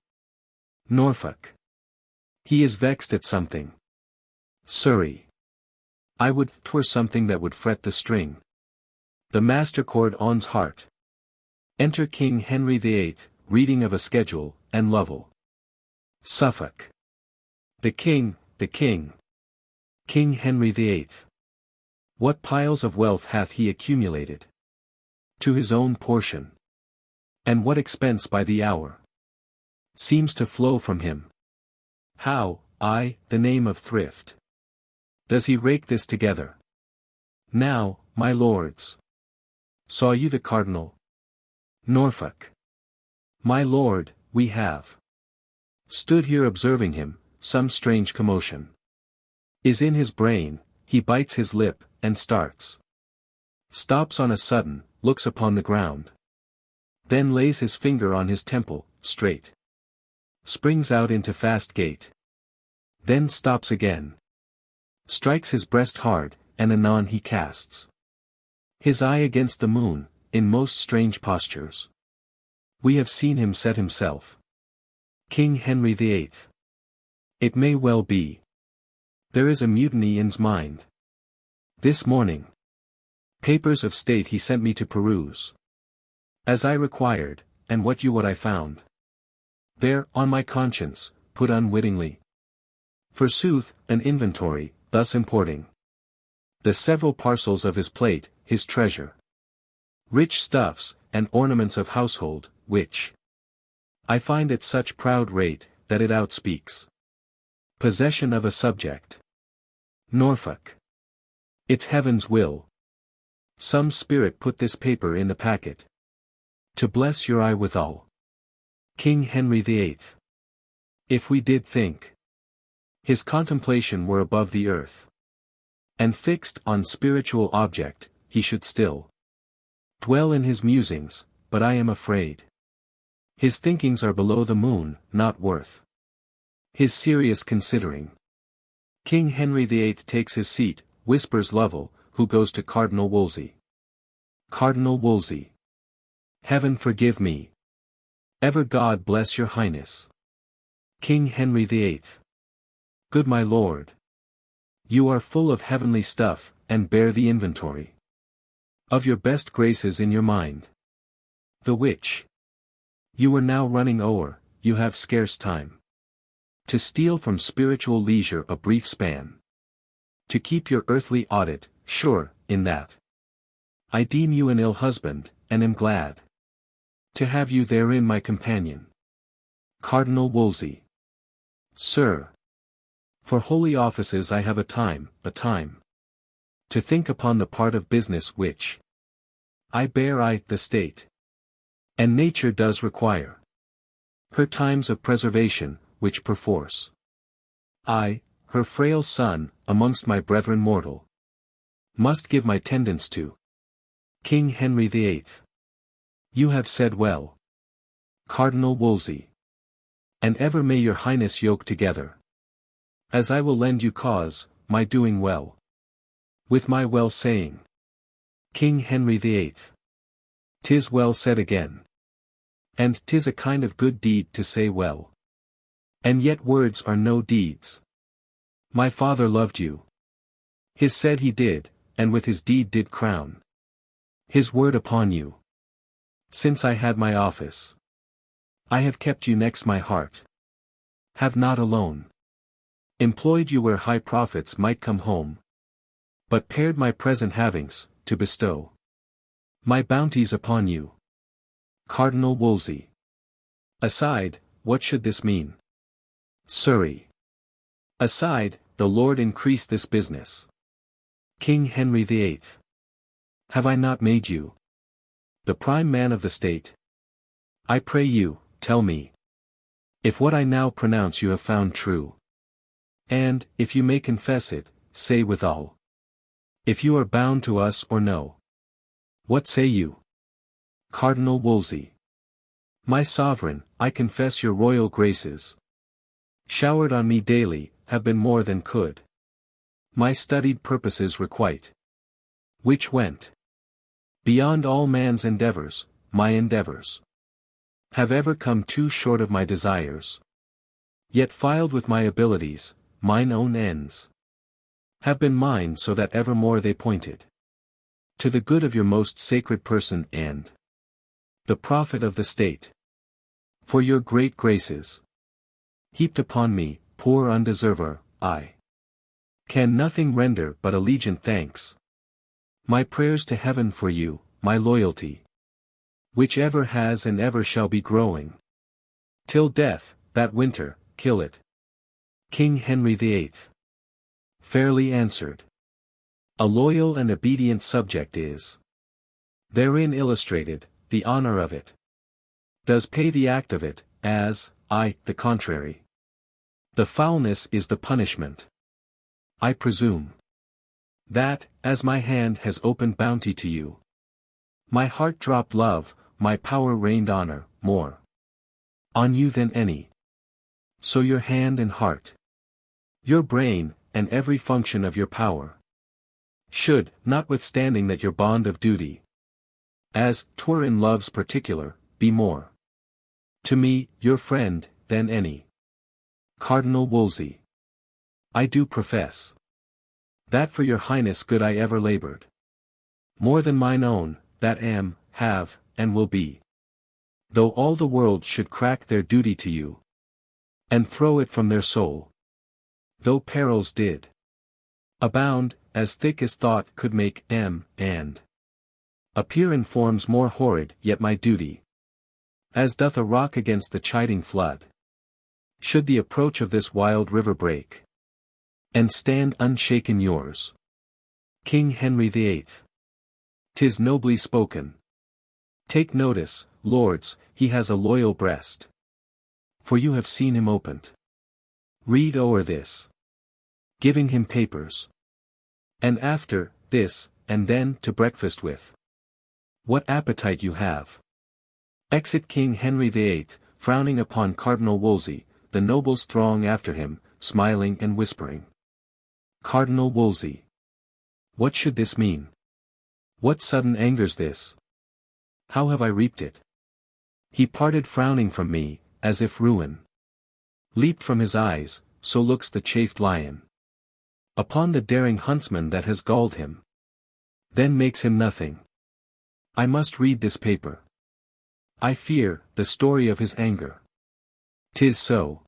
Norfolk. He is vexed at something. Surrey. I would 'twere something that would fret the string. The master chord on's heart. Enter King Henry VIII, reading of a schedule, and Lovell. Suffolk. The king, the king. King Henry VIII. What piles of wealth hath he accumulated? To his own portion. And what expense by the hour seems to flow from him? How, the name of thrift, does he rake this together? Now, my lords. Saw you the Cardinal? Norfolk. My lord, we have stood here observing him, some strange commotion is in his brain, he bites his lip, and starts. Stops on a sudden, looks upon the ground. Then lays his finger on his temple, straight. Springs out into fast gait. Then stops again. Strikes his breast hard, and anon he casts his eye against the moon, in most strange postures. We have seen him set himself. King Henry VIII. It may well be. There is a mutiny in's mind. This morning. Papers of state he sent me to peruse. As I required, and what I found. There, on my conscience, put unwittingly. Forsooth, an inventory, thus importing the several parcels of his plate, his treasure. Rich stuffs, and ornaments of household, which I find at such proud rate, that it outspeaks possession of a subject. Norfolk. It's heaven's will. Some spirit put this paper in the packet, to bless your eye withal. King Henry VIII. If we did think his contemplation were above the earth, and fixed on spiritual object, he should still dwell in his musings, but I am afraid his thinkings are below the moon, not worth his serious considering. King Henry VIII takes his seat, whispers Lovell, who goes to Cardinal Wolsey. Cardinal Wolsey. Heaven forgive me. Ever God bless your highness. King Henry VIII. Good my lord. You are full of heavenly stuff, and bear the inventory of your best graces in your mind. The which you are now running o'er, you have scarce time to steal from spiritual leisure a brief span. To keep your earthly audit, sure, in that I deem you an ill husband, and am glad to have you therein my companion. Cardinal Wolsey. Sir. For holy offices I have a time, to think upon the part of business which I bear the state, and nature does require. Her times of preservation, which perforce I, her frail son, amongst my brethren mortal, must give my tendance to. King Henry VIII. You have said well. Cardinal Wolsey. And ever may your highness yoke together, as I will lend you cause, my doing well with my well saying. King Henry VIII. 'Tis well said again. And 'tis a kind of good deed to say well. And yet words are no deeds. My father loved you. His said he did, and with his deed did crown his word upon you. Since I had my office, I have kept you next my heart. Have not alone employed you where high profits might come home, but pared my present havings, to bestow my bounties upon you. Cardinal Wolsey. Aside, what should this mean? Surrey. Aside, the Lord increase this business. King Henry VIII. Have I not made you the prime man of the state? I pray you, tell me if what I now pronounce you have found true. And, if you may confess it, say withal if you are bound to us or no. What say you? Cardinal Wolsey. My sovereign, I confess your royal graces, showered on me daily, have been more than could my studied purposes requite, which went beyond all man's endeavors. My endeavors have ever come too short of my desires. Yet filed with my abilities, mine own ends have been mine, so that evermore they pointed to the good of your most sacred person and the profit of the state. For your great graces heaped upon me, poor undeserver, I can nothing render but allegiant thanks. My prayers to heaven for you, my loyalty, which ever has and ever shall be growing till death, that winter, kill it. King Henry VIII fairly answered. A loyal and obedient subject is therein illustrated, the honor of it does pay the act of it, as, the contrary. The foulness is the punishment. I presume that, as my hand has opened bounty to you, my heart dropped love, my power rained honor, more on you than any. So your hand and heart, your brain, and every function of your power should, notwithstanding that your bond of duty, as 'twere in love's particular, be more to me, your friend, than any. Cardinal Wolsey. I do profess that for your highness good I ever labored more than mine own, that am, have, and will be. Though all the world should crack their duty to you and throw it from their soul. Though perils did abound, as thick as thought could make and appear in forms more horrid, yet my duty, as doth a rock against the chiding flood, should the approach of this wild river break, and stand unshaken yours. King Henry VIII. 'Tis nobly spoken. Take notice, lords, he has a loyal breast. For you have seen him opened. Read o'er this. Giving him papers. And after, this, and then, to breakfast with. What appetite you have. Exit King Henry VIII, frowning upon Cardinal Wolsey, the nobles throng after him, smiling and whispering. Cardinal Wolsey. What should this mean? What sudden anger's this? How have I reaped it? He parted frowning from me, as if ruin leaped from his eyes, so looks the chafed lion upon the daring huntsman that has galled him, then makes him nothing. I must read this paper. I fear, the story of his anger. 'Tis so.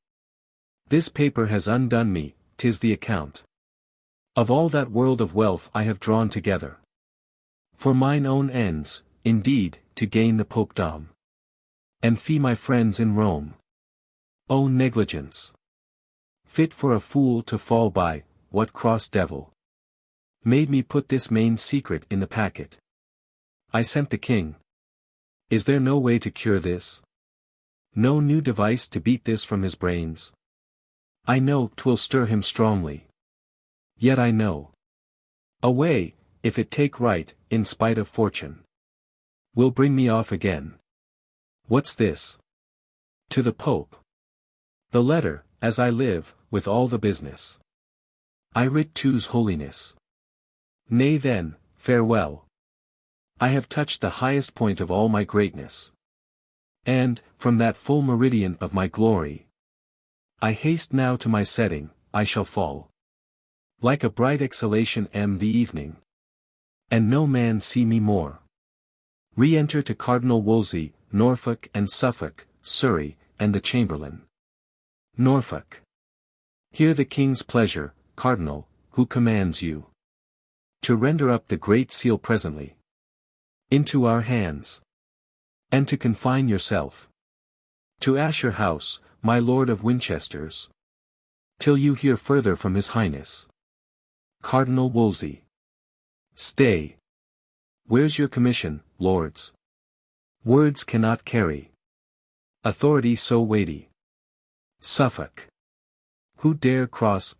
This paper has undone me, 'tis the account of all that world of wealth I have drawn together. For mine own ends, indeed, to gain the popedom, and fee my friends in Rome. O negligence! Fit for a fool to fall by, what cross devil made me put this main secret in the packet? I sent the king. Is there no way to cure this? No new device to beat this from his brains? I know 'twill stir him strongly. Yet I know a way, if it take right, in spite of fortune, will bring me off again. What's this? To the Pope. The letter, as I live, with all the business I writ to's holiness. Nay then, farewell. I have touched the highest point of all my greatness. And, from that full meridian of my glory, I haste now to my setting, I shall fall like a bright exhalation the evening, and no man see me more. Re-enter to Cardinal Wolsey, Norfolk and Suffolk, Surrey, and the Chamberlain. Norfolk. Hear the King's pleasure, Cardinal, who commands you to render up the Great Seal presently into our hands, and to confine yourself to Asher House, my Lord of Winchester's, till you hear further from His Highness. Cardinal Wolsey. Stay. Where's your commission, lords? Words cannot carry authority so weighty. Suffolk. Who dare cross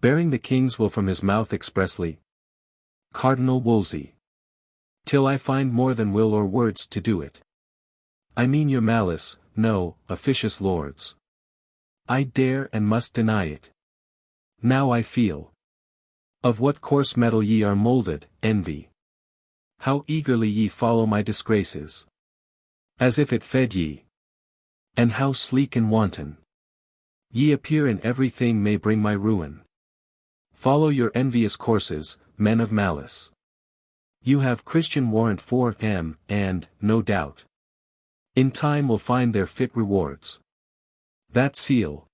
bearing the king's will from his mouth expressly? Cardinal Wolsey. Till I find more than will or words to do it. I mean your malice, no, officious lords. I dare and must deny it. Now I feel of what coarse metal ye are moulded, envy. How eagerly ye follow my disgraces, as if it fed ye. And how sleek and wanton Ye appear in everything may bring my ruin. Follow your envious courses, men of malice. You have Christian warrant for them, and, no doubt, in time will find their fit rewards. That seal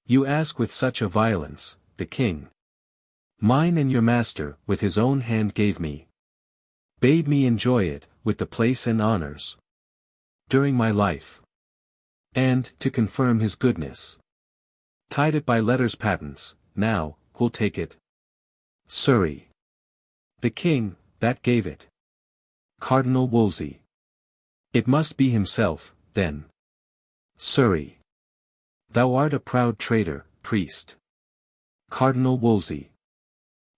you ask with such a violence, the king mine and your master with his own hand gave me. Bade me enjoy it, with the place and honors, during my life. And, to confirm his goodness, tied it by letters patents. Now, who'll take it? Surrey. The king, that gave it. Cardinal Wolsey. It must be himself, then. Surrey. Thou art a proud traitor, priest. Cardinal Wolsey.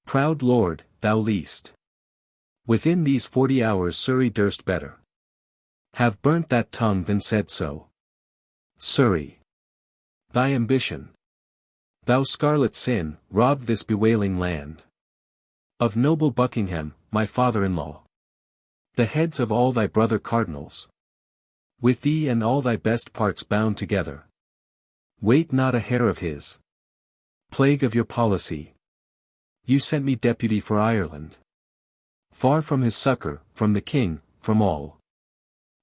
Proud lord, thou least. Within these 40 hours Surrey durst better have burnt that tongue than said so. Surrey. Thy ambition, thou scarlet sin, robbed this bewailing land of noble Buckingham, my father-in-law, the heads of all thy brother cardinals, with thee and all thy best parts bound together. Wait not a hair of his. Plague of your policy. You sent me deputy for Ireland. Far from his succor, from the king, from all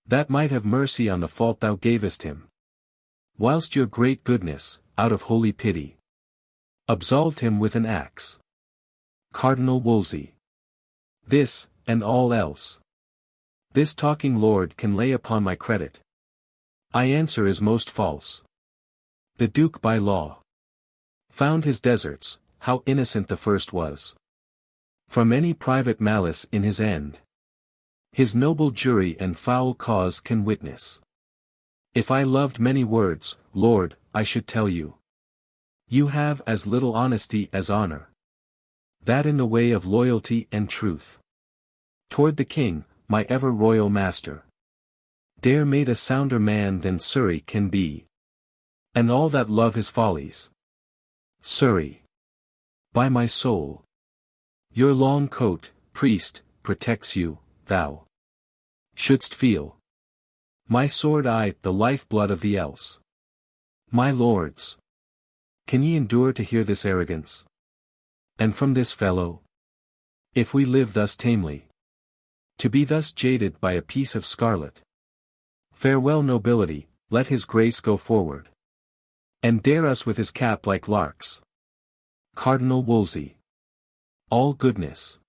that might have mercy on the fault thou gavest him. Whilst your great goodness, out of holy pity, absolved him with an axe. Cardinal Wolsey. This, and all else, this talking lord can lay upon my credit. I answer is most false. The Duke by law found his deserts, how innocent the first was from any private malice in his end. His noble jury and foul cause can witness. If I loved many words, Lord, I should tell you. You have as little honesty as honor. That in the way of loyalty and truth. Toward the king, my ever royal master. Dare made a sounder man than Surrey can be. And all that love his follies. Surrey. By my soul. Your long coat, priest, protects you, thou shouldst feel. My sword the life-blood of the else. My lords. Can ye endure to hear this arrogance? And from this fellow? If we live thus tamely, to be thus jaded by a piece of scarlet. Farewell nobility, let his grace go forward. And dare us with his cap like larks. Cardinal Wolsey. All goodness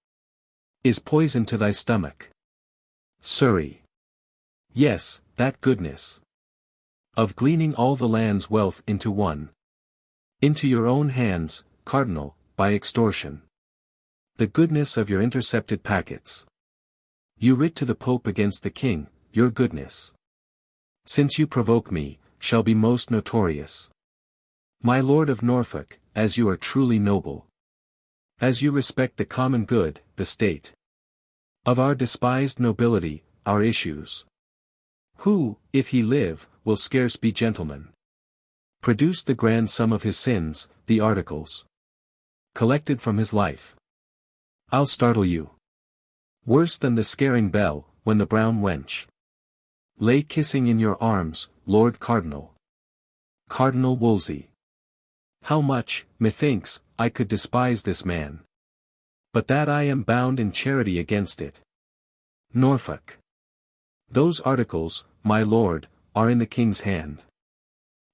is poison to thy stomach. Surrey. Yes, that goodness of gleaning all the land's wealth into one. Into your own hands, Cardinal, by extortion. The goodness of your intercepted packets. You writ to the Pope against the King, your goodness, since you provoke me, shall be most notorious. My Lord of Norfolk, as you are truly noble. As you respect the common good, the state of our despised nobility, our issues. Who, if he live, will scarce be gentlemen. Produce the grand sum of his sins, the articles collected from his life. I'll startle you. Worse than the scaring bell, when the brown wench lay kissing in your arms, Lord Cardinal. Cardinal Wolsey. How much, methinks, I could despise this man. But that I am bound in charity against it. Norfolk. Those articles, my lord, are in the king's hand.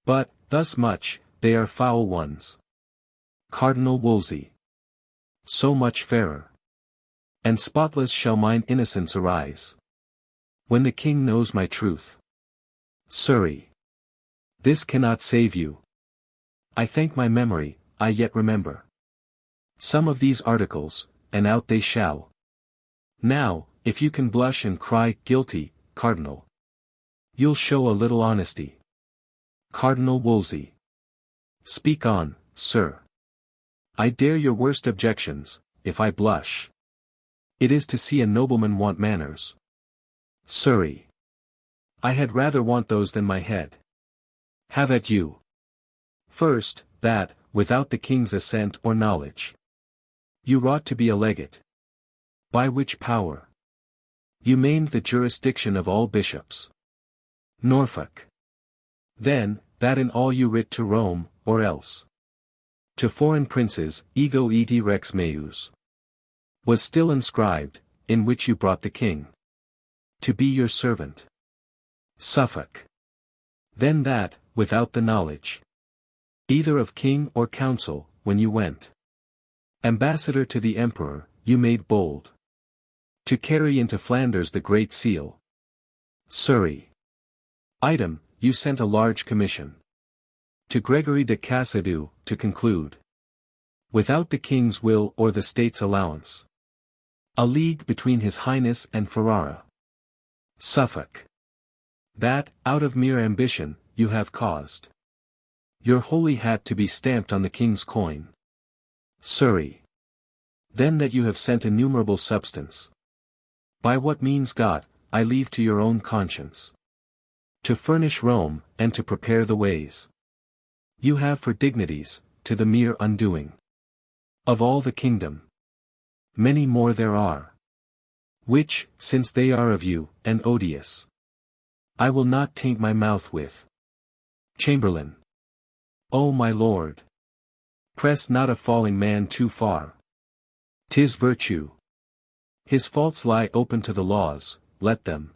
But, thus much, they are foul ones. Cardinal Wolsey. So much fairer. And spotless shall mine innocence arise. When the king knows my truth. Surrey. This cannot save you. I thank my memory, I yet remember some of these articles, and out they shall. Now, if you can blush and cry, guilty, Cardinal, you'll show a little honesty. Cardinal Wolsey. Speak on, sir. I dare your worst objections, if I blush. It is to see a nobleman want manners. Surrey. I had rather want those than my head. Have at you. First, that, without the king's assent or knowledge, you wrought to be a legate. By which power you maimed the jurisdiction of all bishops. Norfolk. Then, that in all you writ to Rome, or else. To foreign princes, ego et rex meus. Was still inscribed, in which you brought the king. To be your servant. Suffolk. Then that, without the knowledge. Either of king or council, when you went. Ambassador to the emperor, you made bold. To carry into Flanders the great seal. Surrey. Item, you sent a large commission. To Gregory de Cassadu, to conclude. Without the king's will or the state's allowance. A league between his highness and Ferrara. Suffolk. That, out of mere ambition, you have caused. Your holy hat to be stamped on the king's coin. Surrey. Then that you have sent innumerable substance. By what means got, I leave to your own conscience. To furnish Rome, and to prepare the ways. You have for dignities, to the mere undoing. Of all the kingdom. Many more there are. Which, since they are of you, and odious. I will not taint my mouth with. Chamberlain. O my lord. Press not a falling man too far. 'Tis virtue. His faults lie open to the laws, let them.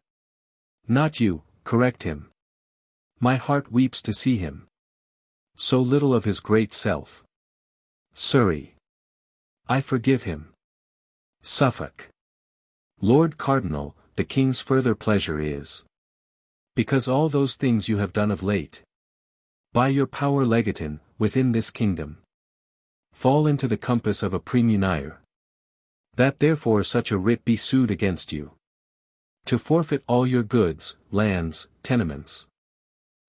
Not you, correct him. My heart weeps to see him. So little of his great self. Surrey. I forgive him. Suffolk. Lord Cardinal, the king's further pleasure is. Because all those things you have done of late. By your power legatin, within this kingdom. Fall into the compass of a premunire. That therefore such a writ be sued against you. To forfeit all your goods, lands, tenements.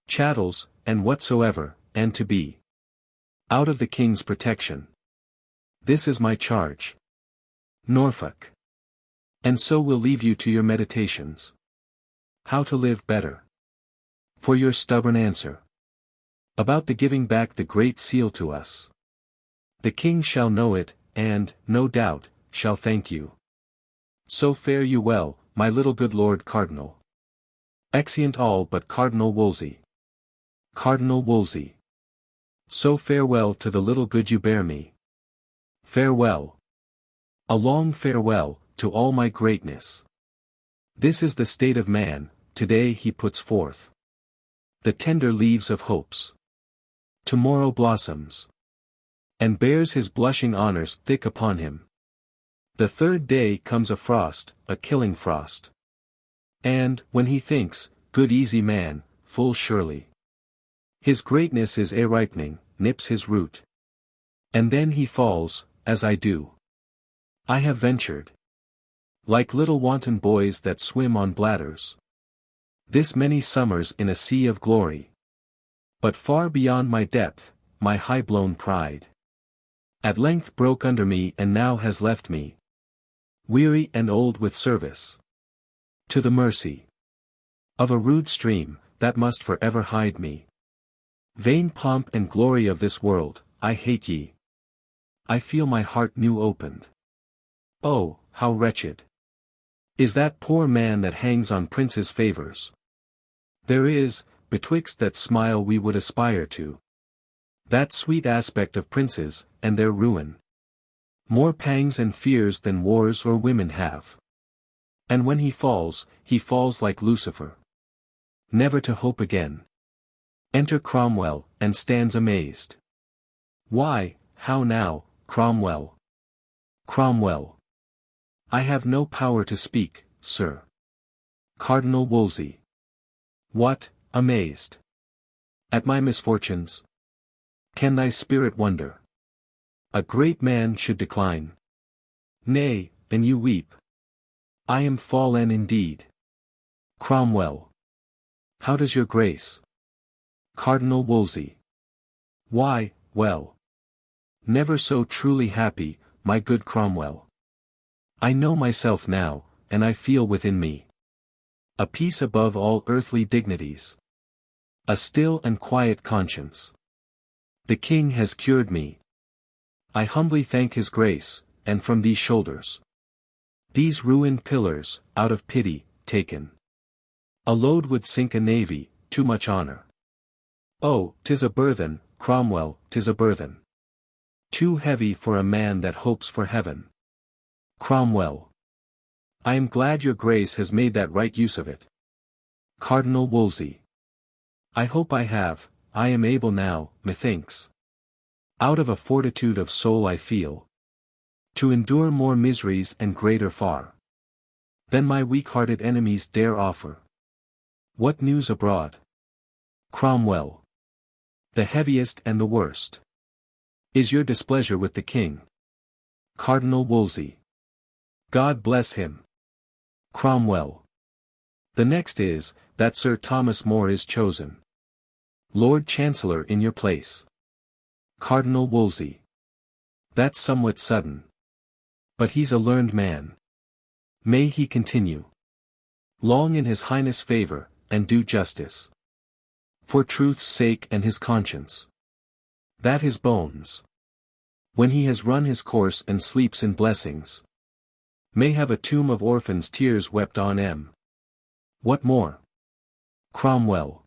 Chattels, and whatsoever, and to be. Out of the king's protection. This is my charge. Norfolk. And so we'll leave you to your meditations. How to live better. For your stubborn answer. About the giving back the great seal to us. The king shall know it, and, no doubt, shall thank you. So fare you well, my little good Lord Cardinal. Exeunt all but Cardinal Wolsey. Cardinal Wolsey. So farewell to the little good you bear me. Farewell. A long farewell, to all my greatness. This is the state of man, today he puts forth. The tender leaves of hopes. Tomorrow blossoms. And bears his blushing honors thick upon him. The third day comes a frost, a killing frost. And, when he thinks, good easy man, full surely. His greatness is a ripening, nips his root. And then he falls, as I do. I have ventured. Like little wanton boys that swim on bladders. This many summers in a sea of glory. But far beyond my depth, my high-blown pride. At length broke under me and now has left me. Weary and old with service. To the mercy. Of a rude stream, that must for ever hide me. Vain pomp and glory of this world, I hate ye. I feel my heart new opened. Oh, how wretched. Is that poor man that hangs on princes' favors. There is, betwixt that smile we would aspire to. That sweet aspect of princes, and their ruin. More pangs and fears than wars or women have. And when he falls like Lucifer. Never to hope again. Enter Cromwell, and stands amazed. Why, how now, Cromwell? Cromwell. I have no power to speak, sir. Cardinal Wolsey. What, amazed? At my misfortunes? Can thy spirit wonder? A great man should decline. Nay, and you weep. I am fallen indeed. Cromwell. How does your grace? Cardinal Wolsey. Why, well. Never so truly happy, my good Cromwell. I know myself now, and I feel within me a peace above all earthly dignities. A still and quiet conscience. The king has cured me. I humbly thank his grace, and from these shoulders. These ruined pillars, out of pity, taken. A load would sink a navy, too much honor. Oh, 'tis a burthen, Cromwell, 'tis a burthen too heavy for a man that hopes for heaven. Cromwell. I am glad your grace has made that right use of it. Cardinal Wolsey. I hope I have. I am able now, methinks, out of a fortitude of soul I feel, to endure more miseries and greater far than my weak-hearted enemies dare offer. What news abroad? Cromwell. The heaviest and the worst is your displeasure with the king. Cardinal Wolsey. God bless him. Cromwell. The next is, that Sir Thomas More is chosen Lord Chancellor in your place. Cardinal Wolsey. That's somewhat sudden. But he's a learned man. May he continue long in his highness' favour, and do justice for truth's sake and his conscience, that his bones, when he has run his course and sleeps in blessings, may have a tomb of orphans' tears wept on em. What more? Cromwell.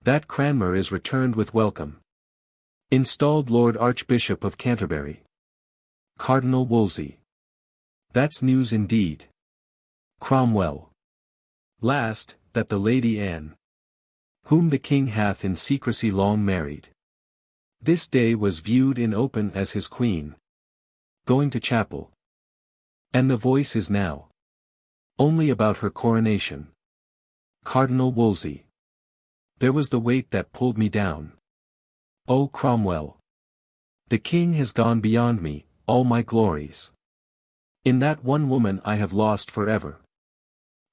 That Cranmer is returned with welcome, installed Lord Archbishop of Canterbury. Cardinal Wolsey. That's news indeed. Cromwell. Last, that the Lady Anne, whom the king hath in secrecy long married, this day was viewed in open as his queen, going to chapel. And the voice is now only about her coronation. Cardinal Wolsey. There was the weight that pulled me down. O Cromwell. The king has gone beyond me, all my glories. In that one woman I have lost forever.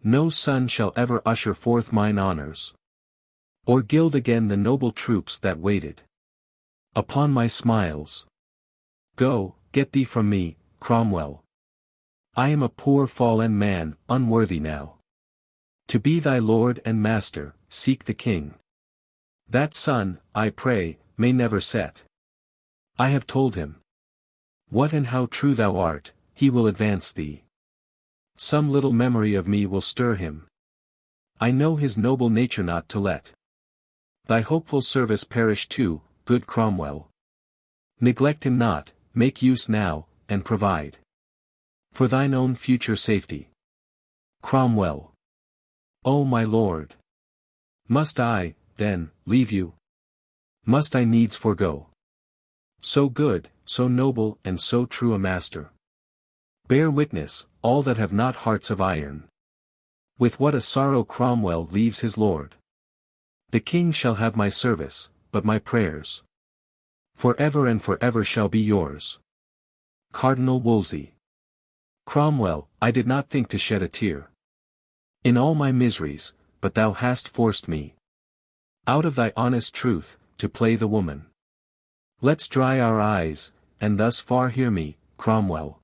No son shall ever usher forth mine honours, or gild again the noble troops that waited upon my smiles. Go, get thee from me, Cromwell. I am a poor fallen man, unworthy now to be thy lord and master. Seek the king. That sun, I pray, may never set. I have told him what and how true thou art, he will advance thee. Some little memory of me will stir him. I know his noble nature not to let thy hopeful service perish too, good Cromwell. Neglect him not, make use now, and provide for thine own future safety. Cromwell. O my lord. Must I, then, leave you? Must I needs forego so good, so noble and so true a master? Bear witness, all that have not hearts of iron, with what a sorrow Cromwell leaves his lord. The king shall have my service, but my prayers for ever and for ever shall be yours. Cardinal Wolsey. Cromwell, I did not think to shed a tear in all my miseries, but thou hast forced me, out of thy honest truth, to play the woman. Let's dry our eyes, and thus far hear me, Cromwell.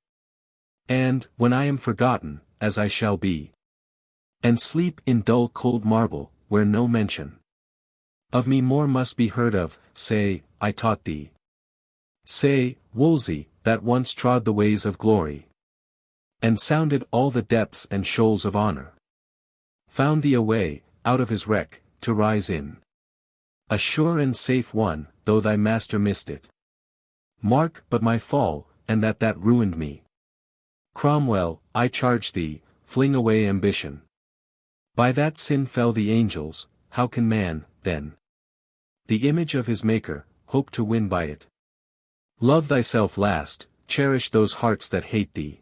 And, when I am forgotten, as I shall be, and sleep in dull cold marble, where no mention of me more must be heard of, say, I taught thee. Say, Wolsey, that once trod the ways of glory, and sounded all the depths and shoals of honour, found thee a way, out of his wreck, to rise in a sure and safe one, though thy master missed it. Mark but my fall, and that ruined me. Cromwell, I charge thee, fling away ambition. By that sin fell the angels, how can man, then, the image of his Maker, hope to win by it? Love thyself last, cherish those hearts that hate thee.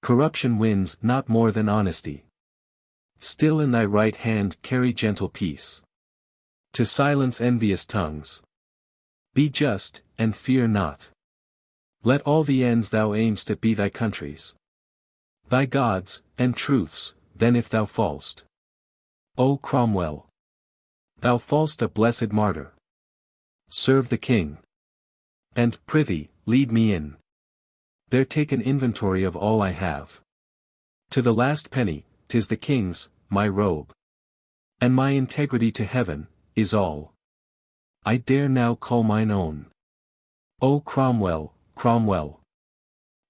Corruption wins not more than honesty. Still in thy right hand carry gentle peace, to silence envious tongues. Be just, and fear not. Let all the ends thou aim'st at be thy country's, thy God's, and truth's. Then if thou fall'st, O Cromwell, thou fall'st a blessed martyr. Serve the king. And, prithee, lead me in. There take an inventory of all I have. To the last penny, 'tis the king's, my robe, and my integrity to heaven, is all I dare now call mine own. O Cromwell, Cromwell!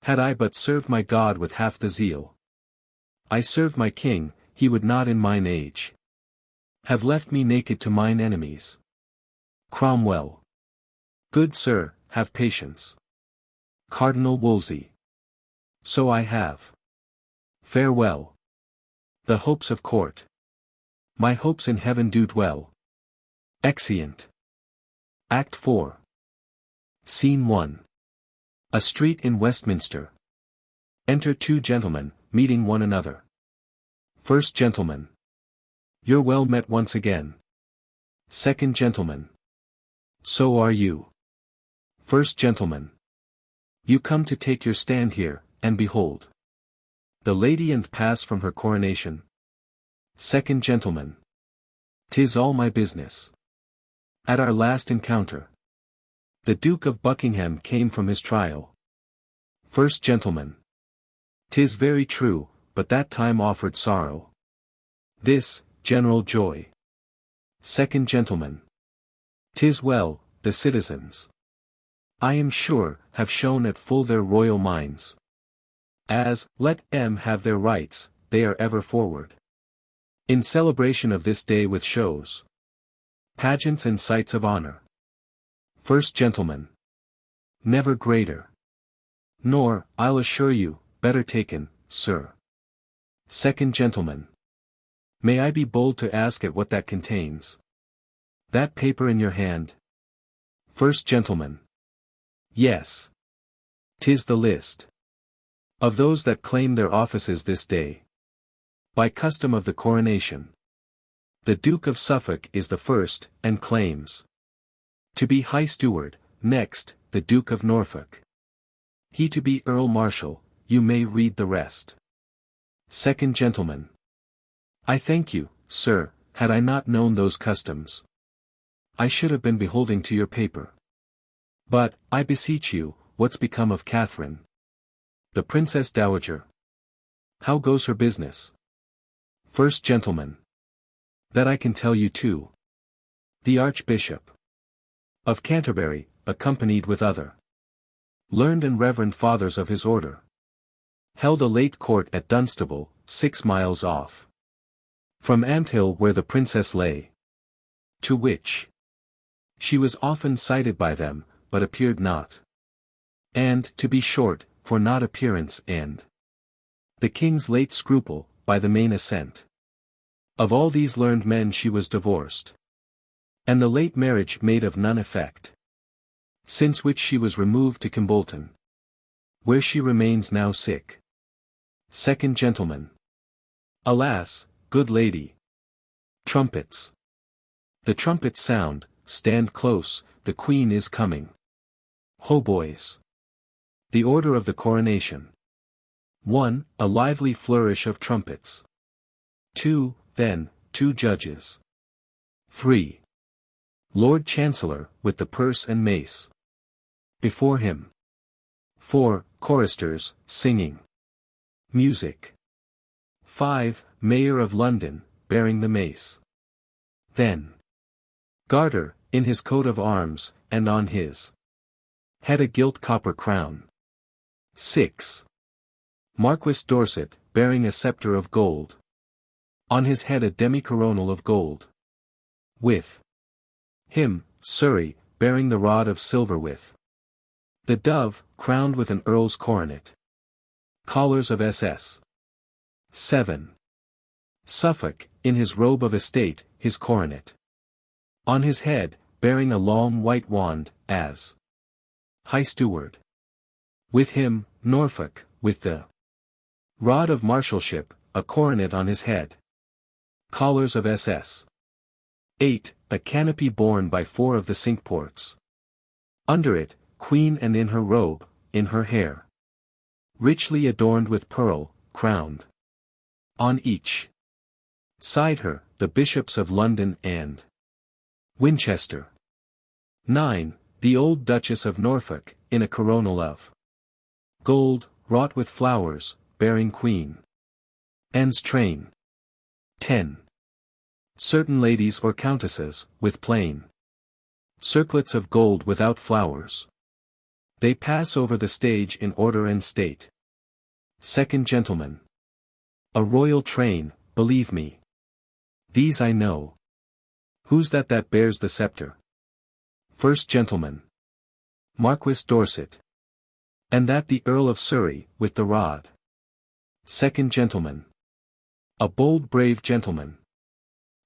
Had I but served my God with half the zeal I served my king, he would not in mine age have left me naked to mine enemies. Cromwell. Good sir, have patience. Cardinal Wolsey. So I have. Farewell. The hopes of court. My hopes in heaven do dwell. Exeunt. Act 4. Scene 1. A street in Westminster. Enter two gentlemen, meeting one another. First gentleman. You're well met once again. Second gentleman. So are you. First gentleman. You come to take your stand here, and behold. The lady and pass from her coronation. Second gentleman. 'Tis all my business. At our last encounter. The Duke of Buckingham came from his trial. First gentleman. 'Tis very true, but that time offered sorrow. This, general joy. Second gentleman. 'Tis well, the citizens, I am sure, have shown at full their royal minds. As, let 'em have their rights, they are ever forward. In celebration of this day with shows, pageants and sights of honor. First gentleman. Never greater. Nor, I'll assure you, better taken, sir. Second gentleman. May I be bold to ask at what that contains? That paper in your hand? First gentleman. Yes. 'Tis the list of those that claim their offices this day, by custom of the coronation. The Duke of Suffolk is the first, and claims to be High Steward, next, the Duke of Norfolk. He to be Earl Marshal, you may read the rest. Second gentleman. I thank you, sir, had I not known those customs, I should have been beholding to your paper. But, I beseech you, what's become of Catherine, the Princess Dowager? How goes her business? First gentleman. That I can tell you too. The Archbishop of Canterbury, accompanied with other learned and reverend fathers of his order, held a late court at Dunstable, 6 miles off from Anthill where the princess lay, to which she was often cited by them, but appeared not. And, to be short, for not appearance and the king's late scruple, by the main assent of all these learned men she was divorced, and the late marriage made of none effect. Since which she was removed to Kimbolton, where she remains now sick. Second gentleman. Alas, good lady. Trumpets. The trumpets sound, stand close, the Queen is coming. Hautboys. The order of the coronation. 1. A lively flourish of trumpets. 2. Then, 2 judges. 3. Lord Chancellor, with the purse and mace. Before him. 4. Choristers, singing. Music. 5. Mayor of London, bearing the mace. Then. Garter, in his coat of arms, and on his head a gilt copper crown. 6. Marquis Dorset, bearing a sceptre of gold. On his head a demi-coronal of gold. With him, Surrey, bearing the rod of silver with the dove, crowned with an earl's coronet. Collars of SS. 7. Suffolk, in his robe of estate, his coronet. On his head, bearing a long white wand, as High Steward. With him, Norfolk, with the rod of marshalship, a coronet on his head. Collars of SS. 8. A canopy borne by 4 of the Cinque-Ports. Under it, Queen and in her robe, in her hair richly adorned with pearl, crowned. On each side her, the bishops of London and Winchester. 9. The old Duchess of Norfolk, in a coronal of gold, wrought with flowers, bearing Queen Anne's train. 10. Certain ladies or countesses, with plain circlets of gold without flowers. They pass over the stage in order and state. Second gentleman. A royal train, believe me. These I know. Who's that bears the scepter? First gentleman. Marquis Dorset. And that the Earl of Surrey, with the rod. Second gentleman. A bold brave gentleman.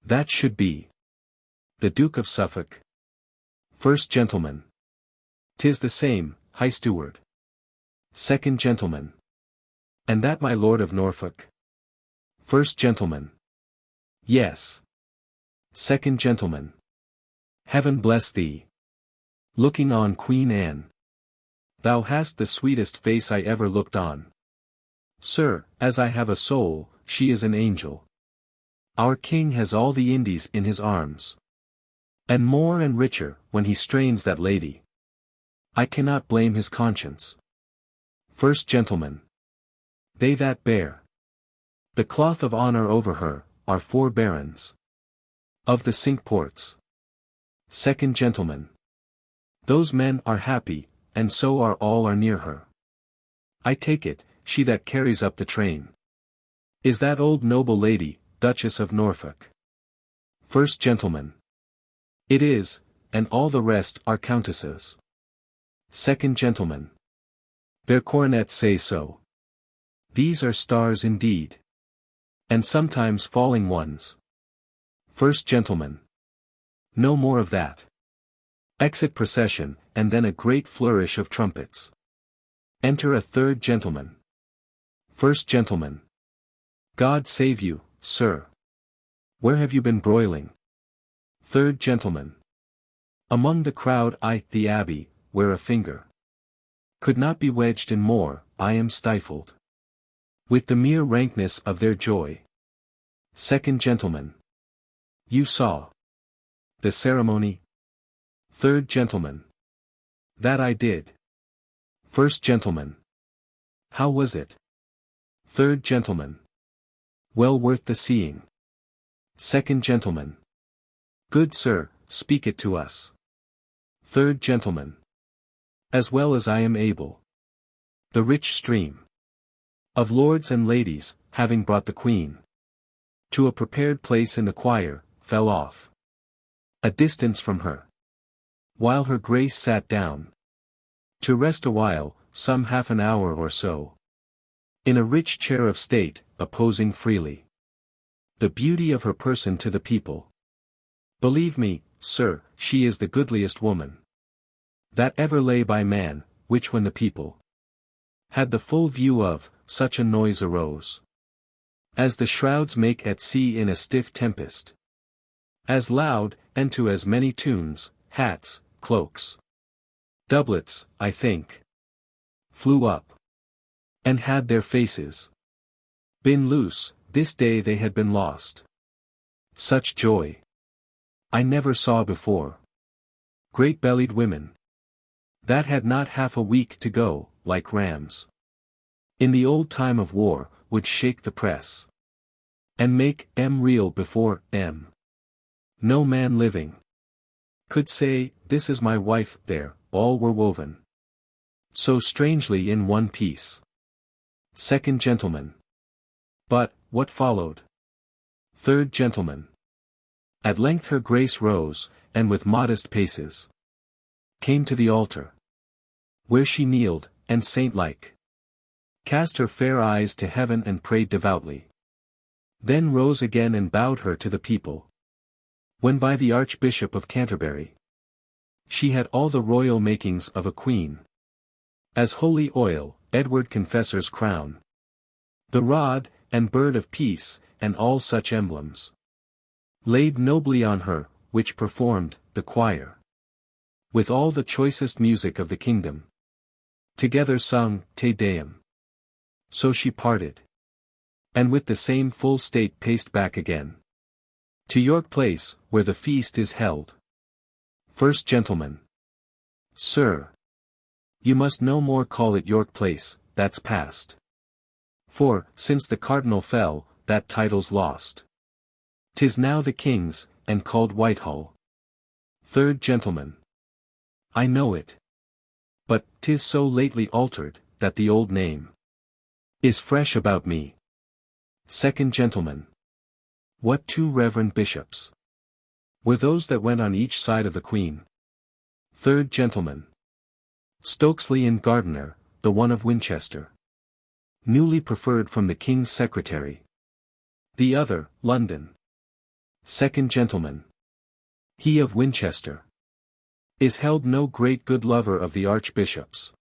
That should be. The Duke of Suffolk. First gentleman. 'Tis the same, high steward. Second gentleman. And that my Lord of Norfolk. First gentleman. Yes. Second gentleman. Heaven bless thee. Looking on Queen Anne. Thou hast the sweetest face I ever looked on. Sir, as I have a soul, she is an angel. Our king has all the Indies in his arms. And more and richer, when he strains that lady. I cannot blame his conscience. First gentleman. They that bear the cloth of honor over her, are 4 barons. Of the Cinque Ports. Second gentleman. Those men are happy, and so are all are near her. I take it, she that carries up the train. Is that old noble lady, Duchess of Norfolk. First gentleman. It is, and all the rest are countesses. Second gentleman. Their coronets say so. These are stars indeed. And sometimes falling ones. First gentleman. No more of that. Exit procession, and then a great flourish of trumpets. Enter a third gentleman. First gentleman. God save you, sir. Where have you been broiling? Third gentleman. Among the crowd the abbey, where a finger could not be wedged in more, I am stifled. With the mere rankness of their joy. Second gentleman. You saw the ceremony? Third gentleman. That I did. First gentleman. How was it? Third gentleman. Well worth the seeing. Second gentleman. Good sir, speak it to us. Third gentleman. As well as I am able. The rich stream of lords and ladies, having brought the queen to a prepared place in the choir, fell off a distance from her, while her grace sat down to rest awhile, some half an hour or so, in a rich chair of state, opposing freely the beauty of her person to the people. Believe me, sir, she is the goodliest woman that ever lay by man, which when the people had the full view of, such a noise arose, as the shrouds make at sea in a stiff tempest, as loud, and to as many tunes, hats, cloaks, doublets, I think, flew up, and had their faces been loose, this day they had been lost. Such joy I never saw before. Great-bellied women that had not half a week to go, like rams in the old time of war, would shake the press and make reel before no man living could say, this is my wife. There, all were woven so strangely in one piece. Second gentleman. But, what followed? Third gentleman. At length her grace rose, and with modest paces came to the altar, where she kneeled, and saint-like cast her fair eyes to heaven and prayed devoutly. Then rose again and bowed her to the people. When by the Archbishop of Canterbury she had all the royal makings of a queen, as holy oil, Edward Confessor's crown, the rod, and bird of peace, and all such emblems, laid nobly on her, which performed, the choir, with all the choicest music of the kingdom, together sung, Te Deum. So she parted, and with the same full state paced back again to York Place, where the feast is held. First gentleman. Sir, you must no more call it York Place, that's past. For, since the Cardinal fell, that title's lost. 'Tis now the King's, and called Whitehall. Third gentleman. I know it. But, 'tis so lately altered, that the old name is fresh about me. Second gentleman. What 2 reverend bishops were those that went on each side of the Queen? Third gentleman. Stokesley and Gardiner, the one of Winchester. Newly preferred from the King's Secretary. The other, London. Second gentleman. He of Winchester. Is held no great good lover of the archbishops.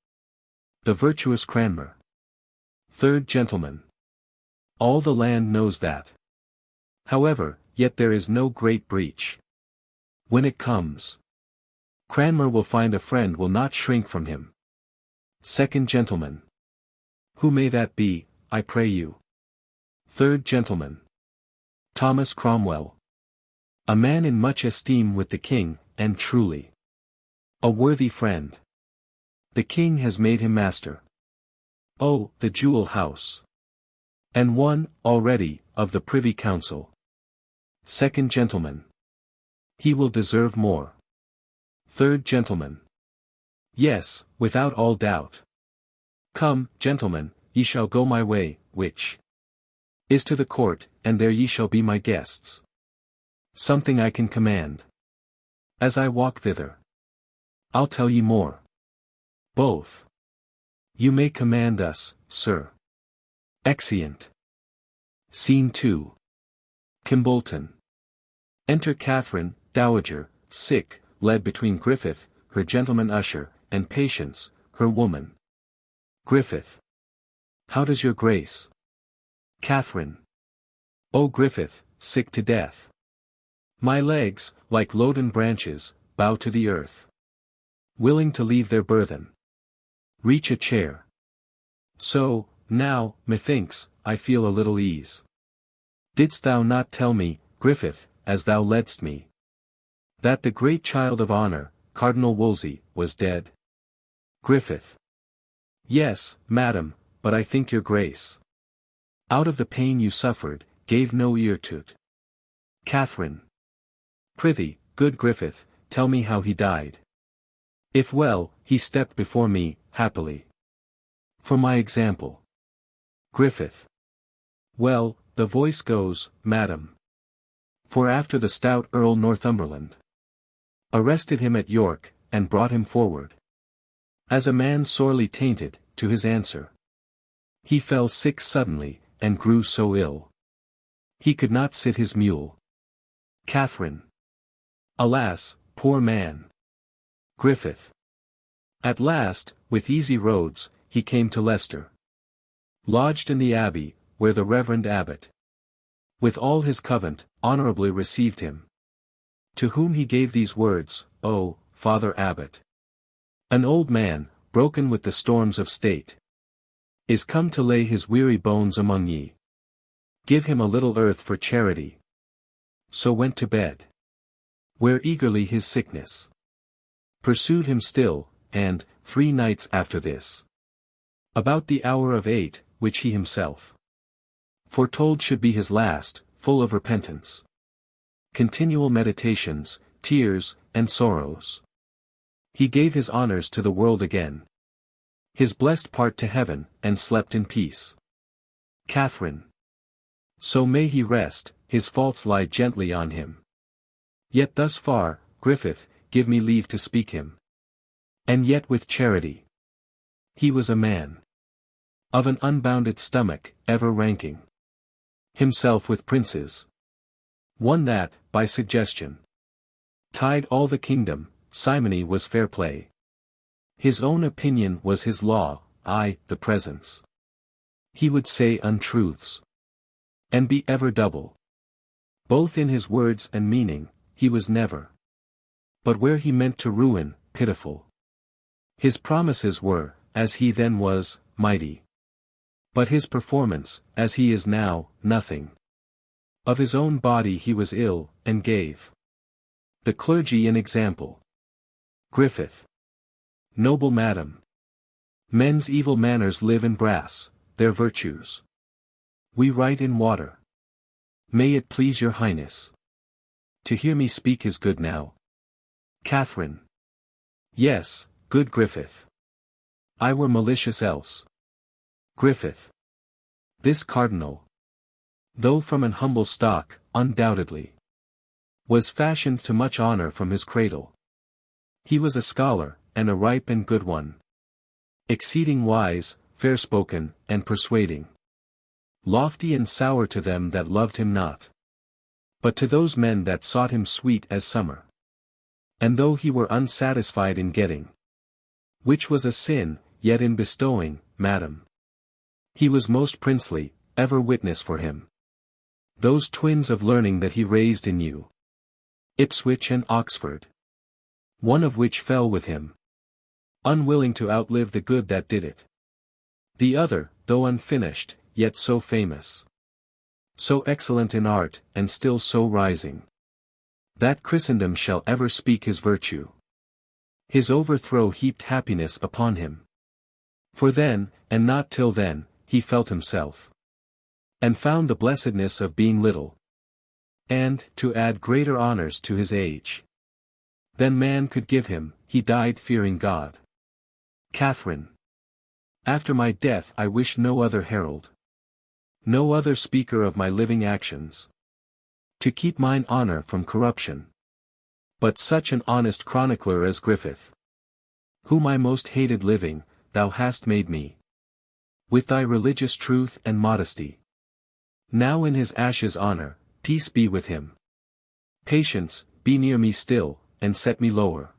The virtuous Cranmer. Third gentleman. All the land knows that. However, yet there is no great breach. When it comes, Cranmer will find a friend will not shrink from him. Second gentleman. Who may that be, I pray you? Third gentleman. Thomas Cromwell. A man in much esteem with the king, and truly a worthy friend. The king has made him master. Oh, the Jewel House. And one, already, of the Privy Council. Second gentleman. He will deserve more. Third gentleman. Yes, without all doubt. Come, gentlemen, ye shall go my way, which is to the court, and there ye shall be my guests. Something I can command. As I walk thither, I'll tell ye more. Both. You may command us, sir. Exeunt. Scene 2. Kimbolton. Enter Catherine, dowager, sick, led between Griffith, her gentleman usher, and Patience, her woman. Griffith. How does your grace? Catherine. O Griffith, sick to death. My legs, like loaden branches, bow to the earth. Willing to leave their burthen. Reach a chair. So, now, methinks, I feel a little ease. Didst thou not tell me, Griffith, as thou ledst me, that the great child of honour, Cardinal Wolsey, was dead? Griffith. Yes, madam, but I think your grace, out of the pain you suffered, gave no ear to't. Catherine. Prithee, good Griffith, tell me how he died. If well, he stepped before me, happily. For my example. Griffith. Well, the voice goes, madam. For after the stout Earl Northumberland arrested him at York, and brought him forward, as a man sorely tainted, to his answer, he fell sick suddenly, and grew so ill, he could not sit his mule. Catherine. Alas, poor man. Griffith. At last, with easy roads, he came to Leicester. Lodged in the abbey, where the reverend abbot, with all his covent, honourably received him. To whom he gave these words, O, Father Abbot, an old man, broken with the storms of state, is come to lay his weary bones among ye. Give him a little earth for charity. So went to bed, where eagerly his sickness pursued him still, and, 3 nights after this, about the hour of 8, which he himself foretold should be his last, full of repentance, continual meditations, tears, and sorrows, he gave his honours to the world again, his blessed part to heaven, and slept in peace. Catherine. So may he rest, his faults lie gently on him. Yet thus far, Griffith, give me leave to speak him. And yet with charity. He was a man of an unbounded stomach, ever ranking himself with princes. One that, by suggestion, tied all the kingdom. Simony was fair play. His own opinion was his law, the presence. He would say untruths, and be ever double, both in his words and meaning. He was never, but where he meant to ruin, pitiful. His promises were, as he then was, mighty. But his performance, as he is now, nothing. Of his own body he was ill, and gave the clergy an example. Griffith. Noble madam. Men's evil manners live in brass, their virtues we write in water. May it please your highness to hear me speak is good now. Catherine. Yes, good Griffith. I were malicious else. Griffith. This cardinal, though from an humble stock, undoubtedly was fashioned to much honour from his cradle. He was a scholar, and a ripe and good one, Exceeding wise, fair-spoken, and persuading. Lofty and sour to them that loved him not. But to those men that sought him sweet as summer. And though he were unsatisfied in getting, which was a sin, yet in bestowing, madam, he was most princely, ever witness for him. Those twins of learning that he raised in you, Ipswich and Oxford, one of which fell with him, unwilling to outlive the good that did it. The other, though unfinished, yet so famous, so excellent in art, and still so rising, that Christendom shall ever speak his virtue. His overthrow heaped happiness upon him. For then, and not till then, he felt himself, and found the blessedness of being little, and, to add greater honors to his age than man could give him, he died fearing God. Catherine. After my death I wish no other herald, no other speaker of my living actions, to keep mine honor from corruption, but such an honest chronicler as Griffith, whom I most hated living, thou hast made me, with thy religious truth and modesty. Now in his ashes honor, peace be with him. Patience, be near me still, and set me lower.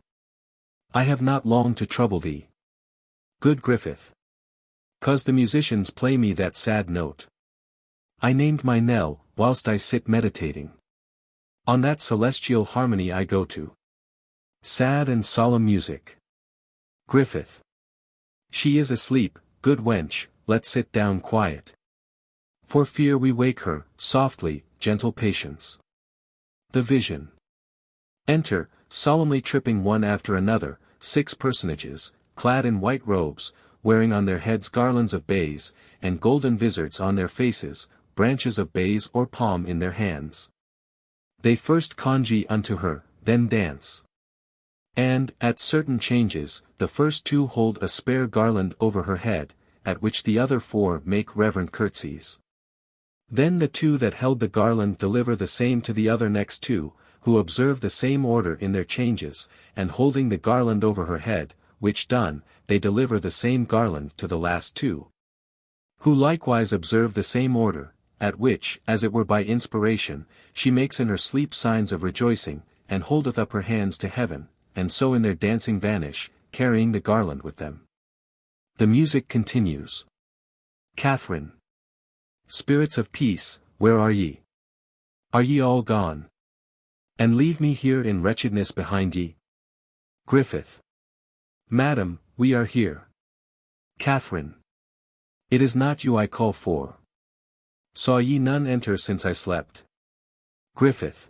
I have not long to trouble thee, good Griffith, 'cause the musicians play me that sad note. I named my knell, whilst I sit meditating on that celestial harmony I go to. Sad and solemn music. Griffith. She is asleep, good wench, let's sit down quiet. For fear we wake her, softly, gentle Patience. The vision. Enter, solemnly tripping one after another, 6 personages, clad in white robes, wearing on their heads garlands of bays, and golden vizards on their faces, branches of bays or palm in their hands. They first conjee unto her, then dance. And, at certain changes, the first 2 hold a spare garland over her head, at which the other 4 make reverent curtsies. Then the 2 that held the garland deliver the same to the other next 2, who observe the same order in their changes, and holding the garland over her head, which done, they deliver the same garland to the last 2, who likewise observe the same order, at which, as it were by inspiration, she makes in her sleep signs of rejoicing, and holdeth up her hands to heaven, and so in their dancing vanish, carrying the garland with them. The music continues. Catherine. Spirits of peace, where are ye? Are ye all gone? And leave me here in wretchedness behind ye? Griffith. Madam, we are here. Catherine. It is not you I call for. Saw ye none enter since I slept? Griffith.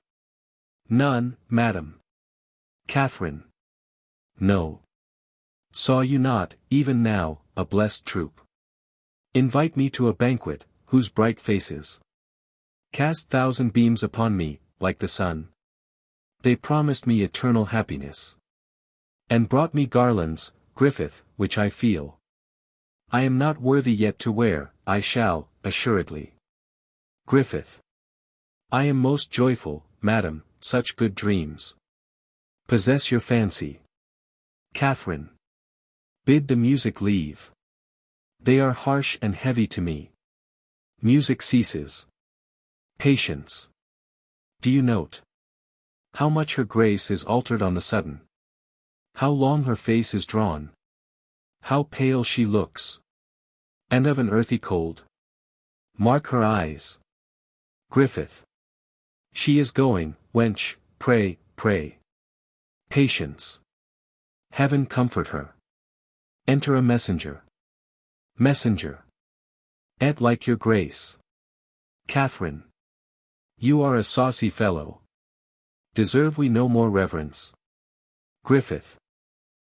None, madam. Catherine. No. Saw you not, even now, a blessed troop invite me to a banquet, whose bright faces cast 1,000 beams upon me, like the sun? They promised me eternal happiness, and brought me garlands, Griffith, which I feel I am not worthy yet to wear. I shall, assuredly. Griffith. I am most joyful, madam, such good dreams possess your fancy. Catherine. Bid the music leave. They are harsh and heavy to me. Music ceases. Patience. Do you note how much her grace is altered on the sudden? How long her face is drawn? How pale she looks! And of an earthy cold. Mark her eyes. Griffith. She is going, wench, pray, pray. Patience. Heaven comfort her. Enter a messenger. Messenger. Et like your grace. Catherine. You are a saucy fellow. Deserve we no more reverence? Griffith.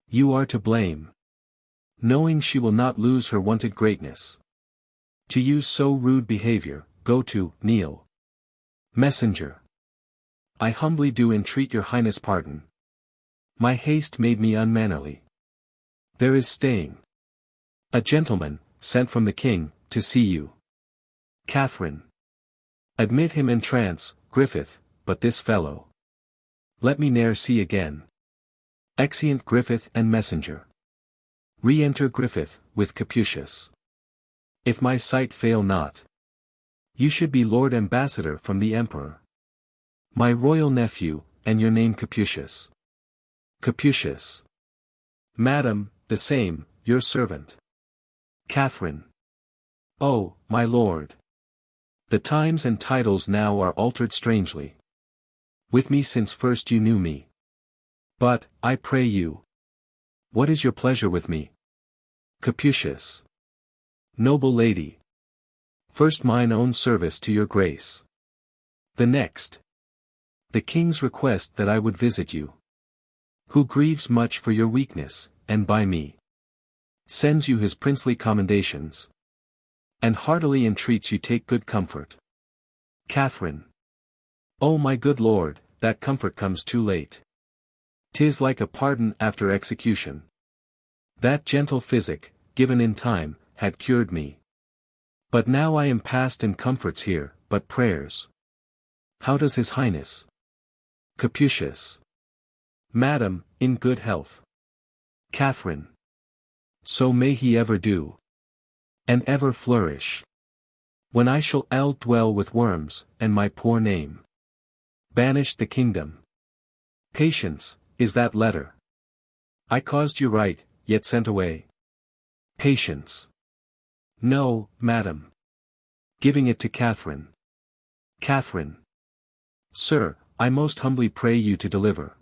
You are to blame. Knowing she will not lose her wonted greatness. To use so rude behavior, go to, kneel. Messenger. I humbly do entreat your highness pardon. My haste made me unmannerly. There is staying a gentleman, sent from the king, to see you. Catherine. Admit him in trance, Griffith, but this fellow let me ne'er see again. Exeunt Griffith and messenger. Re-enter Griffith, with Capucius. If my sight fail not, you should be Lord Ambassador from the Emperor. My royal nephew, and your name Capucius. Capucius. Madam, the same, your servant. Catherine. Oh, my lord. The times and titles now are altered strangely. With me since first you knew me. But, I pray you, what is your pleasure with me? Capucius. Noble lady. First mine own service to your grace. The next. The king's request that I would visit you. Who grieves much for your weakness, and by me sends you his princely commendations. And heartily entreats you take good comfort. Catherine. O my good lord, that comfort comes too late. 'Tis like a pardon after execution. That gentle physic, given in time, had cured me. But now I am past in comforts here, but prayers. How does his highness? Capucius. Madam, in good health. Catherine. So may he ever do. And ever flourish. When I shall dwell with worms, and my poor name banished the kingdom. Patience, is that letter? I caused you write, yet sent away. Patience. No, madam. Giving it to Catherine. Catherine. Sir, I most humbly pray you to deliver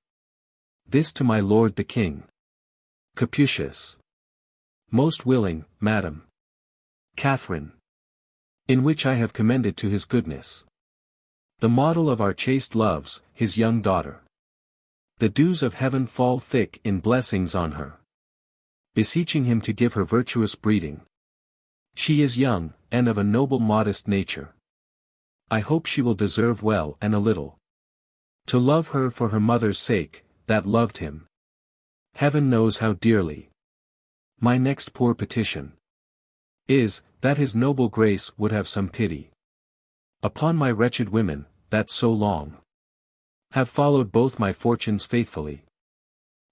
this to my lord the king. Capucius. Most willing, madam. Catherine. In which I have commended to his goodness. The model of our chaste loves, his young daughter. The dews of heaven fall thick in blessings on her. Beseeching him to give her virtuous breeding. She is young, and of a noble modest nature. I hope she will deserve well and a little. To love her for her mother's sake, that loved him. Heaven knows how dearly. My next poor petition is, that his noble grace would have some pity upon my wretched women, that so long have followed both my fortunes faithfully.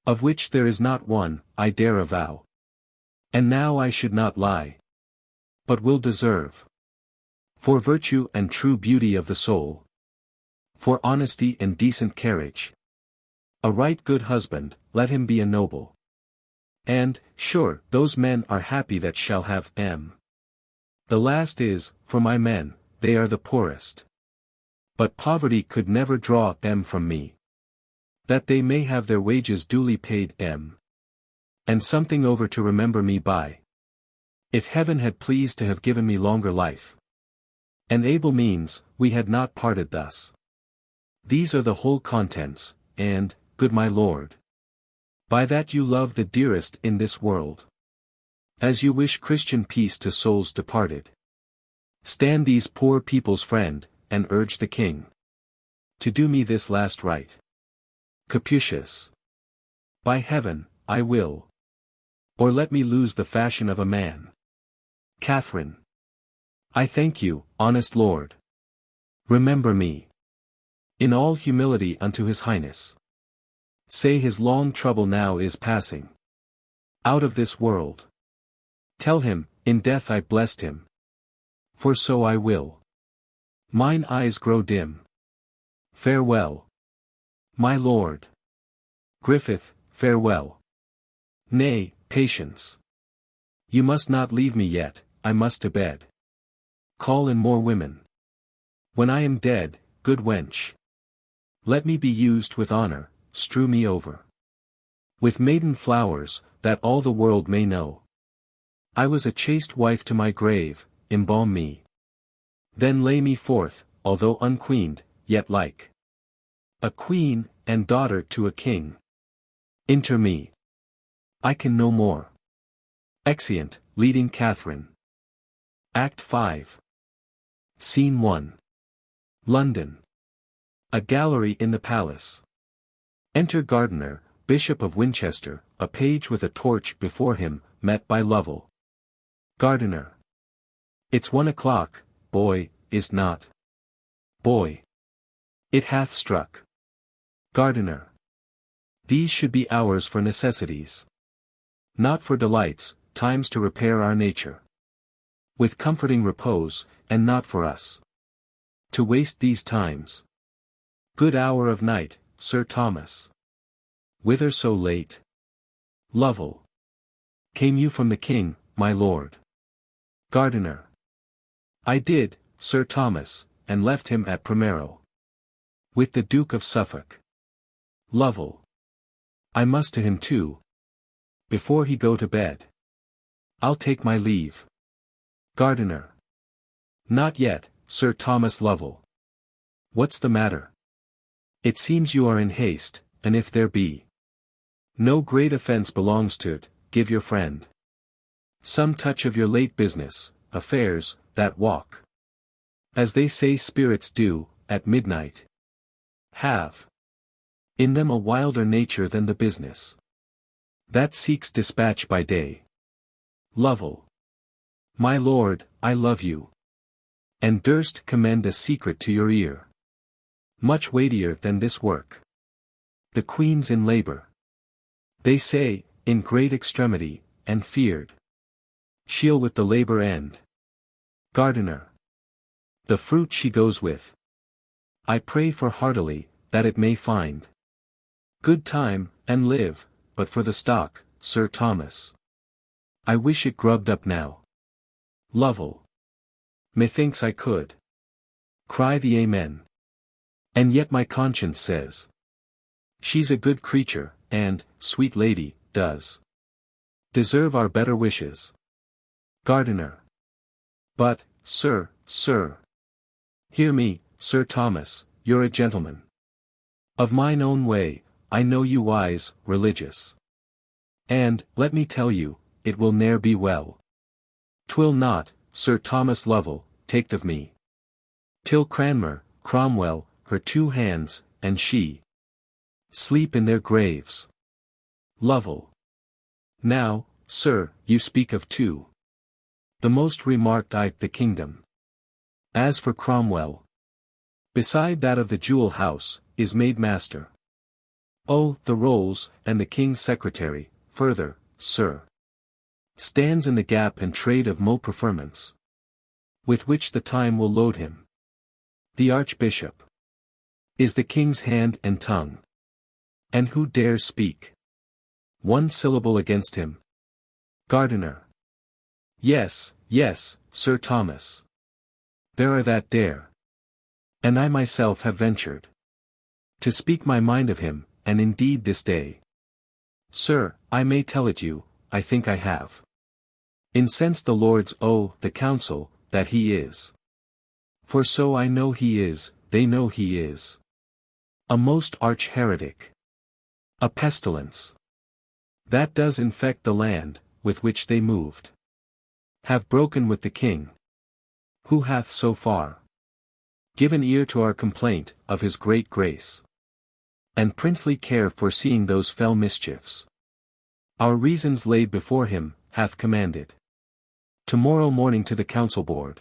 Of which there is not one, I dare avow. And now I should not lie, but will deserve. For virtue and true beauty of the soul. For honesty and decent carriage. A right good husband, let him be a noble. And, sure, those men are happy that shall have M. The last is, for my men, they are the poorest. But poverty could never draw M from me. That they may have their wages duly paid M. And something over to remember me by. If heaven had pleased to have given me longer life. And able means, we had not parted thus. These are the whole contents, and, good my lord. By that you love the dearest in this world. As you wish Christian peace to souls departed. Stand these poor people's friend, and urge the king to do me this last right. Capucius. By heaven, I will. Or let me lose the fashion of a man. Catherine. I thank you, honest lord. Remember me. In all humility unto his highness. Say his long trouble now is passing out of this world. Tell him, in death I blessed him. For so I will. Mine eyes grow dim. Farewell. My lord. Griffith, farewell. Nay, patience. You must not leave me yet, I must to bed. Call in more women. When I am dead, good wench. Let me be used with honor, strew me over with maiden flowers, that all the world may know. I was a chaste wife to my grave, embalm me. Then lay me forth, although unqueened, yet like a queen, and daughter to a king. Inter me. I can no more. Exeunt, leading Catherine. Act 5. Scene 1. London. A gallery in the palace. Enter Gardiner, Bishop of Winchester, a page with a torch before him, met by Lovell. Gardiner. It's 1 o'clock, boy, is not? Boy. It hath struck. Gardiner. These should be hours for necessities. Not for delights, times to repair our nature. With comforting repose, and not for us to waste these times. Good hour of night, Sir Thomas. Whither so late? Lovell. Came you from the king, my lord? Gardiner. I did, Sir Thomas, and left him at Primero. With the Duke of Suffolk. Lovell. I must to him too. Before he go to bed. I'll take my leave. Gardiner. Not yet, Sir Thomas Lovell. What's the matter? It seems you are in haste, and if there be no great offence belongs to't, give your friend some touch of your late business, affairs, that walk, as they say spirits do, at midnight. Have in them a wilder nature than the business that seeks dispatch by day. Lovell. My lord, I love you, and durst commend a secret to your ear, much weightier than this work. The Queen's in labour. They say, in great extremity, and feared she'll with the labour end. Gardiner. The fruit she goes with. I pray for heartily, that it may find good time, and live, but for the stock, Sir Thomas, I wish it grubbed up now. Lovell. Methinks I could cry the amen. And yet my conscience says she's a good creature, and, sweet lady, does deserve our better wishes. Gardiner. But, sir, hear me, Sir Thomas, you're a gentleman. Of mine own way, I know you wise, religious. And, let me tell you, it will ne'er be well. 'Twill not, Sir Thomas Lovell, take't of me, till Cranmer, Cromwell, her two hands, and she sleep in their graves. Lovell. Now, sir, you speak of two the most remarked i'th the kingdom. As for Cromwell, beside that of the Jewel House, is made master. Oh, the rolls, and the king's secretary, further, sir, stands in the gap and trade of mo preferments, with which the time will load him. The Archbishop is the king's hand and tongue. And who dares speak one syllable against him? Gardiner. Yes, Sir Thomas. There are that dare. And I myself have ventured to speak my mind of him, and indeed this day, sir, I may tell it you, I think I have incensed the lords the council, that he is. For so I know he is, they know he is a most arch heretic, a pestilence that does infect the land, with which they moved, have broken with the king, who hath so far given ear to our complaint of his great grace, and princely care foreseeing those fell mischiefs. Our reasons laid before him, hath commanded tomorrow morning to the council board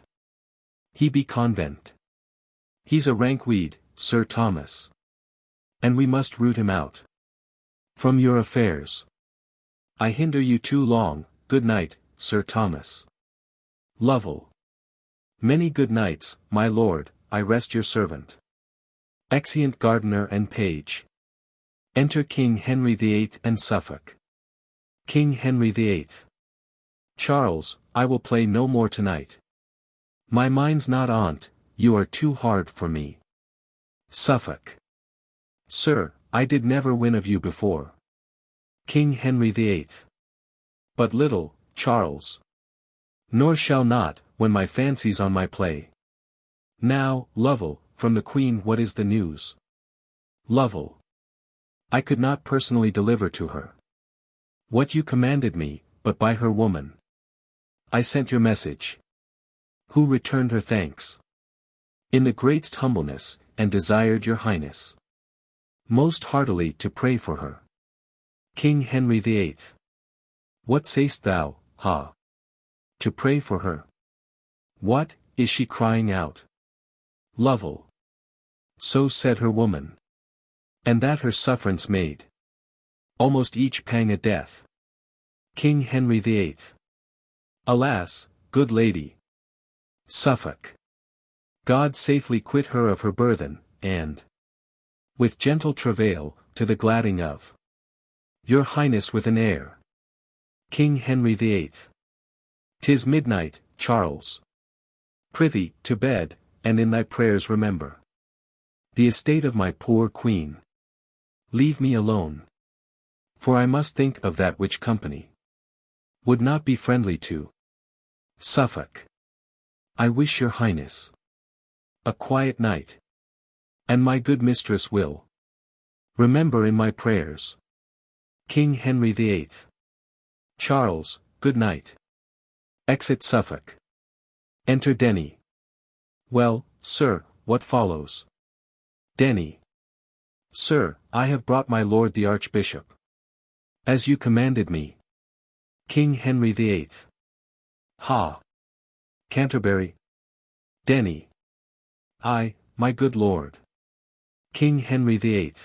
he be convent. He's a rank weed, Sir Thomas, and we must root him out from your affairs. I hinder you too long. Good night, Sir Thomas. Lovell. Many good nights, my lord, I rest your servant. Exeunt Gardiner and Page. Enter King Henry VIII and Suffolk. King Henry VIII. Charles, I will play no more tonight. My mind's not on't, you are too hard for me. Suffolk. Sir, I did never win of you before. King Henry VIII. But little, Charles. Nor shall not, when my fancy's on my play. Now, Lovell, from the Queen what is the news? Lovell. I could not personally deliver to her what you commanded me, but by her woman. I sent your message. Who returned her thanks in the greatest humbleness, and desired your highness most heartily to pray for her. King Henry VIII. What say'st thou, ha? To pray for her? What, is she crying out? Lovell. So said her woman. And that her sufferance made almost each pang a death. King Henry VIII. Alas, good lady. Suffolk. God safely quit her of her burthen, and with gentle travail, to the gladding of your highness with an air. King Henry VIII. 'Tis midnight, Charles. Prithee, to bed, and in thy prayers remember the estate of my poor queen. Leave me alone. For I must think of that which company would not be friendly to Suffolk. I wish your highness a quiet night. And my good mistress will remember in my prayers. King Henry VIII. Charles, good night. Exit Suffolk. Enter Denny. Well, sir, what follows? Denny. Sir, I have brought my lord the Archbishop. As you commanded me. King Henry VIII. Ha! Canterbury. Denny. Ay, my good lord. King Henry VIII.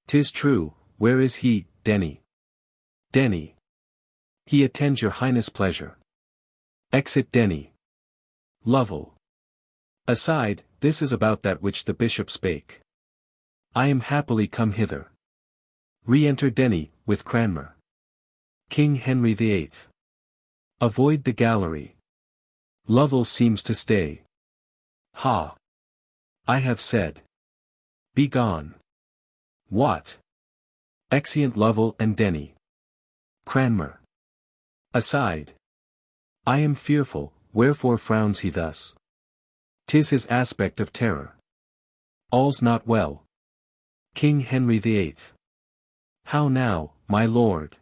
'Tis true, where is he, Denny? Denny. He attends your highness' pleasure. Exit Denny. Lovell. Aside, this is about that which the bishop spake. I am happily come hither. Re-enter Denny, with Cranmer. King Henry VIII. Avoid the gallery. Lovell seems to stay. Ha! I have said. Be gone. What? Exeunt Lovell and Denny. Cranmer. Aside. I am fearful, wherefore frowns he thus? 'Tis his aspect of terror. All's not well. King Henry VIII. How now, my lord?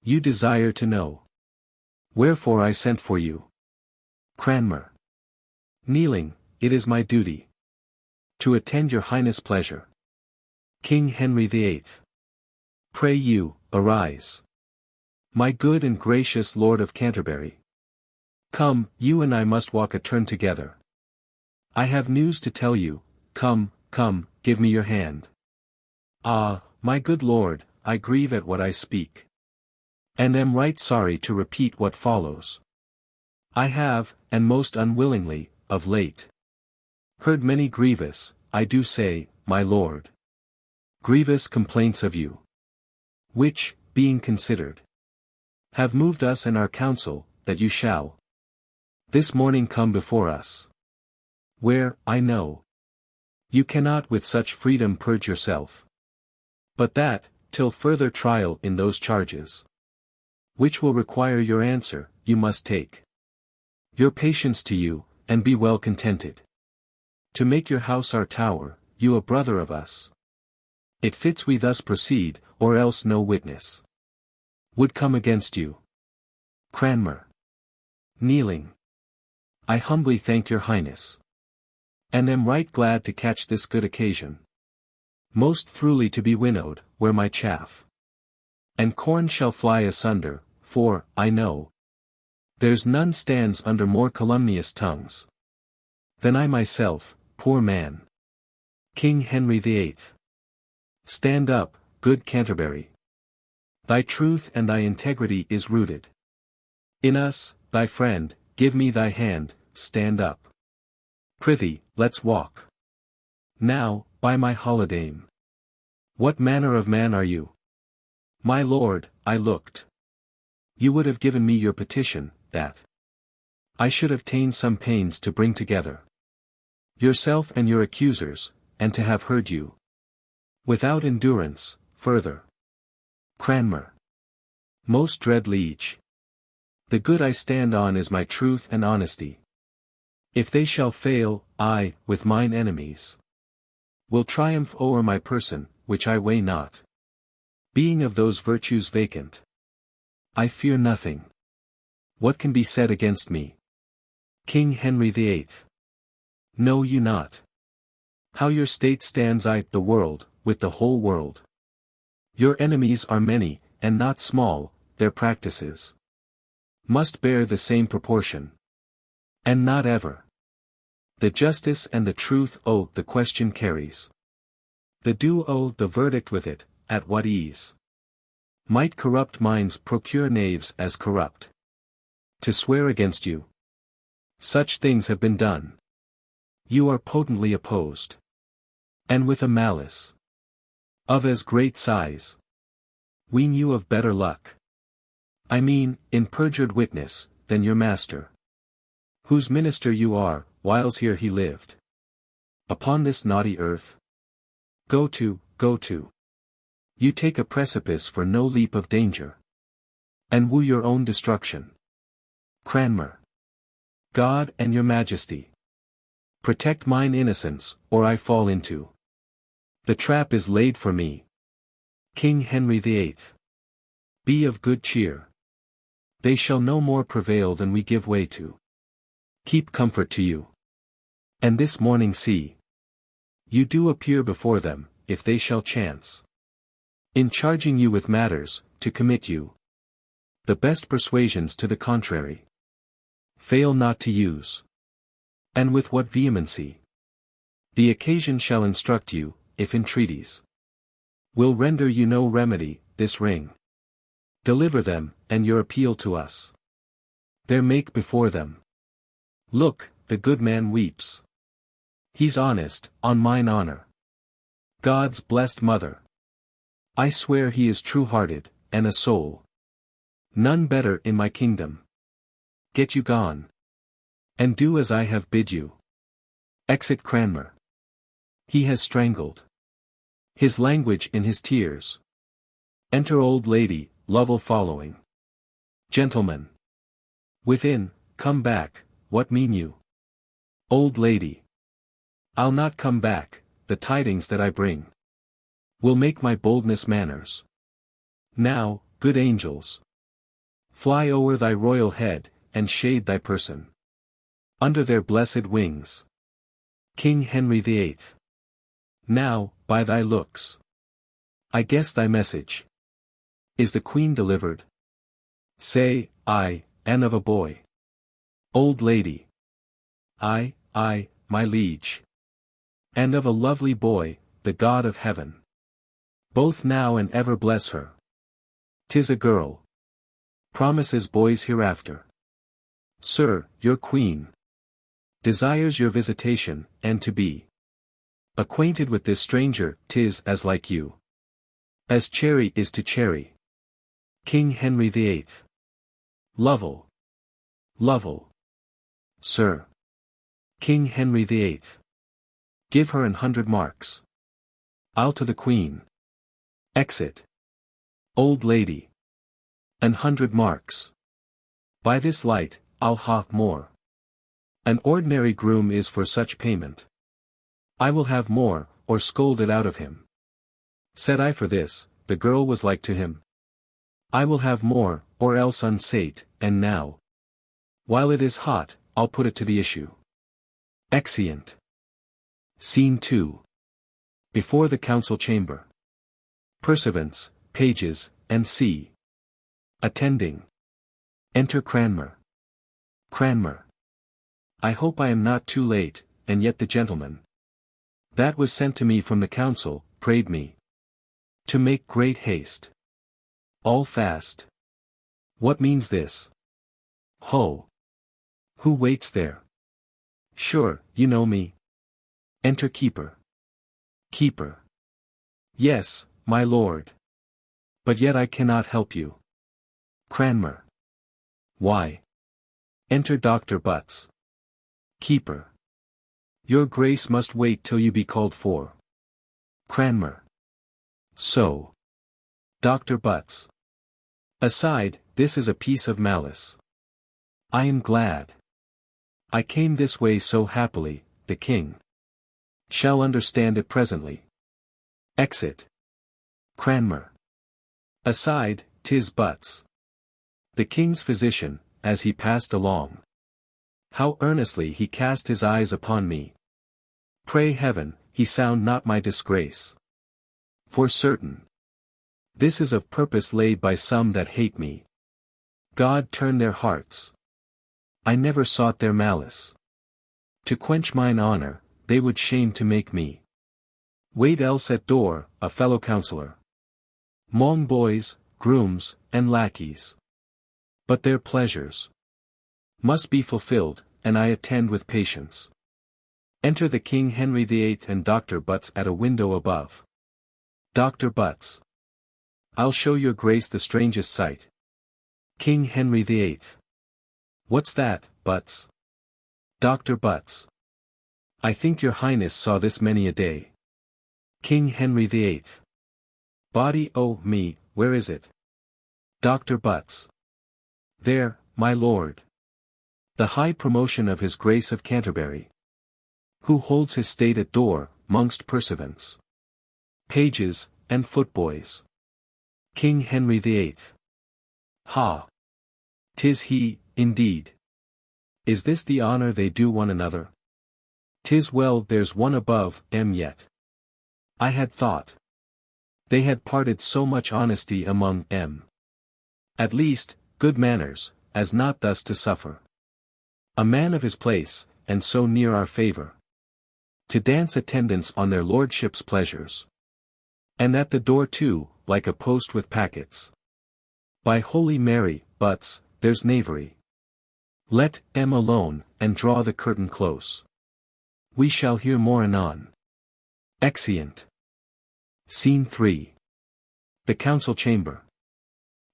You desire to know. Wherefore I sent for you. Cranmer. Kneeling, it is my duty to attend your highness' pleasure. King Henry VIII. Pray you, arise. My good and gracious Lord of Canterbury. Come, you and I must walk a turn together. I have news to tell you. Come, come, give me your hand. Ah, my good lord, I grieve at what I speak. And am right sorry to repeat what follows. I have, and most unwillingly, of late, heard many grievous, I do say, my lord, grievous complaints of you, which, being considered, have moved us in our council, that you shall this morning come before us. Where, I know, you cannot with such freedom purge yourself. But that, till further trial in those charges, which will require your answer, you must take your patience to you, and be well contented. To make your house our tower, you a brother of us. It fits we thus proceed, or else no witness would come against you. Cranmer. Kneeling. I humbly thank your highness. And am right glad to catch this good occasion. Most throughly to be winnowed, where my chaff and corn shall fly asunder, for, I know, there's none stands under more calumnious tongues than I myself, poor man. King Henry VIII. Stand up, good Canterbury. Thy truth and thy integrity is rooted in us, thy friend, give me thy hand, stand up. Prithee, let's walk. Now, by my holidame. What manner of man are you? My lord, I looked. You would have given me your petition, that I should have ta'en some pains to bring together yourself and your accusers, and to have heard you without endurance, further. Cranmer. Most dread liege. The good I stand on is my truth and honesty. If they shall fail, I, with mine enemies, will triumph o'er my person, which I weigh not. Being of those virtues vacant, I fear nothing. What can be said against me? King Henry VIII. Know you not how your state stands the world, with the whole world? Your enemies are many, and not small, their practices must bear the same proportion. And not ever. The justice and the truth the question carries. The do the verdict with it, at what ease? Might corrupt minds procure knaves as corrupt? To swear against you. Such things have been done. You are potently opposed. And with a malice. Of as great size. Ween you of better luck. I mean, in perjured witness, than your master. Whose minister you are, whiles here he lived. Upon this naughty earth. Go to. You take a precipice for no leap of danger. And woo your own destruction. Cranmer. God and your majesty. Protect mine innocence, or I fall into. The trap is laid for me. King Henry VIII. Be of good cheer. They shall no more prevail than we give way to. Keep comfort to you. And this morning see. You do appear before them, if they shall chance. In charging you with matters, to commit you. The best persuasions to the contrary. Fail not to use. And with what vehemency. The occasion shall instruct you, if entreaties. Will render you no remedy, this ring. Deliver them, and your appeal to us. There make before them. Look, the good man weeps. He's honest, on mine honor. God's blessed mother. I swear he is true-hearted, and a soul. None better in my kingdom. Get you gone. And do as I have bid you. Exit Cranmer. He has strangled. His language in his tears. Enter old lady, Lovell following. Gentlemen. Within, come back, what mean you? Old lady. I'll not come back, the tidings that I bring. Will make my boldness manners. Now, good angels. Fly o'er thy royal head, and shade thy person. Under their blessed wings. King Henry VIII. Now, by thy looks. I guess thy message. Is the Queen delivered? Say, I, and of a boy. Old lady. I, my liege. And of a lovely boy, the God of heaven. Both now and ever bless her. 'Tis a girl. Promises boys hereafter. Sir, your Queen. Desires your visitation, and to be acquainted with this stranger. 'Tis as like you. As cherry is to cherry. King Henry VIII. Lovell. Sir. King Henry VIII. Give her 100 marks. I'll to the Queen. Exit. Old lady. 100 marks. By this light, I'll ha more. An ordinary groom is for such payment. I will have more, or scold it out of him. Said I for this, the girl was like to him. I will have more, or else unsate, and now. While it is hot, I'll put it to the issue. Exeunt. Scene 2. Before the council chamber. Pursuivants, pages, and c. Attending. Enter Cranmer. Cranmer. I hope I am not too late, and yet the gentleman that was sent to me from the council, prayed me to make great haste. All fast. What means this? Ho! Who waits there? Sure, you know me. Enter Keeper. Keeper. Yes, my lord. But yet I cannot help you. Cranmer. Why? Enter Dr. Butts. Keeper. Your grace must wait till you be called for. Cranmer. So. Dr. Butts. Aside, this is a piece of malice. I am glad. I came this way so happily, the king shall understand it presently. Exit. Cranmer. Aside, 'tis Butts. The king's physician, as he passed along. How earnestly he cast his eyes upon me. Pray heaven, he sound not my disgrace. For certain. This is of purpose laid by some that hate me. God turn their hearts. I never sought their malice. To quench mine honor, they would shame to make me. Wait else at door, a fellow counsellor. Mong boys, grooms, and lackeys. But their pleasures must be fulfilled, and I attend with patience. Enter the King Henry VIII and Dr. Butts at a window above. Dr. Butts. I'll show your grace the strangest sight. King Henry VIII. What's that, Butts? Dr. Butts. I think your highness saw this many a day. King Henry VIII. Body, oh me, where is it? Dr. Butts. There, my lord. The high promotion of his Grace of Canterbury. Who holds his state at door, mongst pursuivants, pages, and footboys. King Henry VIII. Ha! 'Tis he, indeed. Is this the honor they do one another? 'Tis well there's one above yet. I had thought they had parted so much honesty among at least, good manners, as not thus to suffer a man of his place, and so near our favour, to dance attendance on their lordships' pleasures. And at the door too, like a post with packets. By Holy Mary, Butts, there's knavery. Let alone, and draw the curtain close. We shall hear more anon. Exeunt. Scene 3. The Council Chamber.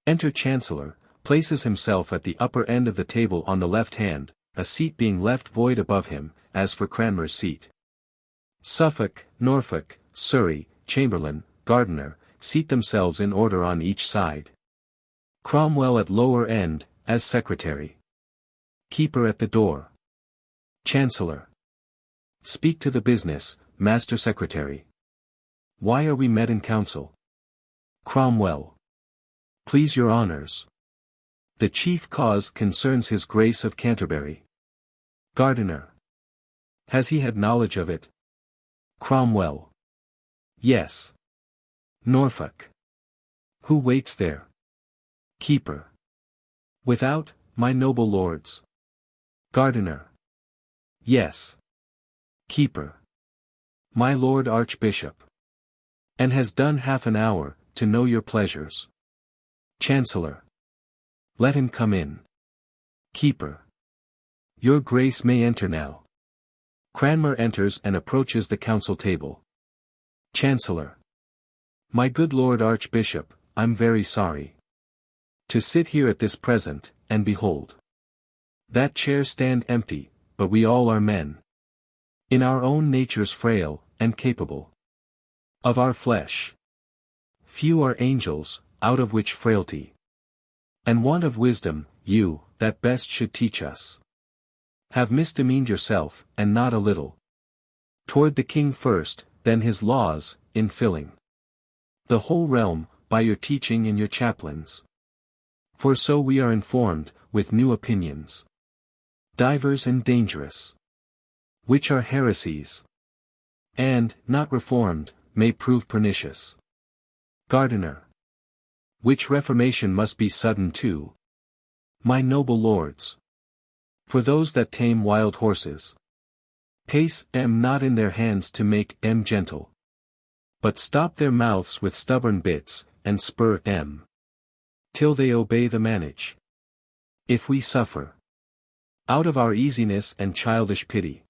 Enter Chancellor, places himself at the upper end of the table on the left hand, a seat being left void above him, as for Cranmer's seat. Suffolk, Norfolk, Surrey, Chamberlain, Gardiner, seat themselves in order on each side. Cromwell at lower end, as secretary. Keeper at the door. Chancellor. Speak to the business, Master Secretary. Why are we met in council? Cromwell. Please your honours. The chief cause concerns his Grace of Canterbury. Gardiner. Has he had knowledge of it? Cromwell. Yes. Norfolk. Who waits there? Keeper. Without, my noble lords. Gardiner. Yes. Keeper. My Lord Archbishop. And has done half an hour, to know your pleasures. Chancellor. Let him come in. Keeper. Your Grace may enter now. Cranmer enters and approaches the council table. Chancellor. My good Lord Archbishop, I'm very sorry to sit here at this present, and behold that chair stand empty, but we all are men, in our own natures frail, and capable of our flesh. Few are angels, out of which frailty and want of wisdom, you, that best should teach us, have misdemeaned yourself, and not a little, toward the king first, then his laws, in filling the whole realm, by your teaching and your chaplains. For so we are informed, with new opinions, divers and dangerous, which are heresies, and, not reformed, may prove pernicious. Gardiner. Which reformation must be sudden too. My noble lords. For those that tame wild horses, pace not in their hands to make gentle, but stop their mouths with stubborn bits, and spur till they obey the manage. If we suffer out of our easiness and childish pity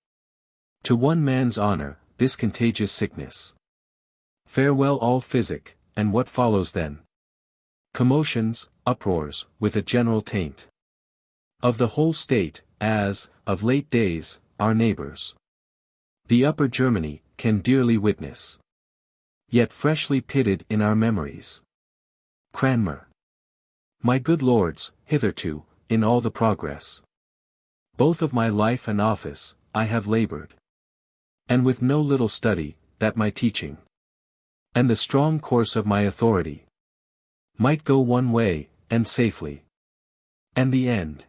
to one man's honor, this contagious sickness, farewell all physic, and what follows then? Commotions, uproars, with a general taint of the whole state, as, of late days, our neighbours, the Upper Germany, can dearly witness, yet freshly pitted in our memories. Cranmer. My good lords, hitherto, in all the progress, both of my life and office, I have laboured, and with no little study, that my teaching, and the strong course of my authority, might go one way, and safely. And the end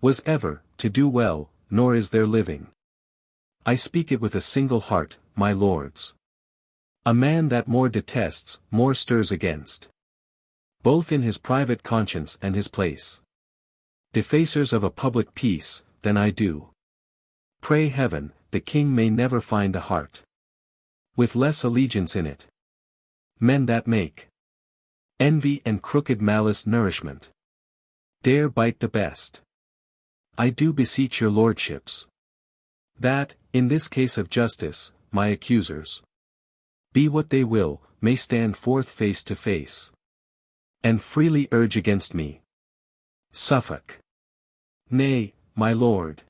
was ever, to do well, nor is there living. I speak it with a single heart, my lords. A man that more detests, more stirs against, both in his private conscience and his place, defacers of a public peace, than I do. Pray heaven, the king may never find a heart with less allegiance in it. Men that make Envy and crooked malice nourishment. Dare bite the best. I do beseech your lordships, that, in this case of justice, my accusers, be what they will, may stand forth face to face, and freely urge against me. Suffolk. Nay, my lord.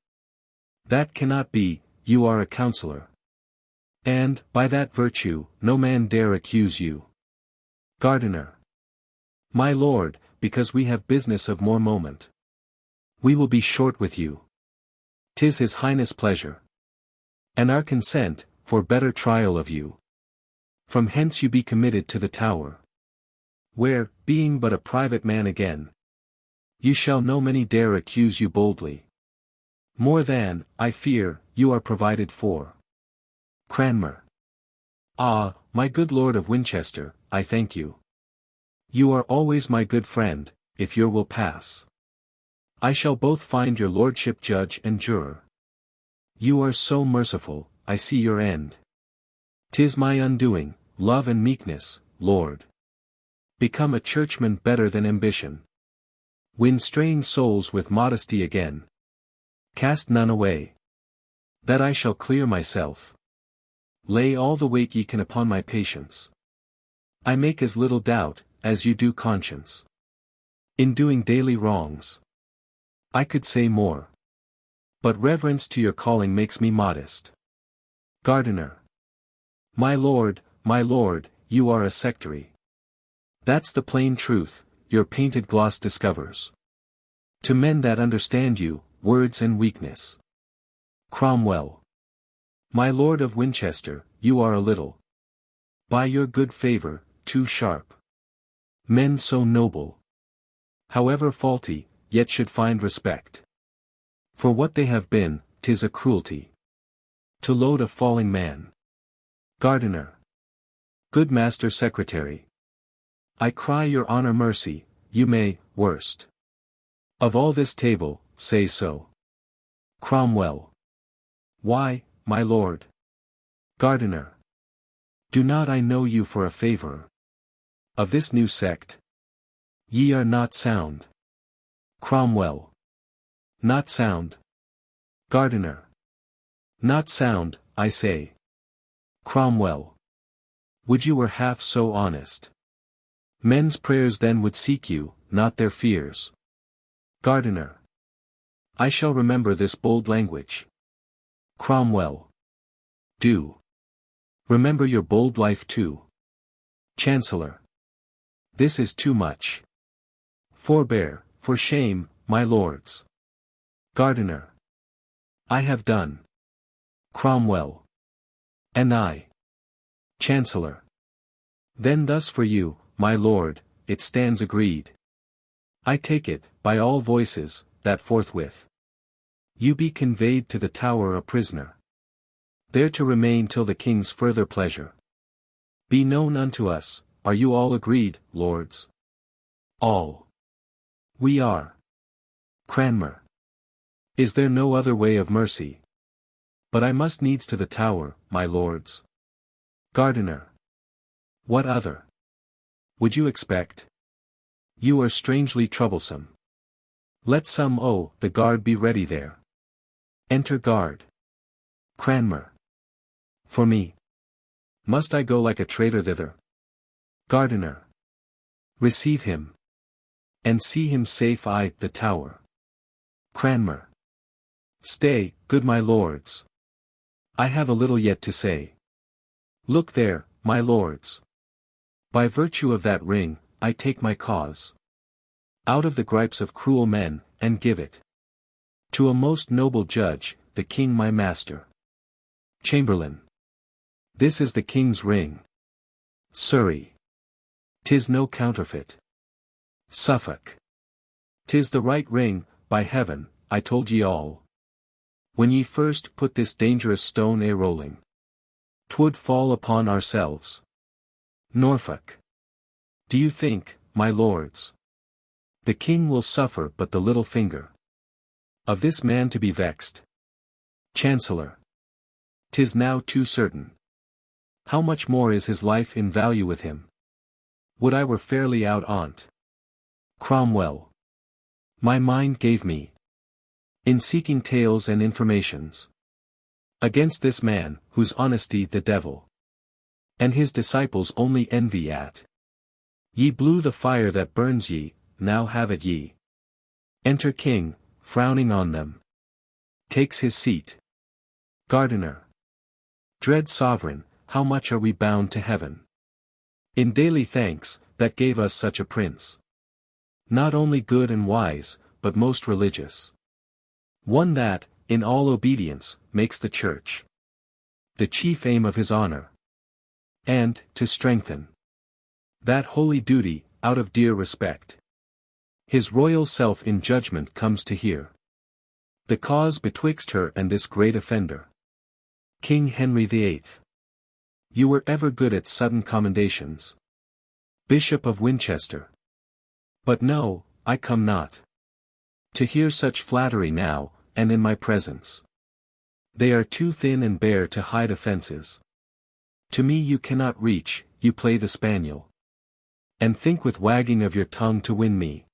That cannot be, you are a counsellor. And, by that virtue, no man dare accuse you. Gardener. My lord, because we have business of more moment. We will be short with you. 'Tis his highness' pleasure. And our consent, for better trial of you. From hence you be committed to the Tower. Where, being but a private man again, you shall no many dare accuse you boldly. More than, I fear, you are provided for. Cranmer. Ah, my good Lord of Winchester, I thank you. You are always my good friend, if your will pass. I shall both find your lordship judge and juror. You are so merciful, I see your end. 'Tis my undoing, love and meekness, Lord. Become a churchman better than ambition. Win straying souls with modesty again. Cast none away. That I shall clear myself. Lay all the weight ye can upon my patience. I make as little doubt, as you do conscience. In doing daily wrongs. I could say more. But reverence to your calling makes me modest. Gardener. My lord, you are a sectary. That's the plain truth, your painted gloss discovers. To men that understand you, words and weakness. Cromwell. My lord of Winchester, you are a little, by your good favour, too sharp. Men so noble, however faulty, yet should find respect. For what they have been, 'tis a cruelty to load a falling man. Gardener. Good Master Secretary. I cry your honour mercy, you may, worst of all this table, say so. Cromwell. Why, my lord? Gardener. Do not I know you for a favourer of this new sect? Ye are not sound. Cromwell. Not sound. Gardener. Not sound, I say. Cromwell. Would you were half so honest. Men's prayers then would seek you, not their fears. Gardener. I shall remember this bold language. Cromwell. Do. Remember your bold life too. Chancellor. This is too much. Forbear, for shame, my lords. Gardener. I have done. Cromwell. And I. Chancellor. Then thus for you, my lord, it stands agreed. I take it, by all voices, that forthwith you be conveyed to the Tower a prisoner, there to remain till the king's further pleasure be known unto us. Are you all agreed, lords? All. We are. Cranmer. Is there no other way of mercy? But I must needs to the Tower, my lords. Gardener. What other would you expect? You are strangely troublesome. Let some the guard be ready there. Enter guard. Cranmer. For me. Must I go like a traitor thither? Gardener. Receive him. And see him safe the Tower. Cranmer. Stay, good my lords. I have a little yet to say. Look there, my lords. By virtue of that ring, I take my cause out of the gripes of cruel men, and give it to a most noble judge, the king my master. Chamberlain. This is the king's ring. Surrey. 'Tis no counterfeit. Suffolk. 'Tis the right ring, by heaven, I told ye all. When ye first put this dangerous stone a-rolling, 'twould fall upon ourselves. Norfolk. Do you think, my lords, the king will suffer but the little finger of this man to be vexed? Chancellor. 'Tis now too certain. How much more is his life in value with him? Would I were fairly out on't. Cromwell. My mind gave me. In seeking tales and informations. Against this man, whose honesty the devil. And his disciples only envy at. Ye blew the fire that burns ye, now have it ye. Enter King, frowning on them. Takes his seat. Gardener. Dread sovereign, how much are we bound to heaven? In daily thanks, that gave us such a prince. Not only good and wise, but most religious. One that, in all obedience, makes the church the chief aim of his honor. And, to strengthen that holy duty, out of dear respect, his royal self in judgment comes to hear the cause betwixt her and this great offender. King Henry VIII. You were ever good at sudden commendations. Bishop of Winchester. But no, I come not to hear such flattery now, and in my presence. They are too thin and bare to hide offences. To me you cannot reach, you play the spaniel. And think with wagging of your tongue to win me.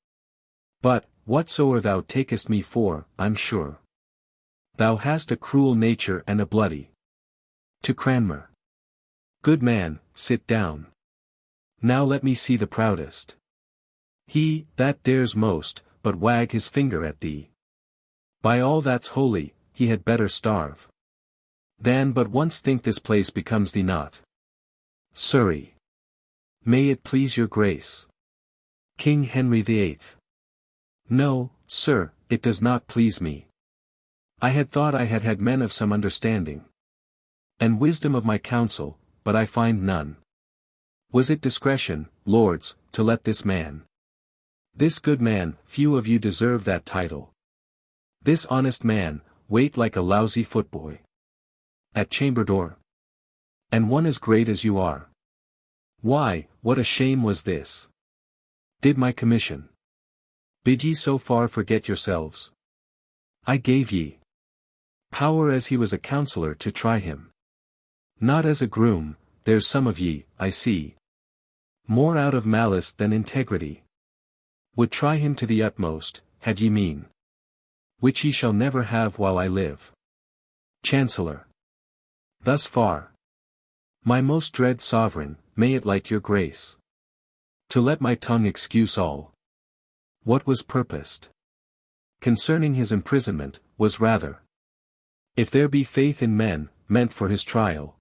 But, whatsoe'er thou takest me for, I'm sure. Thou hast a cruel nature and a bloody. To Cranmer. Good man, sit down. Now let me see the proudest. He, that dares most, but wag his finger at thee. By all that's holy, he had better starve than but once think this place becomes thee not. Surrey. May it please your grace. King Henry VIII. No, sir, it does not please me. I had thought I had had men of some understanding and wisdom of my counsel, but I find none. Was it discretion, lords, to let this man, this good man, few of you deserve that title, this honest man, wait like a lousy footboy at chamber door? And one as great as you are. Why, what a shame was this! Did my commission bid ye so far forget yourselves? I gave ye power as he was a counsellor to try him. Not as a groom, there's some of ye, I see, more out of malice than integrity, would try him to the utmost, had ye mean, which ye shall never have while I live. Chancellor. Thus far. My most dread sovereign, may it like your grace to let my tongue excuse all what was purposed concerning his imprisonment, was rather, if there be faith in men, meant for his trial,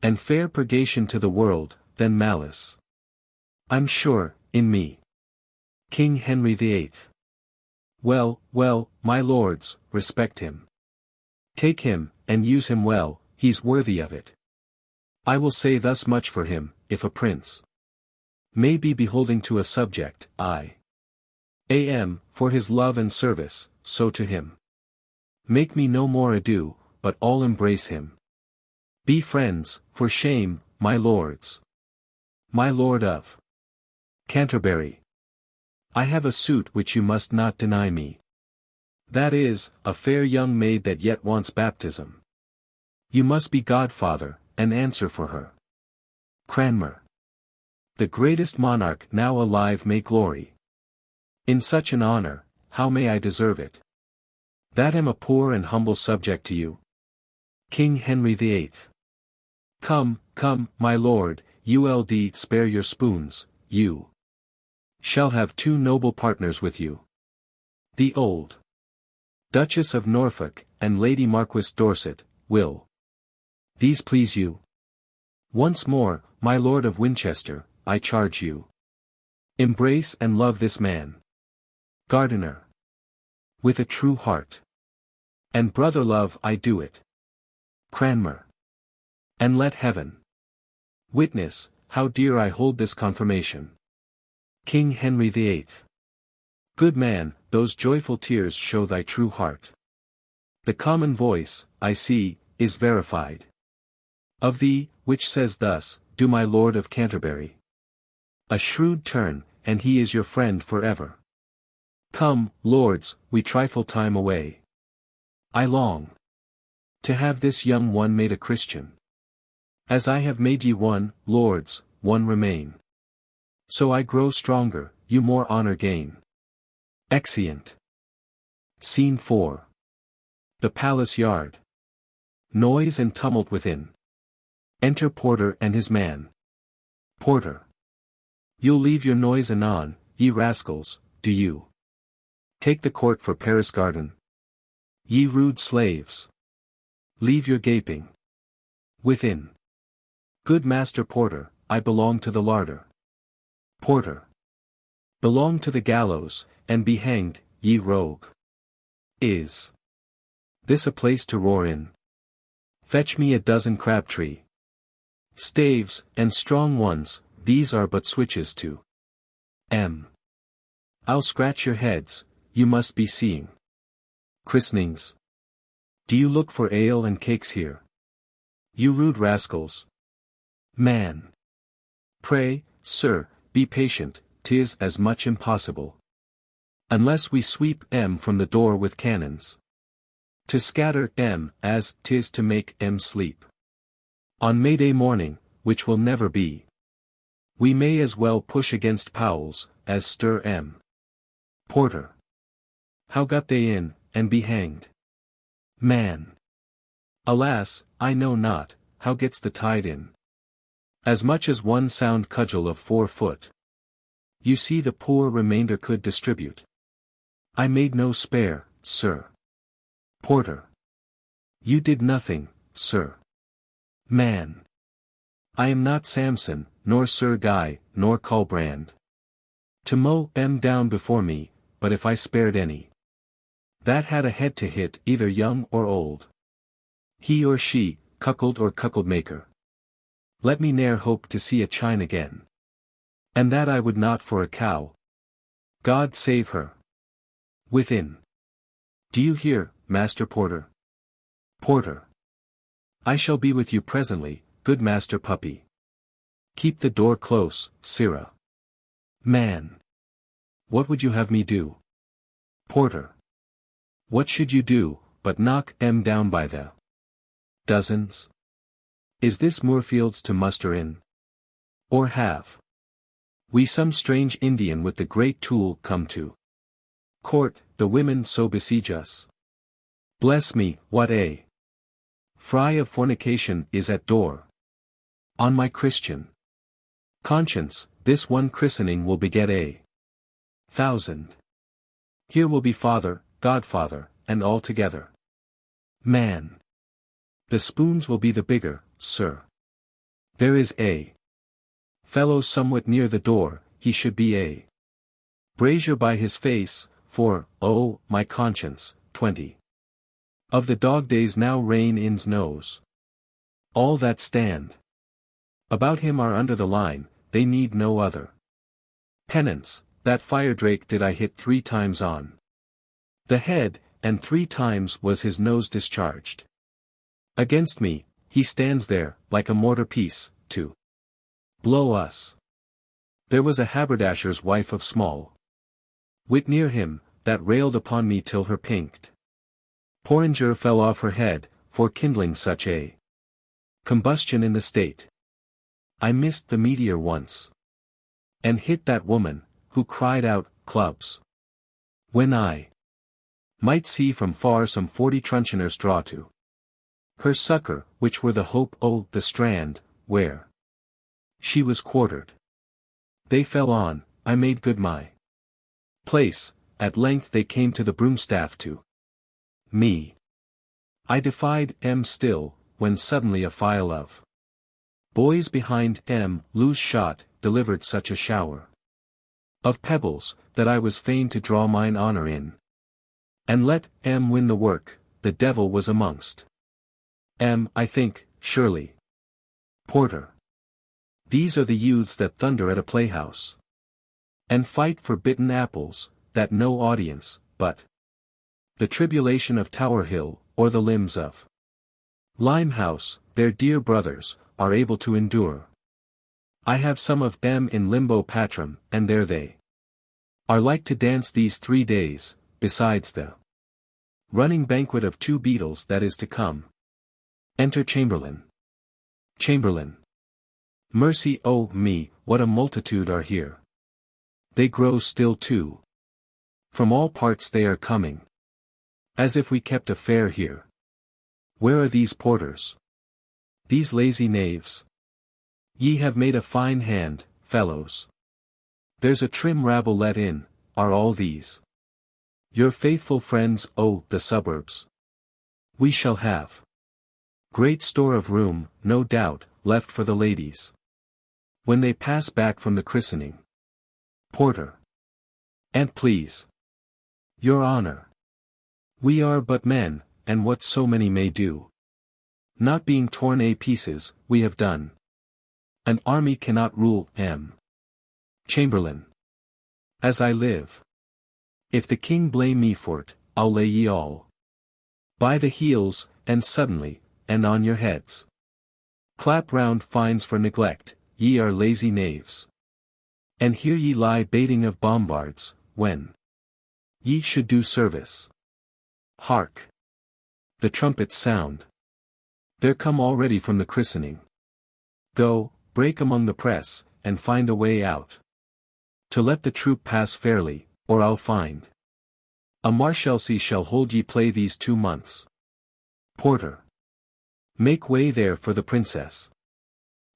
and fair purgation to the world, than malice, I'm sure, in me. King Henry VIII. Well, well, my lords, respect him. Take him, and use him well, he's worthy of it. I will say thus much for him, if a prince may be beholding to a subject, I am, for his love and service, so to him. Make me no more ado, but all embrace him. Be friends, for shame, my lords. My Lord of Canterbury. I have a suit which you must not deny me. That is, a fair young maid that yet wants baptism. You must be godfather, and answer for her. Cranmer. The greatest monarch now alive may glory in such an honor. How may I deserve it? That am a poor and humble subject to you. King Henry VIII. Come, come, my lord, ULD, spare your spoons, you shall have two noble partners with you. The old Duchess of Norfolk, and Lady Marquis Dorset, will these please you? Once more, my Lord of Winchester, I charge you. Embrace and love this man. Gardener. With a true heart. And brother love I do it. Cranmer. And let heaven witness, how dear I hold this confirmation. King Henry VIII. Good man, those joyful tears show thy true heart. The common voice, I see, is verified of thee, which says thus, do my Lord of Canterbury. A shrewd turn, and he is your friend forever. Come, lords, we trifle time away. I long to have this young one made a Christian. As I have made ye one, lords, one remain. So I grow stronger, you more honor gain. Exeunt. Scene 4. The palace yard. Noise and tumult within. Enter Porter and his man. Porter. You'll leave your noise anon, ye rascals, do you? Take the court for Paris garden. Ye rude slaves. Leave your gaping. Within. Good Master Porter, I belong to the larder. Porter. Belong to the gallows, and be hanged, ye rogue. Is this a place to roar in? Fetch me a dozen Crabtree staves, and strong ones, these are but switches to I'll scratch your heads, you must be seeing. Christenings. Do you look for ale and cakes here? You rude rascals. Man. Pray, sir, be patient, 'tis as much impossible. Unless we sweep from the door with cannons. To scatter as 'tis to make sleep. On May Day morning, which will never be. We may as well push against Powell's, as stir Porter. How got they in, and be hanged? Man. Alas, I know not, how gets the tide in? As much as one sound cudgel of 4 foot. You see the poor remainder could distribute. I made no spare, sir. Porter. You did nothing, sir. Man. I am not Samson, nor Sir Guy, nor Colbrand. To mow down before me, but if I spared any that had a head to hit either young or old, he or she, cuckold or cuckold maker, let me ne'er hope to see a chine again. And that I would not for a cow. God save her. Within. Do you hear, Master Porter? Porter. I shall be with you presently, good Master Puppy. Keep the door close, sirrah. Man. What would you have me do? Porter. What should you do, but knock down by the dozens? Is this Moorfields to muster in? Or have we some strange Indian with the great tool come to court, the women so besiege us? Bless me, what a fry of fornication is at door. On my Christian conscience, this one christening will beget 1,000. Here will be father, godfather, and all together. Man. The spoons will be the bigger, sir. There is a fellow somewhat near the door, he should be a brazier by his face, for, oh, my conscience, 20 of the dog days now reign in's nose. All that stand about him are under the line, they need no other penance. That firedrake did I hit 3 times on the head, and 3 times was his nose discharged. Against me, he stands there, like a mortar piece, to blow us. There was a haberdasher's wife of small wit near him, that railed upon me till her pinked porringer fell off her head, for kindling such a combustion in the state. I missed the meteor once, and hit that woman, who cried out, clubs. When I might see from far some 40 truncheoners draw to her succor, which were the hope the strand, where she was quartered. They fell on, I made good my place, at length they came to the broomstaff to me. I defied still, when suddenly a file of boys behind loose shot, delivered such a shower of pebbles, that I was fain to draw mine honor in. And let win the work, the devil was amongst I think, surely. Porter. These are the youths that thunder at a playhouse, and fight for bitten apples, that no audience, but the tribulation of Tower Hill, or the limbs of Limehouse, their dear brothers, are able to endure. I have some of in limbo patrum, and there they are like to dance these 3 days, besides the running banquet of 2 beetles that is to come. Enter Chamberlain. Chamberlain. Mercy, oh me, what a multitude are here. They grow still too. From all parts they are coming. As if we kept a fair here. Where are these porters? These lazy knaves? Ye have made a fine hand, fellows. There's a trim rabble let in, are all these. Your faithful friends, oh, the suburbs. We shall have great store of room, no doubt, left for the ladies. When they pass back from the christening. Porter. An't please. Your honor. We are but men, and what so many may do. Not being torn a pieces, we have done. An army cannot rule, Chamberlain. As I live. If the king blame me for't, I'll lay ye all by the heels, and suddenly, and on your heads. Clap round fines for neglect, ye are lazy knaves. And here ye lie baiting of bombards, when ye should do service. Hark! The trumpets sound. They're come already from the christening. Go, break among the press, and find a way out. To let the troop pass fairly, or I'll find a Marshalsea shall hold ye play these 2 months. Porter. Make way there for the princess.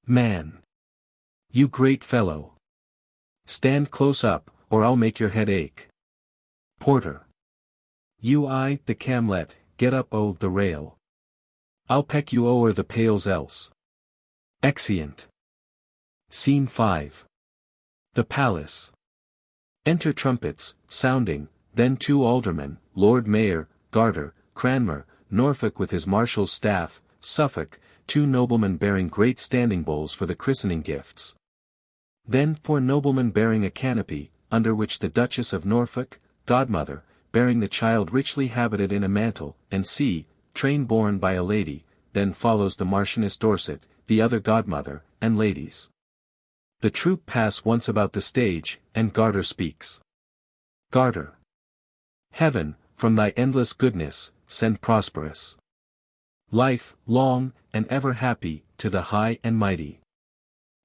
Man. You great fellow. Stand close up, or I'll make your head ache. Porter. You the camlet, get up the rail. I'll peck you o'er the pales else. Exeunt. Scene 5. The palace. Enter trumpets, sounding, then 2 aldermen, Lord Mayor, Garter, Cranmer, Norfolk with his marshal's staff, Suffolk, 2 noblemen bearing great standing bowls for the christening gifts. Then 4 noblemen bearing a canopy, under which the Duchess of Norfolk, godmother, bearing the child richly habited in a mantle, and train borne by a lady, then follows the Marchioness Dorset, the other godmother, and ladies. The troop pass once about the stage, and Garter speaks. Garter. Heaven, from thy endless goodness, send prosperous life, long, and ever happy, to the high and mighty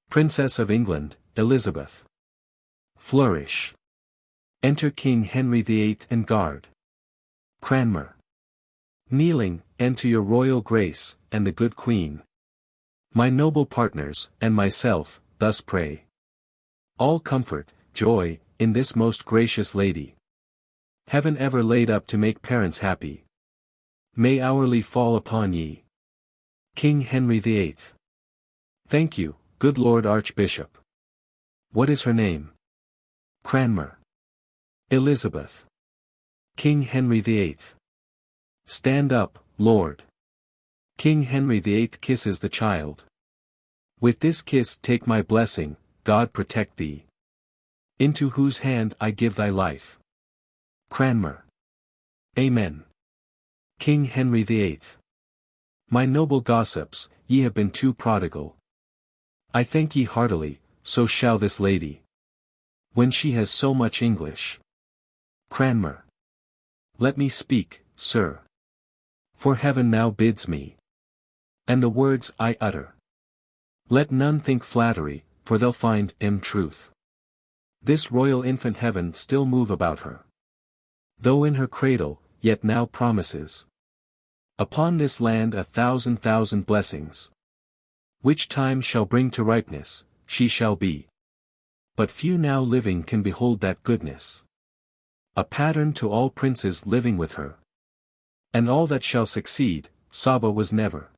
Princess of England, Elizabeth. Flourish. Enter King Henry VIII and guard. Cranmer. Kneeling, and to your royal grace, and the good queen. My noble partners, and myself, thus pray. All comfort, joy, in this most gracious lady. Heaven ever laid up to make parents happy. May hourly fall upon ye. King Henry VIII. Thank you, good Lord Archbishop. What is her name? Cranmer. Elizabeth. King Henry VIII. Stand up, Lord. King Henry VIII kisses the child. With this kiss take my blessing, God protect thee. Into whose hand I give thy life. Cranmer. Amen. King Henry VIII. My noble gossips, ye have been too prodigal. I thank ye heartily, so shall this lady. When she has so much English. Cranmer. Let me speak, sir. For heaven now bids me. And the words I utter. Let none think flattery, for they'll find truth. This royal infant heaven still move about her. Though in her cradle, yet now promises. Upon this land 1,000,000 blessings. Which time shall bring to ripeness, she shall be. But few now living can behold that goodness. A pattern to all princes living with her. And all that shall succeed, Saba was never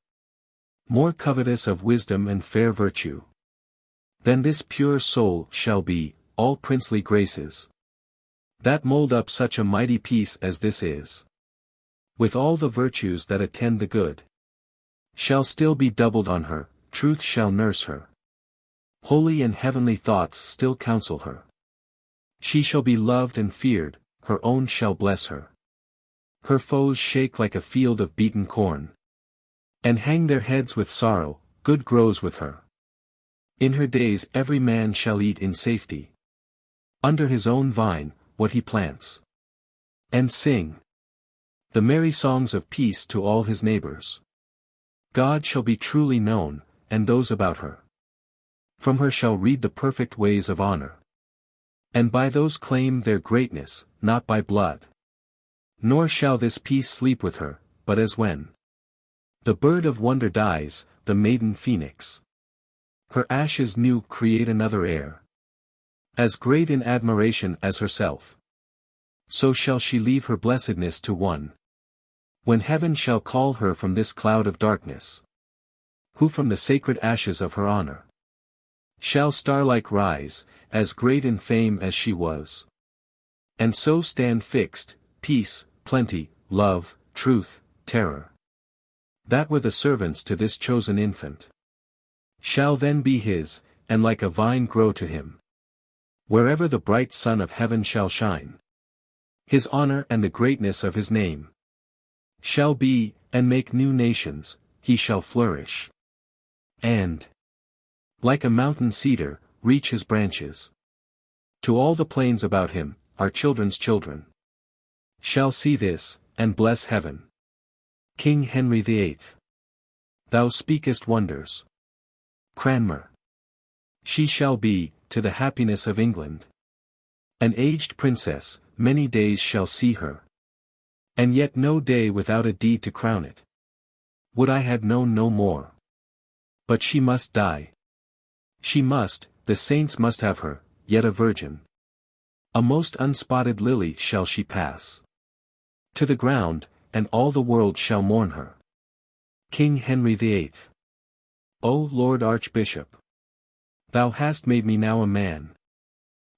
more covetous of wisdom and fair virtue. Than this pure soul shall be, all princely graces. That mold up such a mighty piece as this is. With all the virtues that attend the good. Shall still be doubled on her, truth shall nurse her. Holy and heavenly thoughts still counsel her. She shall be loved and feared, her own shall bless her. Her foes shake like a field of beaten corn. And hang their heads with sorrow, good grows with her. In her days every man shall eat in safety. Under his own vine, what he plants. And sing the merry songs of peace to all his neighbors. God shall be truly known, and those about her. From her shall read the perfect ways of honor. And by those claim their greatness, not by blood. Nor shall this peace sleep with her, but as when the bird of wonder dies, the maiden phoenix. Her ashes new create another heir, as great in admiration as herself. So shall she leave her blessedness to one, when heaven shall call her from this cloud of darkness, who from the sacred ashes of her honor shall star-like rise, as great in fame as she was. And so stand fixed, peace, plenty, love, truth, terror, that were the servants to this chosen infant, shall then be his, and like a vine grow to him, wherever the bright sun of heaven shall shine. His honor and the greatness of his name shall be, and make new nations, he shall flourish, and, like a mountain cedar, reach his branches to all the plains about him. Our children's children shall see this, and bless heaven. King Henry VIII. Thou speakest wonders. Cranmer. She shall be, to the happiness of England, an aged princess, many days shall see her, and yet no day without a deed to crown it. Would I had known no more. But she must die. She must, the saints must have her, yet a virgin. A most unspotted lily shall she pass to the ground, and all the world shall mourn her. King Henry VIII. O Lord Archbishop! Thou hast made me now a man.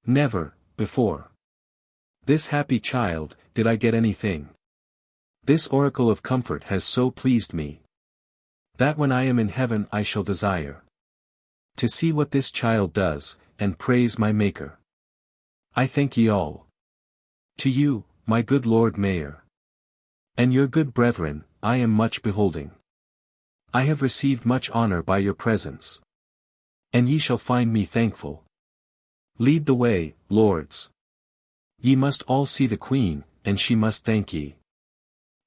Never, before this happy child, did I get anything. This oracle of comfort has so pleased me, that when I am in heaven I shall desire to see what this child does, and praise my Maker. I thank ye all. To you, my good Lord Mayor, and your good brethren, I am much beholding. I have received much honor by your presence, and ye shall find me thankful. Lead the way, lords. Ye must all see the Queen, and she must thank ye.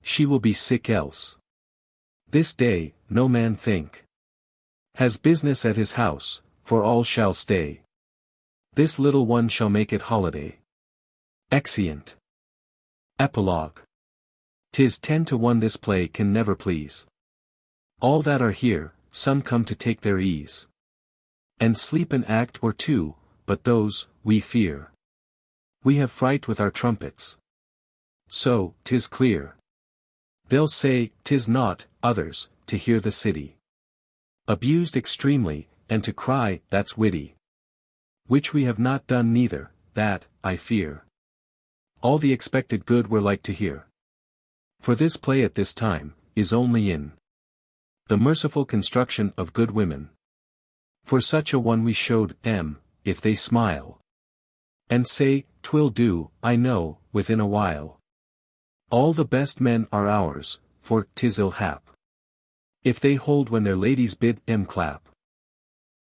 She will be sick else. This day, no man think has business at his house, for all shall stay. This little one shall make it holiday. Exeunt. Epilogue. 'Tis 10 to 1 this play can never please all that are here. Some come to take their ease, and sleep an act or two, but those, we fear. We have fright with our trumpets. So, 'tis clear. They'll say, 'tis not, others, to hear the city abused extremely, and to cry, that's witty. Which we have not done neither, that, I fear. All the expected good we're like to hear. For this play at this time, is only in the merciful construction of good women. For such a one we showed, if they smile, and say, 'twill do, I know, within a while. All the best men are ours, for 'tis ill hap if they hold when their ladies bid clap.